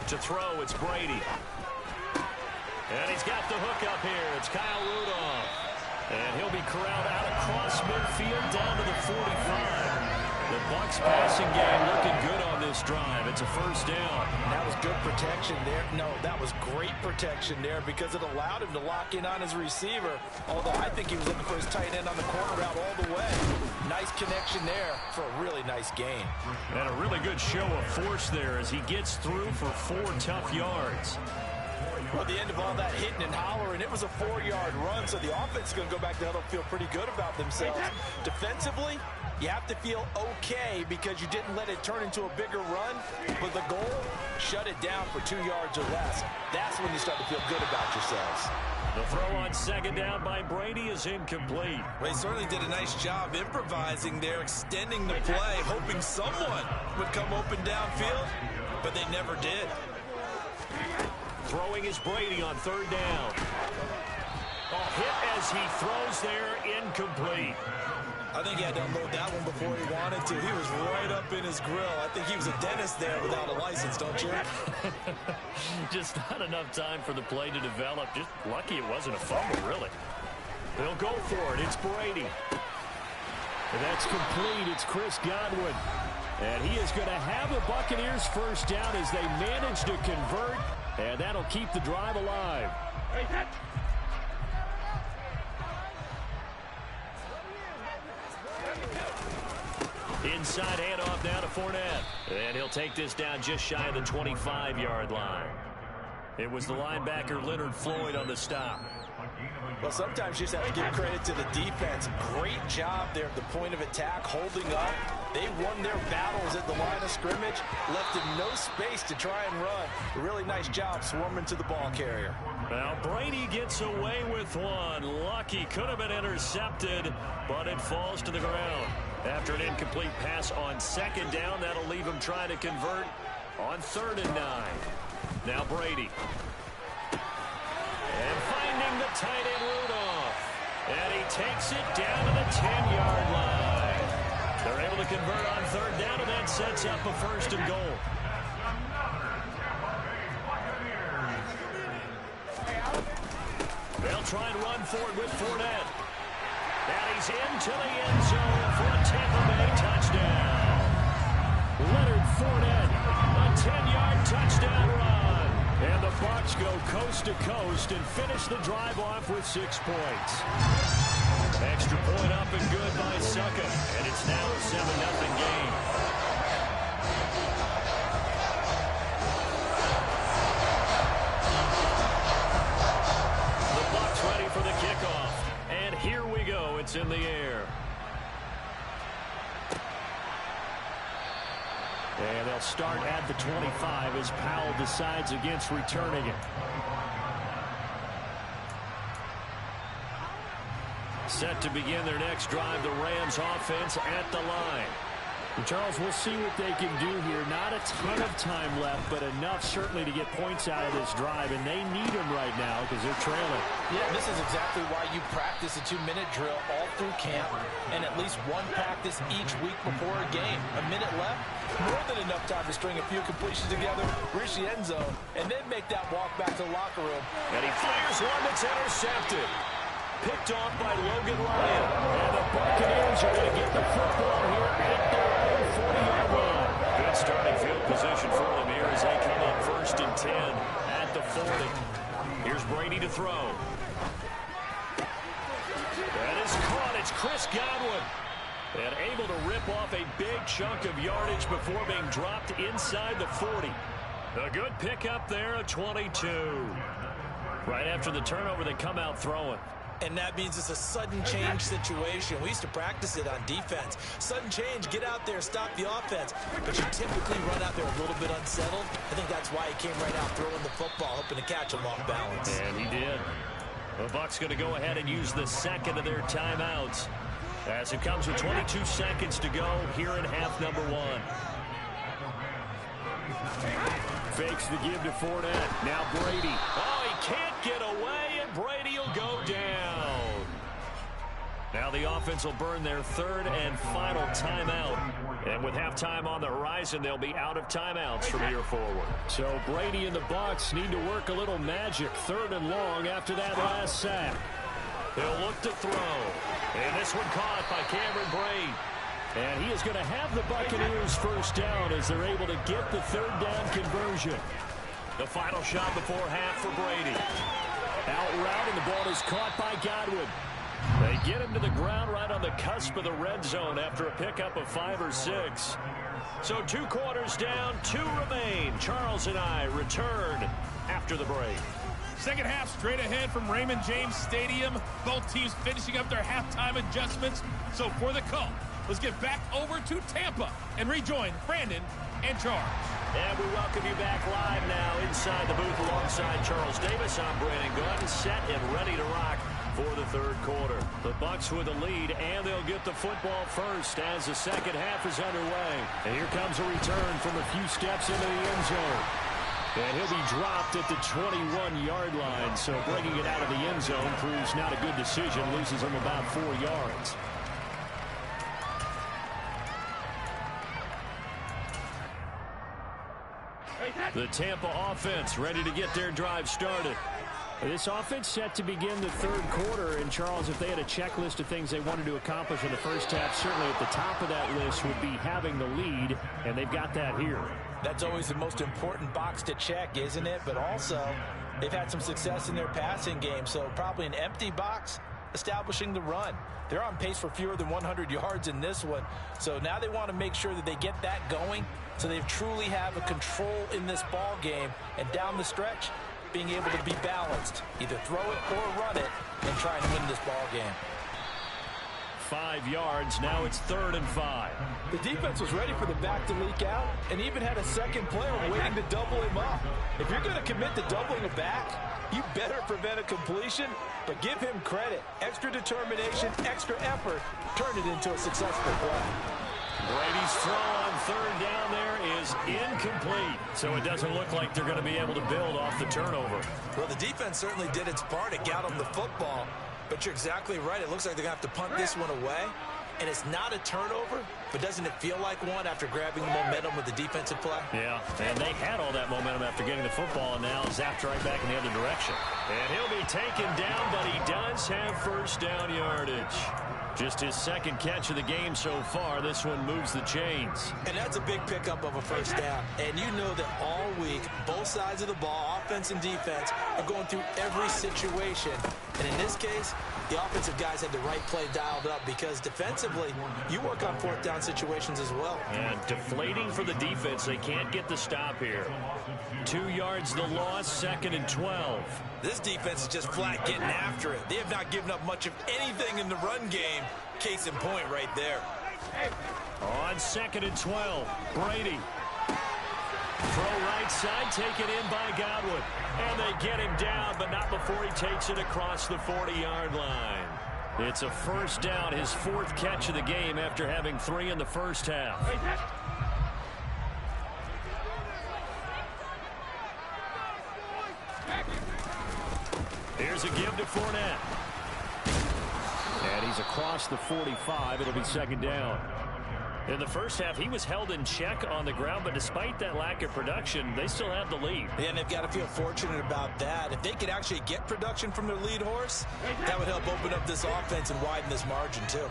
To throw, it's Brady. And he's got the hook up here. It's Kyle Rudolph. And he'll be corralled out across midfield down to the 45. The Bucs passing game looking good on this drive. It's a first down. And that was good protection there. No, that was great protection there because it allowed him to lock in on his receiver. Although I think he was looking for his tight end on the corner route all the way. Nice connection there for a really nice gain. And a really good show of force there as he gets through for 4 tough yards. Well, at the end of all that hitting and hollering, it was a 4-yard run, so the offense is going to go back there and feel pretty good about themselves. Defensively, you have to feel okay because you didn't let it turn into a bigger run, but the goal, shut it down for 2 yards or less. That's when you start to feel good about yourselves. The throw on second down by Brady is incomplete. Well, he certainly did a nice job improvising there, extending the play, hoping someone would come open downfield, but they never did. Throwing is Brady on 3rd down. Hit as he throws there, incomplete. I think he had to unload that one before he wanted to. He was right up in his grill. I think he was a dentist there without a license, don't you? Just not enough time for the play to develop. Just lucky it wasn't a fumble, really. They'll go for it. It's Brady. And that's complete. It's Chris Godwin. And he is going to have the Buccaneers first down as they manage to convert. And that'll keep the drive alive. Inside handoff now to Fournette. And he'll take this down just shy of the 25-yard line. It was the linebacker Leonard Floyd on the stop. Well, sometimes you just have to give credit to the defense. Great job there at the point of attack, holding up. They won their battles at the line of scrimmage, left him no space to try and run. A really nice job swarming to the ball carrier. Now Brady gets away with one. Lucky, could have been intercepted, but it falls to the ground. After an incomplete pass on 2nd down, that'll leave him trying to convert on 3rd and 9. Now Brady. And finding the tight end Rudolph. And he takes it down to the 10-yard line. They're able to convert on 3rd down, and that sets up a 1st and goal. They'll try and run forward with Fournette. And he's into the end zone for a Tampa Bay touchdown. Leonard Fournette, a 10-yard touchdown run. And the Bucs go coast to coast and finish the drive off with 6 points. Extra point up and good by Suckup. And it's now a 7-0 game. The Bucs ready for the kickoff. And here we go. It's in the air. And they'll start at the 25 as Powell decides against returning it. Set to begin their next drive, the Rams offense at the line. And Charles, we'll see what they can do here. Not a ton of time left, but enough certainly to get points out of this drive, and they need them right now because they're trailing. Yeah, this is exactly why you practice a 2-minute drill all through camp and at least one practice each week before a game. A minute left, more than enough time to string a few completions together, reach the end zone, and then make that walk back to the locker room. And he fires one that's intercepted. Picked off by Logan Ryan. And the Buccaneers are going to get the football here at their own 40-yard line. Good starting field position for them here as they come up 1st and 10 at the 40. Here's Brady to throw. That is caught. It's Chris Godwin. And able to rip off a big chunk of yardage before being dropped inside the 40. A good pickup there, a 22. Right after the turnover, they come out throwing. And that means it's a sudden change situation. We used to practice it on defense. Sudden change, get out there, stop the offense. But you typically run out there a little bit unsettled. I think that's why he came right out throwing the football, hoping to catch him off balance. And he did. The Bucs going to go ahead and use the second of their timeouts, as it comes with 22 seconds to go here in half number 1. Fakes the give to Fournette. Now Brady. Oh, he can't get away, and Brady will go down. Now the offense will burn their third and final timeout. And with halftime on the horizon, they'll be out of timeouts from here forward. So Brady and the Bucs need to work a little magic. Third and long after that last sack. They'll look to throw. And this one caught by Cameron Brate. And he is going to have the Buccaneers first down as they're able to get the third down conversion. The final shot before half for Brady. Out route, and the ball is caught by Godwin. They get him to the ground right on the cusp of the red zone after a pickup of 5 or 6. So 2 quarters down, 2 remain. Charles and I return after the break. Second half straight ahead from Raymond James Stadium. Both teams finishing up their halftime adjustments. So for the call, let's get back over to Tampa and rejoin Brandon and Charles. And we welcome you back live now inside the booth alongside Charles Davis. I'm Brandon Gunn, set and ready to rock for the third quarter. The Bucs with a lead, and they'll get the football first as the second half is underway. And here comes a return from a few steps into the end zone. And he'll be dropped at the 21-yard line, so bringing it out of the end zone proves not a good decision, loses him about 4 yards. The Tampa offense ready to get their drive started. This offense set to begin the third quarter. And, Charles, if they had a checklist of things they wanted to accomplish in the first half, certainly at the top of that list would be having the lead, and they've got that here. That's always the most important box to check, isn't it? But also, they've had some success in their passing game, so probably an empty box establishing the run. They're on pace for fewer than 100 yards in this one, so now they want to make sure that they get that going so they truly have a control in this ball game, and down the stretch, being able to be balanced, either throw it or run it, and try and win this ball game. 5 yards, now it's 3rd and 5. The defense was ready for the back to leak out and even had a second player waiting to double him up. If you're going to commit to doubling a back, you better prevent a completion, but give him credit. Extra determination, extra effort, turned it into a successful play. Brady's throw on 3rd down there is incomplete, so it doesn't look like they're going to be able to build off the turnover. Well, the defense certainly did its part. It got them the football, but you're exactly right. It looks like they're going to have to punt this one away, and it's not a turnover, but doesn't it feel like one after grabbing the momentum with the defensive play? Yeah, and they had all that momentum after getting the football, and now zapped right back in the other direction. And he'll be taken down, but he does have first down yardage. Just his second catch of the game so far. This one moves the chains. And that's a big pickup of a first down. And you know that all week, both sides of the ball, offense and defense, are going through every situation. And in this case, the offensive guys had the right play dialed up because defensively, you work on 4th down situations as well. And deflating for the defense. They can't get the stop here. 2 yards the loss, 2nd and 12. This defense is just flat getting after it. They have not given up much of anything in the run game. Case in point right there. On 2nd and 12, Brady. Throw right side, taken in by Godwin. And they get him down, but not before he takes it across the 40-yard line. It's a first down, his 4th catch of the game after having 3 in the first half. Here's a give to Fournette. And he's across the 45. It'll be 2nd down. In the first half, he was held in check on the ground, but despite that lack of production, they still have the lead. Yeah, and they've got to feel fortunate about that. If they could actually get production from their lead horse, that would help open up this offense and widen this margin, too.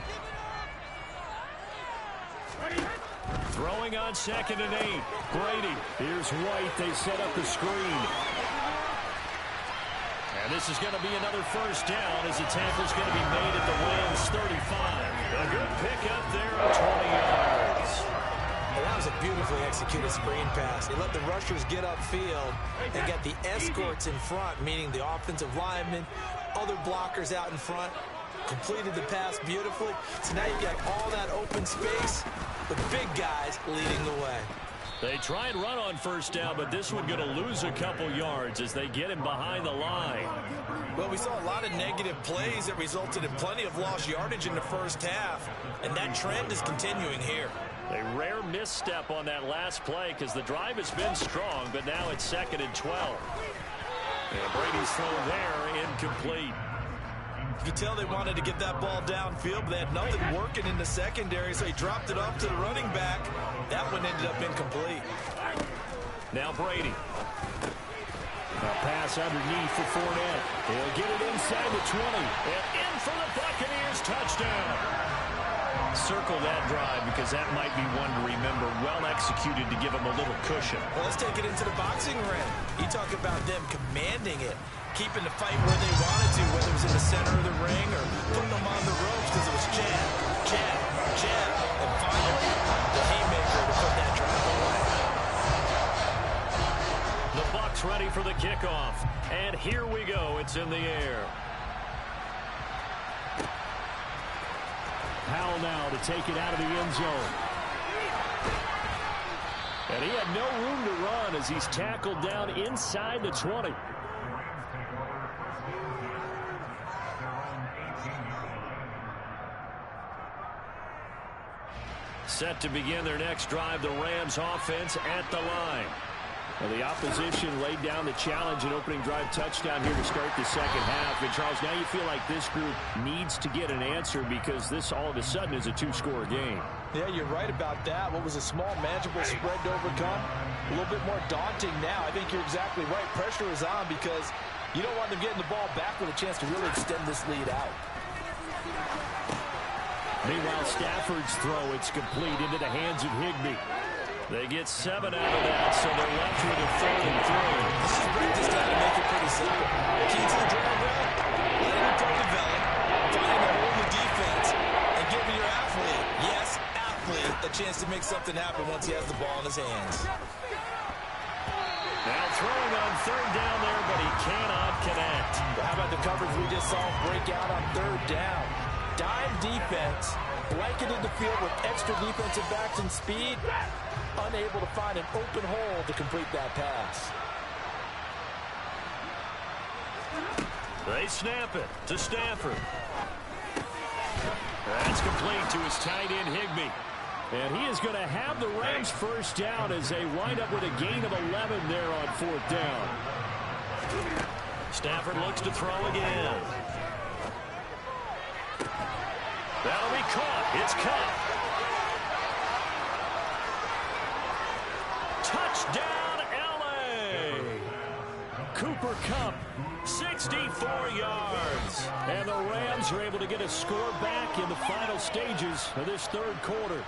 Throwing on 2nd and 8. Brady. Here's White. They set up the screen. And this is going to be another first down as the tackle's going to be made at the Rams 35. A good pickup there of 20 yards. Well, that was a beautifully executed screen pass. They let the rushers get upfield and get the escorts in front, meaning the offensive linemen, other blockers out in front, completed the pass beautifully. So now you've got all that open space, the big guys leading the way. They try and run on first down, but this one going to lose a couple yards as they get him behind the line. Well, we saw a lot of negative plays that resulted in plenty of lost yardage in the first half, and that trend is continuing here. A rare misstep on that last play because the drive has been strong, but now it's 2nd and 12. And Brady's throw there, incomplete. You could tell they wanted to get that ball downfield, but they had nothing working in the secondary, so he dropped it off to the running back. That one ended up incomplete. Now Brady. A pass underneath for Fournette. He'll get it inside the 20. And in for the Buccaneers touchdown. Circle that drive because that might be one to remember. Well executed to give them a little cushion. Well, let's take it into the boxing ring. You talk about them commanding it, keeping the fight where they wanted to, whether it was in the center of the ring or putting them on the ropes because it was jab, jab, jab, and finally the haymaker to put that drive away. The Bucs ready for the kickoff. And here we go. It's in the air. Powell now to take it out of the end zone. And he had no room to run as he's tackled down inside the 20. Set to begin their next drive, the Rams offense at the line. Well, the opposition laid down the challenge and opening drive touchdown here to start the second half. And, Charles, now you feel like this group needs to get an answer because this all of a sudden is a two-score game. Yeah, you're right about that. What was a small, manageable spread to overcome, a little bit more daunting now. I think you're exactly right. Pressure is on because you don't want them getting the ball back with a chance to really extend this lead out. Meanwhile, Stafford's throw, it's complete into the hands of Higbee. They get 7 out of that, so they're left with a 3rd and 3. This is practice time to make it pretty simple. Key to the drive route, letting the play develop, finding a hole in the defense, and giving your athlete, yes, athlete, a chance to make something happen once he has the ball in his hands. Now throwing on 3rd down there, but he cannot connect. Well, how about the coverage we just saw him break out on 3rd down? Dime defense, blanketed the field with extra defensive backs and speed, unable to find an open hole to complete that pass. They snap it to Stafford. That's complete to his tight end, Higbee. And he is going to have the Rams first down as they wind up with a gain of 11 there on 4th down. Stafford looks to throw again. That'll be caught. It's caught. Touchdown, L.A. Cooper Kupp, 64 yards. And the Rams are able to get a score back in the final stages of this 3rd quarter.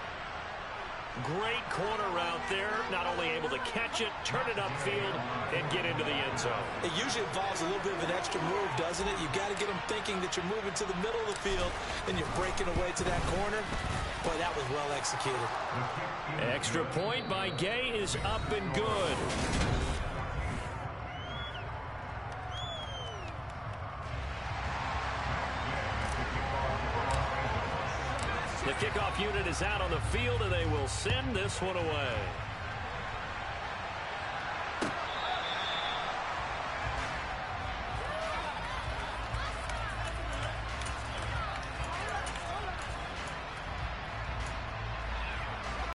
Great corner out there, not only able to catch it, turn it upfield, and get into the end zone. It usually involves a little bit of an extra move, doesn't it? You've got to get them thinking that you're moving to the middle of the field, and you're breaking away to that corner. Boy, that was well executed. Extra point by Gay is up and good. The kickoff unit is out on the field, and they will send this one away.